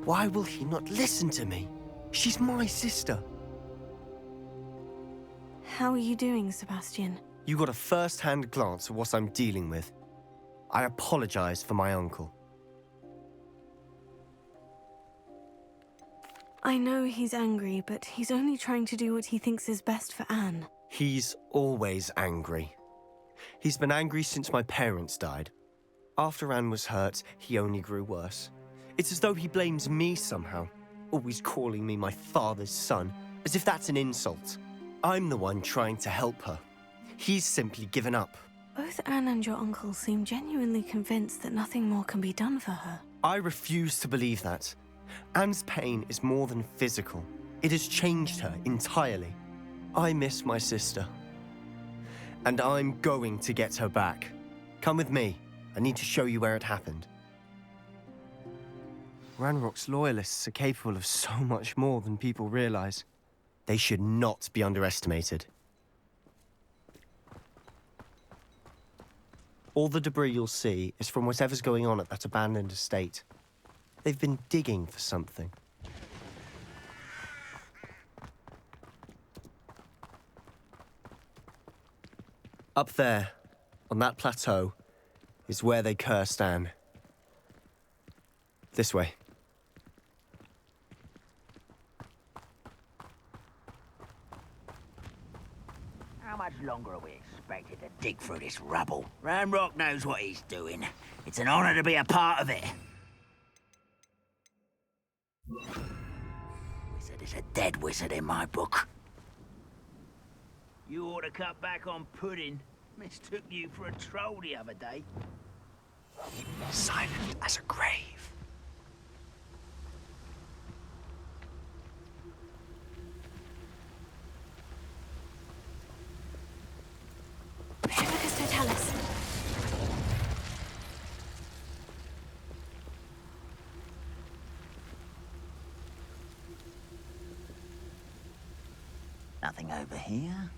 Why will he not listen to me? She's my sister. How are you doing, Sebastian? You got a first-hand glance at what I'm dealing with. I apologize for my uncle. I know he's angry, but he's only trying to do what he thinks is best for Anne. He's always angry. He's been angry since my parents died. After Anne was hurt, he only grew worse. It's as though he blames me somehow, always calling me my father's son, as if that's an insult. I'm the one trying to help her. He's simply given up. Both Anne and your uncle seem genuinely convinced that nothing more can be done for her. I refuse to believe that. Anne's pain is more than physical. It has changed her entirely. I miss my sister. And I'm going to get her back. Come with me. I need to show you where it happened. Ranrock's loyalists are capable of so much more than people realize. They should not be underestimated. All the debris you'll see is from whatever's going on at that abandoned estate. They've been digging for something. Up there, on that plateau, is where they cursed Anne. This way. How much longer are we expected to dig through this rubble? Ranrock knows what he's doing. It's an honor to be a part of it. Wizard is a dead wizard in my book. You ought to cut back on pudding. Mistook you for a troll the other day. Silent as a grave. Amicus Totalis. Nothing over here.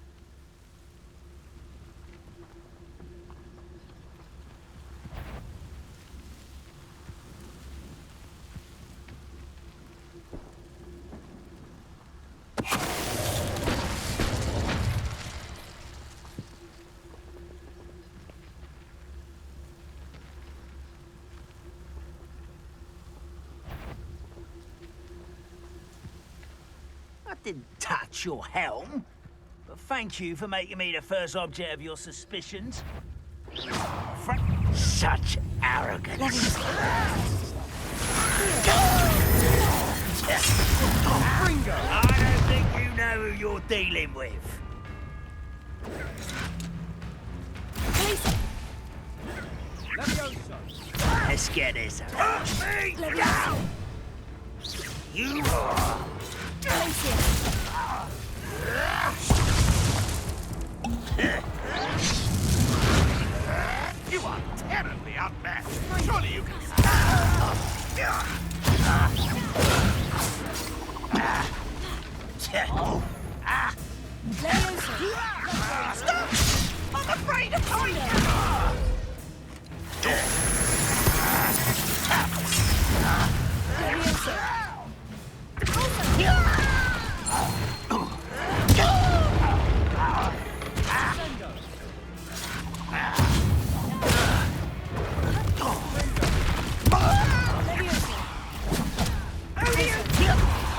I didn't touch your helm, but thank you for making me the first object of your suspicions. Such arrogance. Ringo! I don't think you know who you're dealing with. Let's get this. Put me down! You are... young man. Surely you can... Stop! I'm afraid of heights!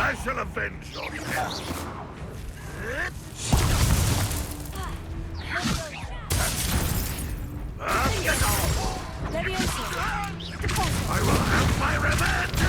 I shall avenge your death. I will have my revenge!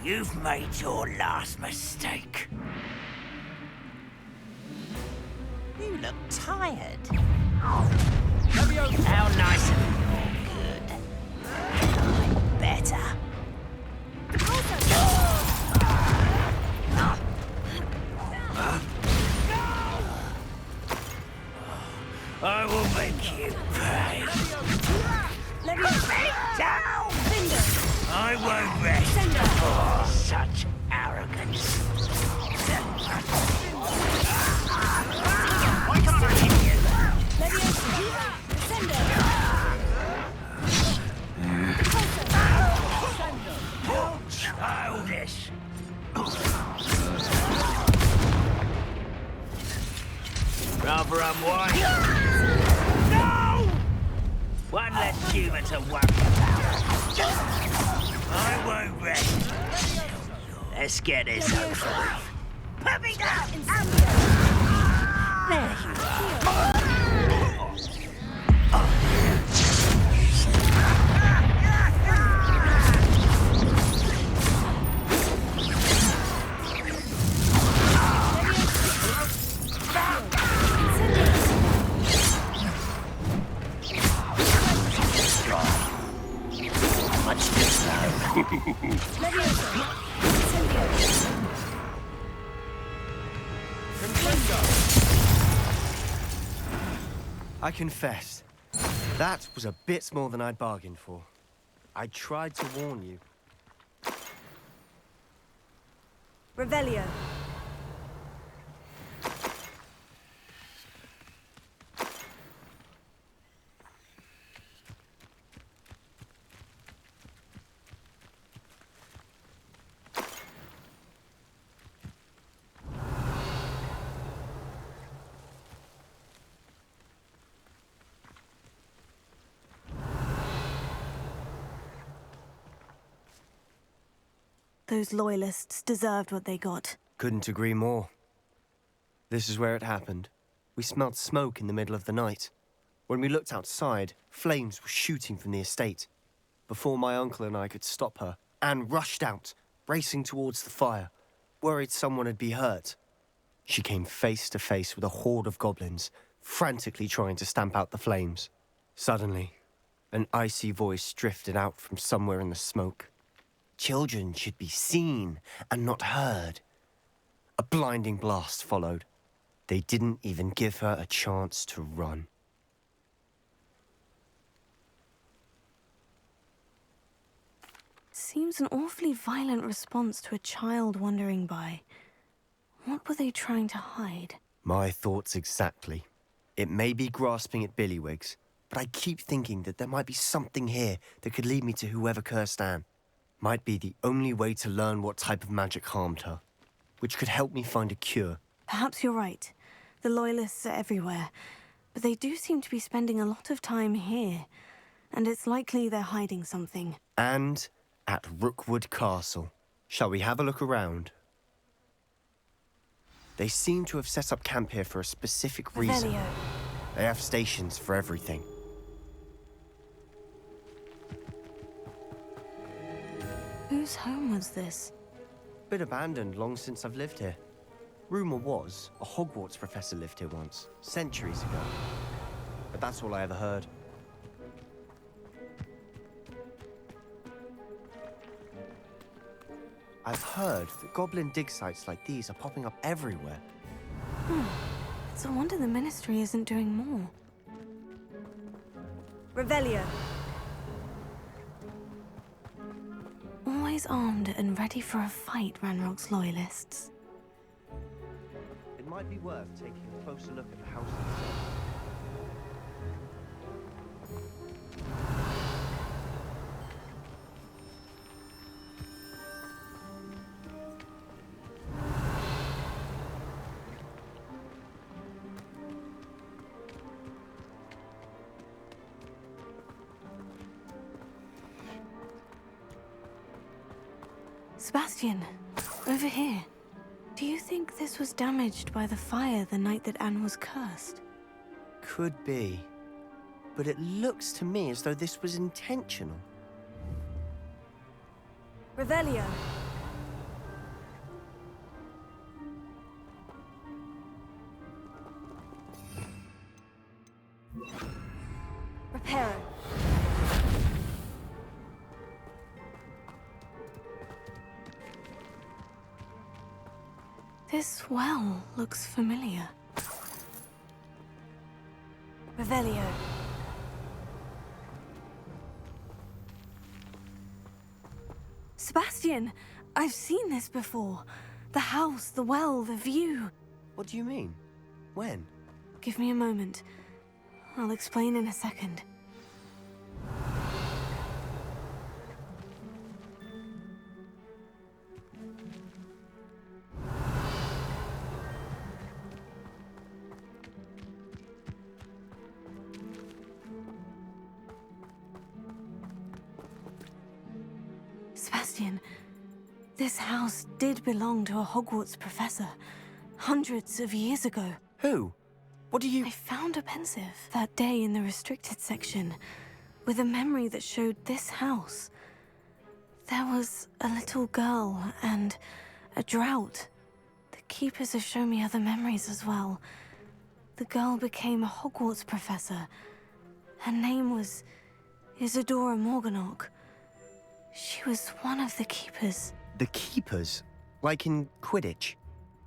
You've made your last mistake. You look tired. How nice of you. Good. Better. I will make you pay. Down! I won't rest for such arrogance. Why can't I hit you? Childish. Rather unwise. No! One less human to worry about. I won't rest. Let's get this over with. Put me down! There you are. I confess, that was a bit more than I'd bargained for. I tried to warn you. Revelio. Those loyalists deserved what they got. Couldn't agree more. This is where it happened. We smelled smoke in the middle of the night. When we looked outside, flames were shooting from the estate. Before my uncle and I could stop her, Anne rushed out, racing towards the fire, worried someone had been hurt. She came face to face with a horde of goblins, frantically trying to stamp out the flames. Suddenly, an icy voice drifted out from somewhere in the smoke. Children should be seen and not heard. A blinding blast followed. They didn't even give her a chance to run. Seems an awfully violent response to a child wandering by. What were they trying to hide? My thoughts exactly. It may be grasping at Billywigs, but I keep thinking that there might be something here that could lead me to whoever cursed Anne. Might be the only way to learn what type of magic harmed her, which could help me find a cure. Perhaps you're right. The Loyalists are everywhere, but they do seem to be spending a lot of time here, and it's likely they're hiding something. And at Rookwood Castle. Shall we have a look around? They seem to have set up camp here for a specific reason. Revelio. They have stations for everything. Whose home was this? Been abandoned long since I've lived here. Rumour was a Hogwarts professor lived here once, centuries ago. but that's all I ever heard. I've heard that goblin dig sites like these are popping up everywhere. It's a wonder the Ministry isn't doing more. Revelio. Always armed and ready for a fight, Ranrock's loyalists. It might be worth taking a closer look at the house itself. Sebastian, over here. Do you think this was damaged by the fire the night that Anne was cursed? Could be. But it looks to me as though this was intentional. Revelio. Reparo. This well looks familiar. Revelio. Sebastian, I've seen this before. The house, the well, the view. What do you mean? When? Give me a moment. I'll explain in a second. Sebastian, this house did belong to a Hogwarts professor, hundreds of years ago. Who? What do you... I found a pensive that day in the restricted section, with a memory that showed this house. There was a little girl and a drought. The keepers have shown me other memories as well. The girl became a Hogwarts professor. Her name was Isadora Morganach. She was one of the keepers. The keepers? Like in Quidditch?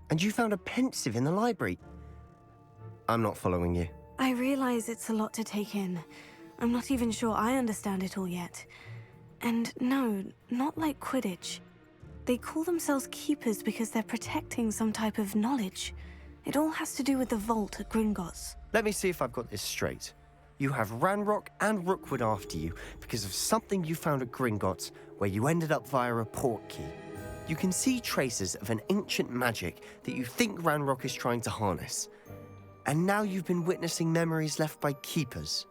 And you found a pensive in the library? I'm not following you. I realize it's a lot to take in. I'm not even sure I understand it all yet. And no, not like Quidditch. They call themselves keepers because they're protecting some type of knowledge. It all has to do with the vault at Gringotts. Let me see if I've got this straight. You have Ranrock and Rookwood after you because of something you found at Gringotts where you ended up via a portkey. You can see traces of an ancient magic that you think Ranrock is trying to harness. And now you've been witnessing memories left by keepers.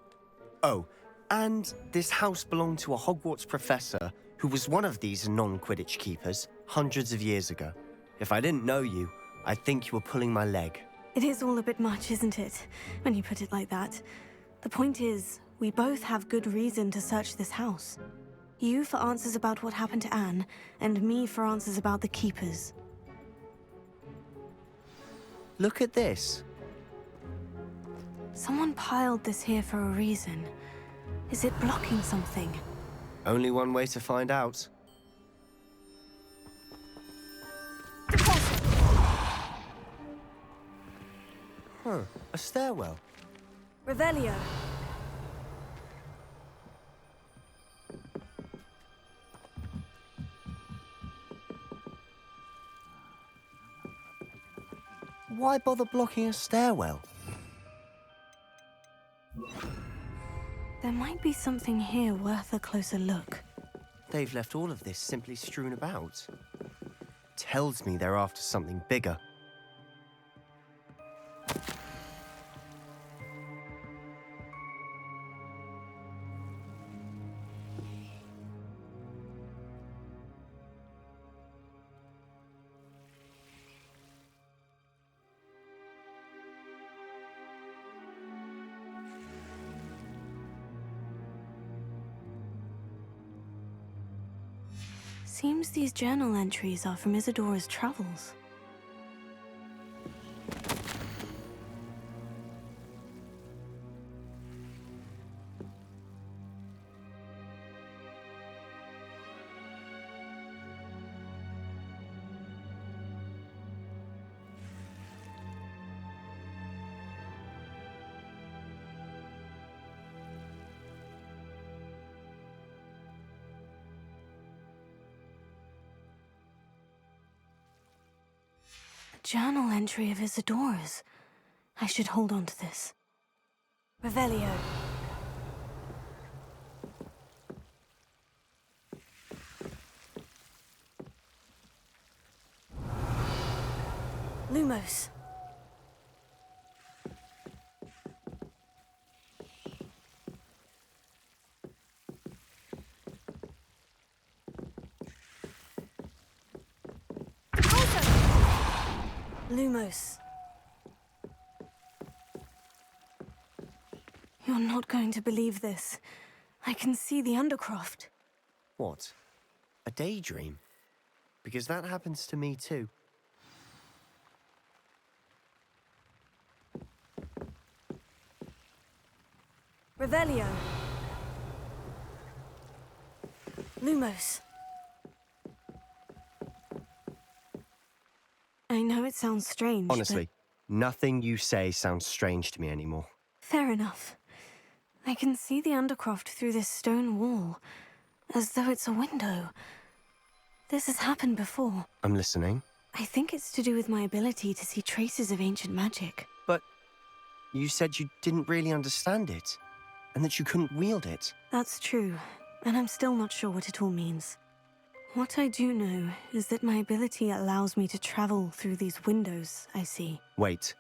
Oh, and this house belonged to a Hogwarts professor who was one of these non-Quidditch keepers hundreds of years ago. If I didn't know you, I'd think you were pulling my leg. It is all a bit much, isn't it, when you put it like that? The point is, we both have good reason to search this house. You for answers about what happened to Anne, and me for answers about the keepers. Look at this. Someone piled this here for a reason. Is it blocking something? Only one way to find out. Huh, a stairwell. Revelio. Why bother blocking a stairwell? There might be something here worth a closer look. They've left all of this simply strewn about. Tells me they're after something bigger. Seems these journal entries are from Isadora's travels. journal entry of Isadora's. I should hold on to this. Revelio. Lumos. Lumos. You're not going to believe this. I can see the Undercroft. What? A daydream? Because that happens to me too. Revelio. Lumos. I know it sounds strange, Honestly, nothing you say sounds strange to me anymore. Fair enough. I can see the Undercroft through this stone wall, as though it's a window. This has happened before. I'm listening. I think it's to do with my ability to see traces of ancient magic. But you said you didn't really understand it, and that you couldn't wield it. That's true, and I'm still not sure what it all means. What I do know is that my ability allows me to travel through these windows I see. Wait.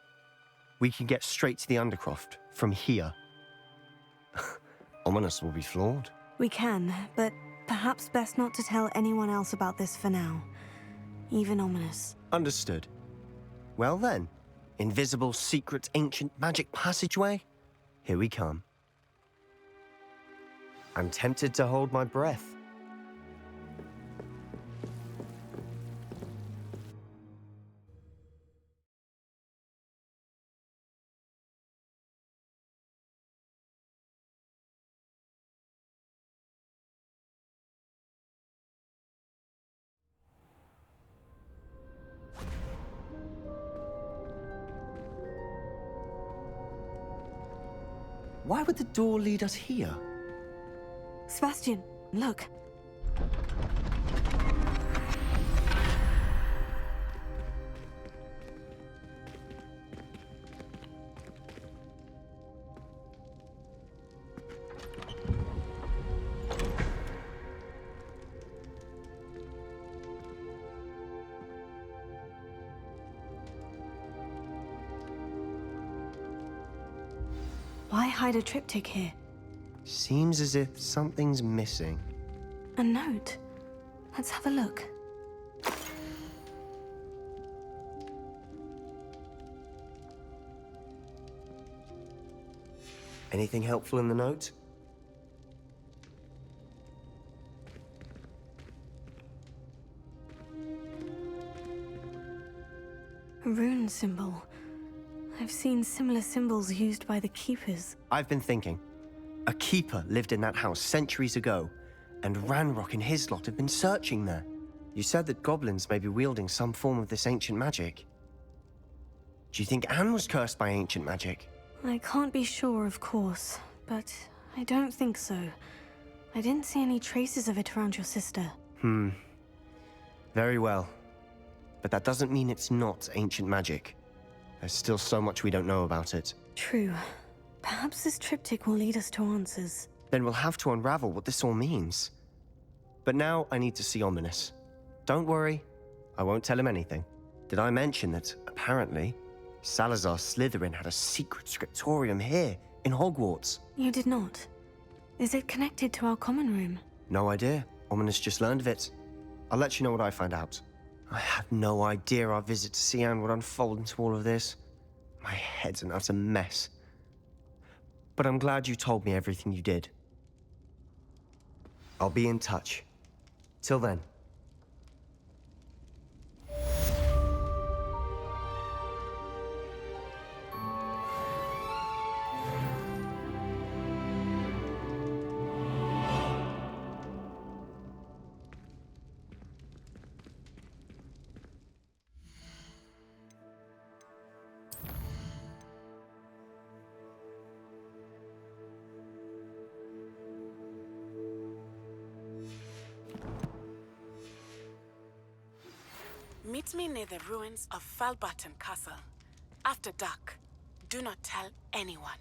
We can get straight to the Undercroft from here. Ominous will be flawed. We can, but perhaps best not to tell anyone else about this for now. Even Ominous. Understood. Well then, invisible, secret, ancient magic passageway? Here we come. I'm tempted to hold my breath. Why would the door lead us here? Sebastian, look. Why hide a triptych here? Seems as if something's missing. A note. Let's have a look. Anything helpful in the note? A rune symbol. I've seen similar symbols used by the Keepers. I've been thinking. A keeper lived in that house centuries ago, and Ranrock and his lot have been searching there. You said that goblins may be wielding some form of this ancient magic. Do you think Anne was cursed by ancient magic? I can't be sure, of course, but I don't think so. I didn't see any traces of it around your sister. Very well. But that doesn't mean it's not ancient magic. There's still so much we don't know about it. True. Perhaps this triptych will lead us to answers. Then we'll have to unravel what this all means. But now I need to see Ominous. Don't worry, I won't tell him anything. Did I mention that, apparently, Salazar Slytherin had a secret scriptorium here, in Hogwarts? You did not. Is it connected to our common room? No idea. Ominous just learned of it. I'll let you know what I find out. I had no idea our visit to Cian would unfold into all of this. My head's an utter mess. But I'm glad you told me everything you did. I'll be in touch. Till then. Meet me near the ruins of Falbaton Castle. After dark. Do not tell anyone.